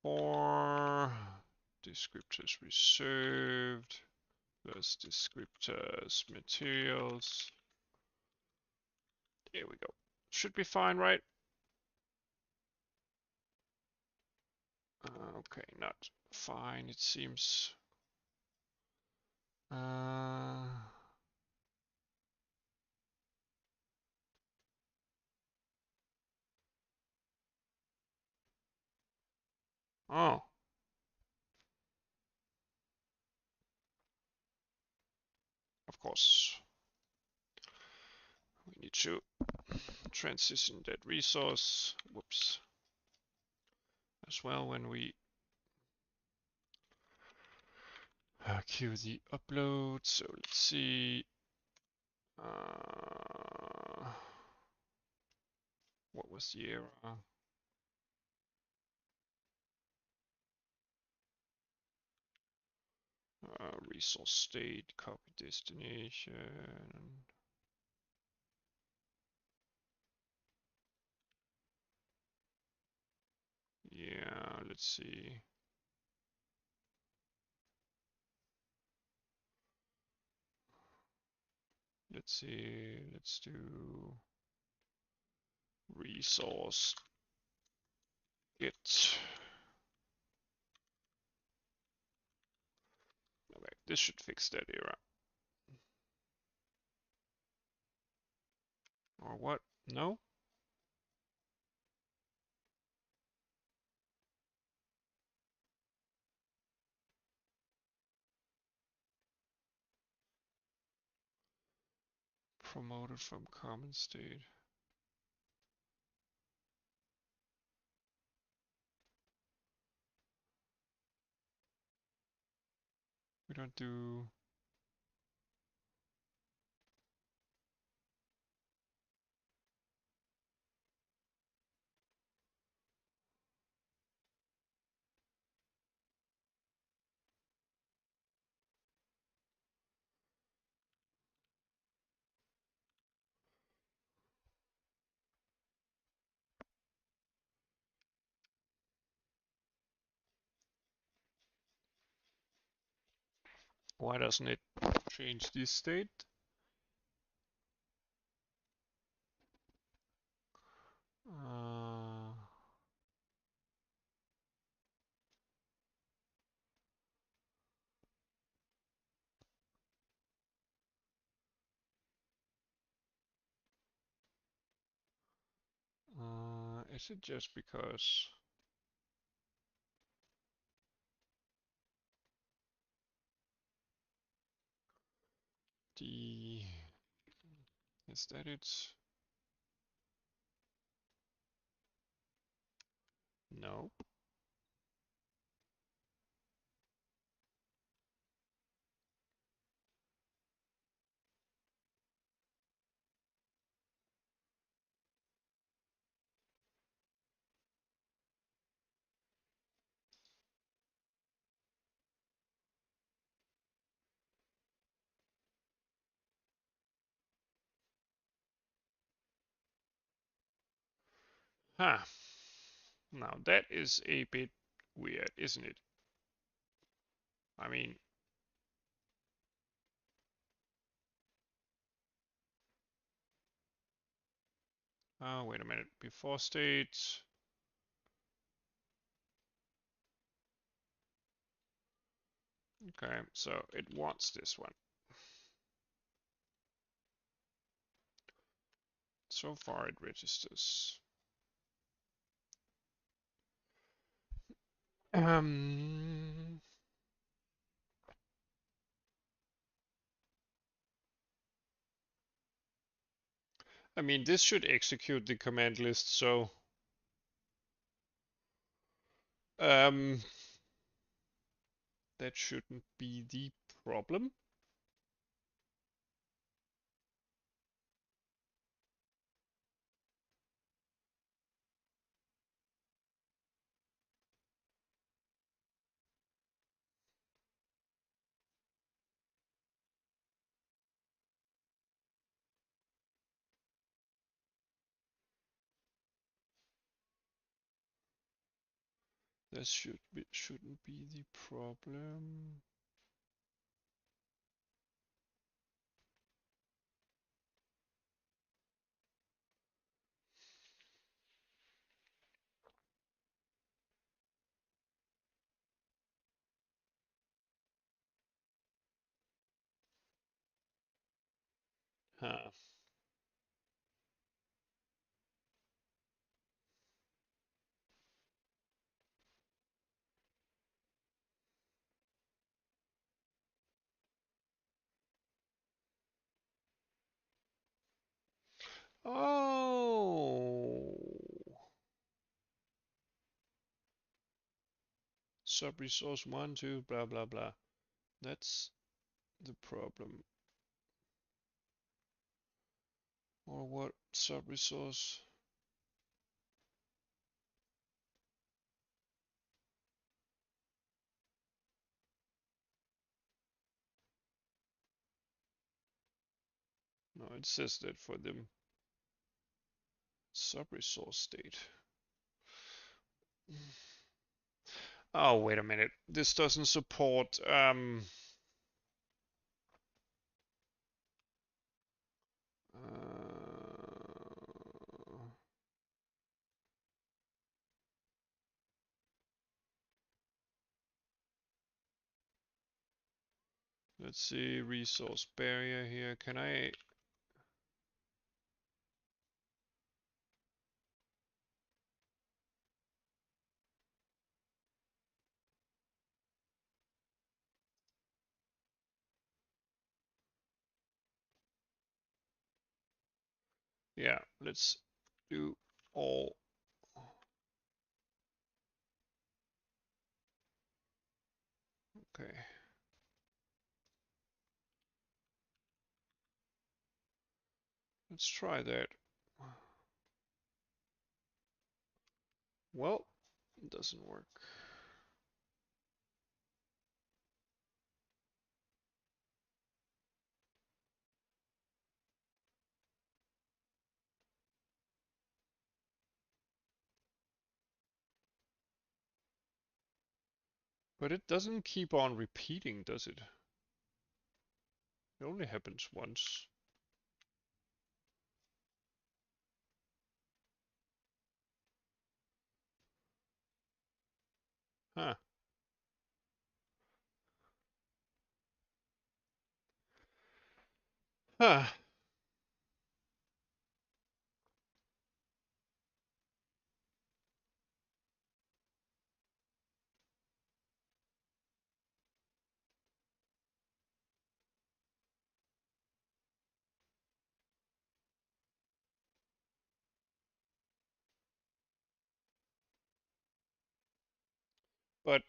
For descriptors reserved plus descriptors materials. There we go. Should be fine, right? Okay, not fine, it seems. Oh. Of course. We need to transition that resource. Whoops. As well when we queue the upload. So let's see. What was the error? Resource state, copy destination. Yeah, let's see. Let's see, let's do resource get. Okay, this should fix that error. Or what? No? Promoted from common state. We don't do. Why doesn't it change the state? Uh, is it just because the... Is that it? No. Huh. Now that is a bit weird, isn't it? I mean, wait a minute. Before state. Okay, so it wants this one. So far it registers. Um, I mean, this should execute the command list, so um, that shouldn't be the problem. That shouldn't be the problem. Huh. Oh, sub resource 1, 2, blah blah blah. That's the problem. Or what sub resource? No, it says that for the sub resource state. Oh, wait a minute. This doesn't support let's see, resource barrier here. Can I... Yeah, let's do all. Okay. Let's try that. Well, it doesn't work. But it doesn't keep on repeating, does it? It only happens once. Huh. Huh. But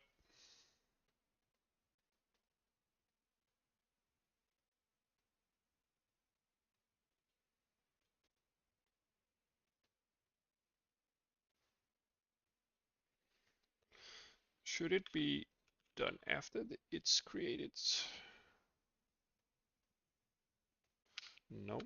should it be done after it's created? Nope.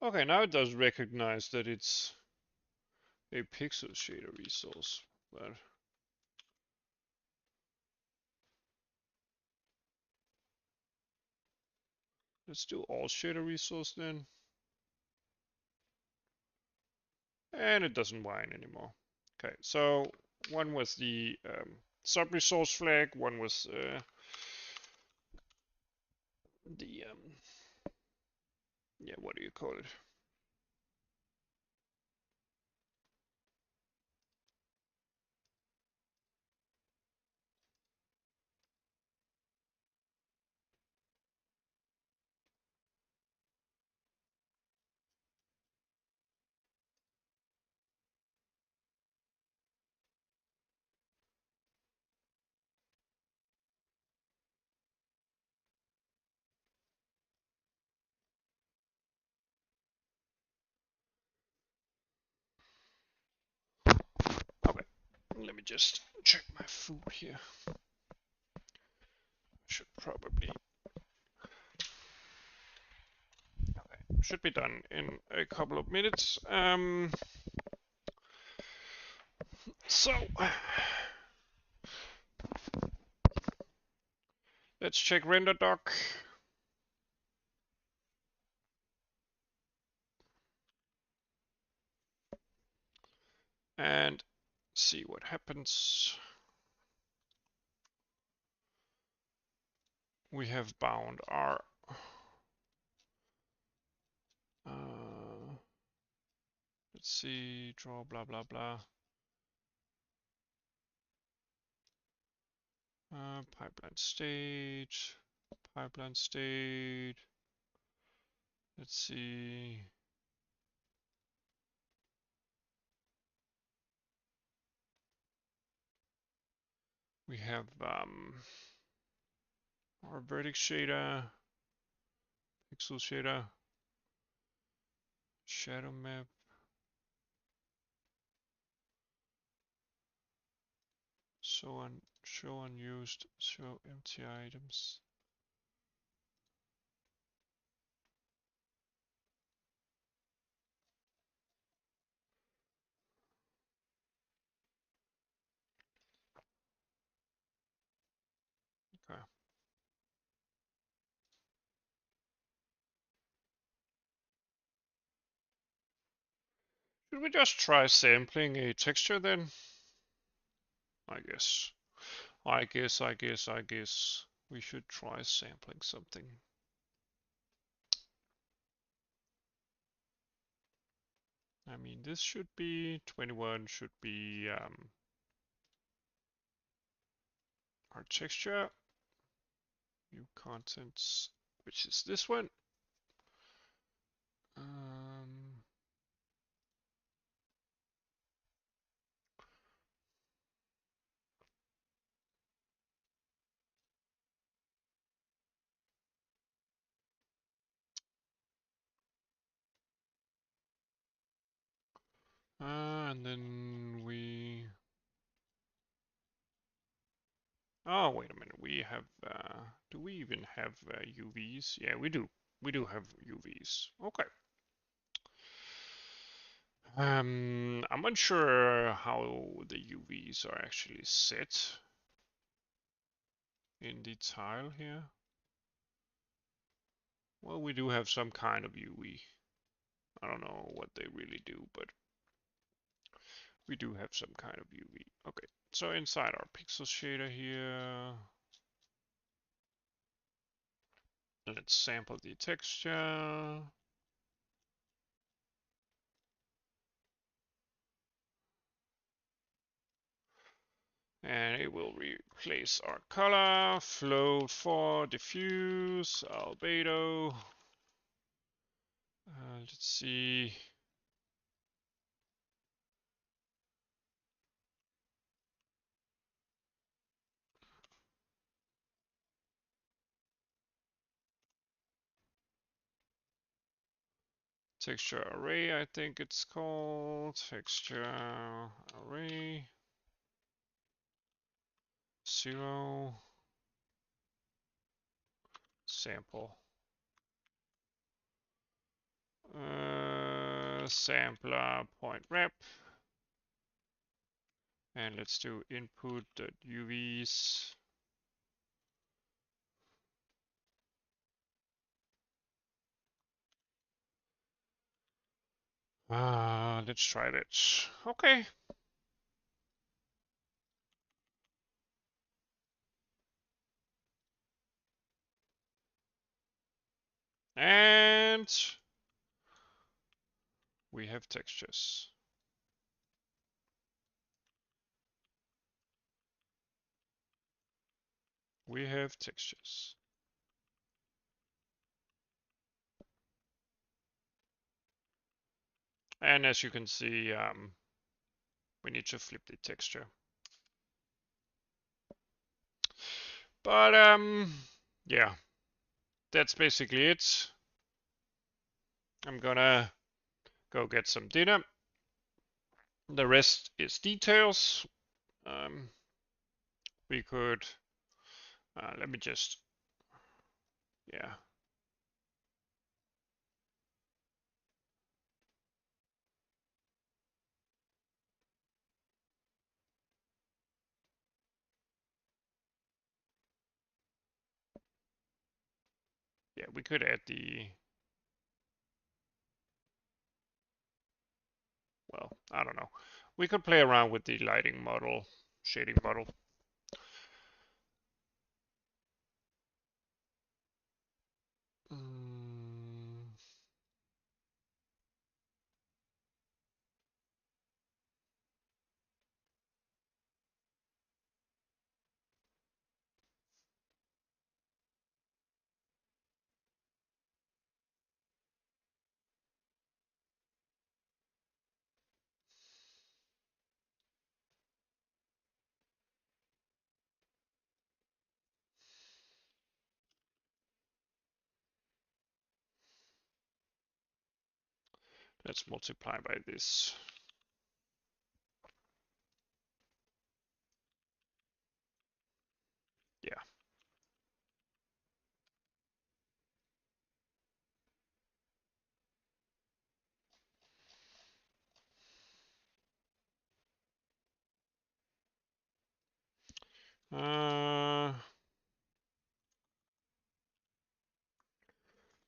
Okay, now it does recognize that it's a pixel shader resource, but let's do all shader resource then. And it doesn't whine anymore. Okay, so one with the sub resource flag, one with the yeah, what do you call it? Okay, let me just check my food here. Should probably should be done in a couple of minutes. So let's check render doc and see what happens. We have bound our let's see, draw blah blah blah. Pipeline state, pipeline state. Let's see. We have our vertex shader, pixel shader, shadow map, so on, show unused, show empty items. Okay. Should we just try sampling a texture then? I guess. I guess we should try sampling something. I mean, this should be 21, should be our texture, new contents, which is this one. Um, And then we... Oh, wait a minute. We have... do we even have UVs? Yeah, we do. We do have UVs. Okay. I'm unsure how the UVs are actually set in the tile here. Well, we do have some kind of UV. I don't know what they really do, but we do have some kind of UV. Okay, so inside our pixel shader here, let's sample the texture. And it will replace our color, float for diffuse, albedo. Let's see. Texture array, I think it's called. Texture array. 0. Sample. Sampler point rep. And let's do input.uvs. Let's try that. Okay. And we have textures. We have textures. And as you can see, we need to flip the texture. But yeah, that's basically it. I'm gonna go get some dinner. The rest is details. We could, let me just, yeah. Yeah, we could add the, well, I don't know. We could play around with the lighting model, shading model. Let's multiply by this. Yeah.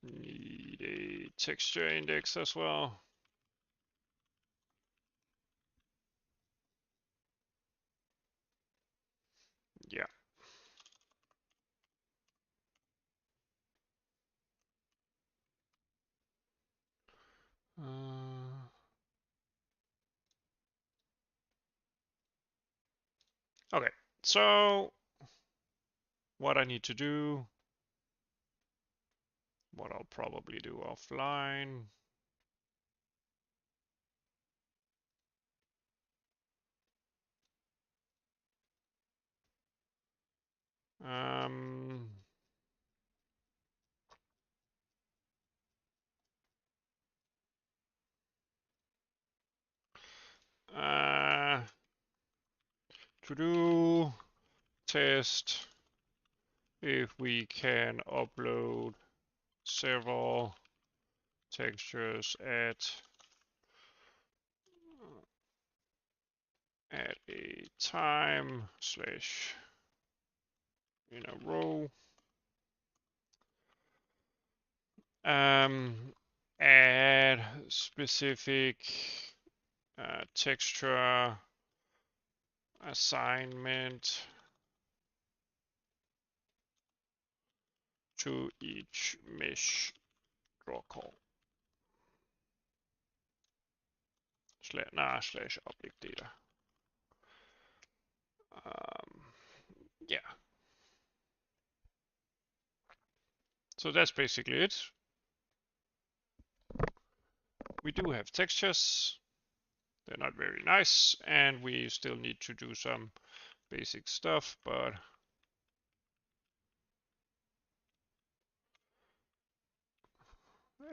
Need a texture index as well. Yeah. Okay, so what I need to do, what I'll probably do offline. Um, test if we can upload several textures at a time slash in a row. Add specific texture assignment to each mesh draw call. Slash object data. Yeah. So that's basically it. We do have textures. They're not very nice, and we still need to do some basic stuff, but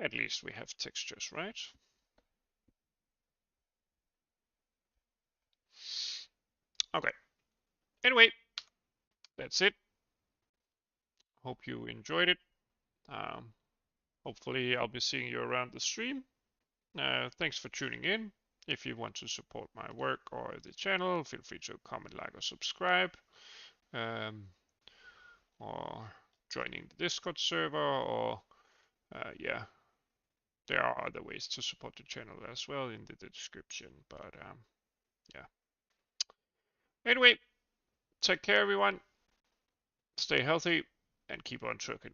at least we have textures, right? Okay. Anyway, that's it. Hope you enjoyed it. Hopefully I'll be seeing you around the stream. Thanks for tuning in. If you want to support my work or the channel, feel free to comment, like, or subscribe. Or joining the Discord server, or yeah, there are other ways to support the channel as well in the description. But yeah. Anyway, take care, everyone. Stay healthy and keep on trucking.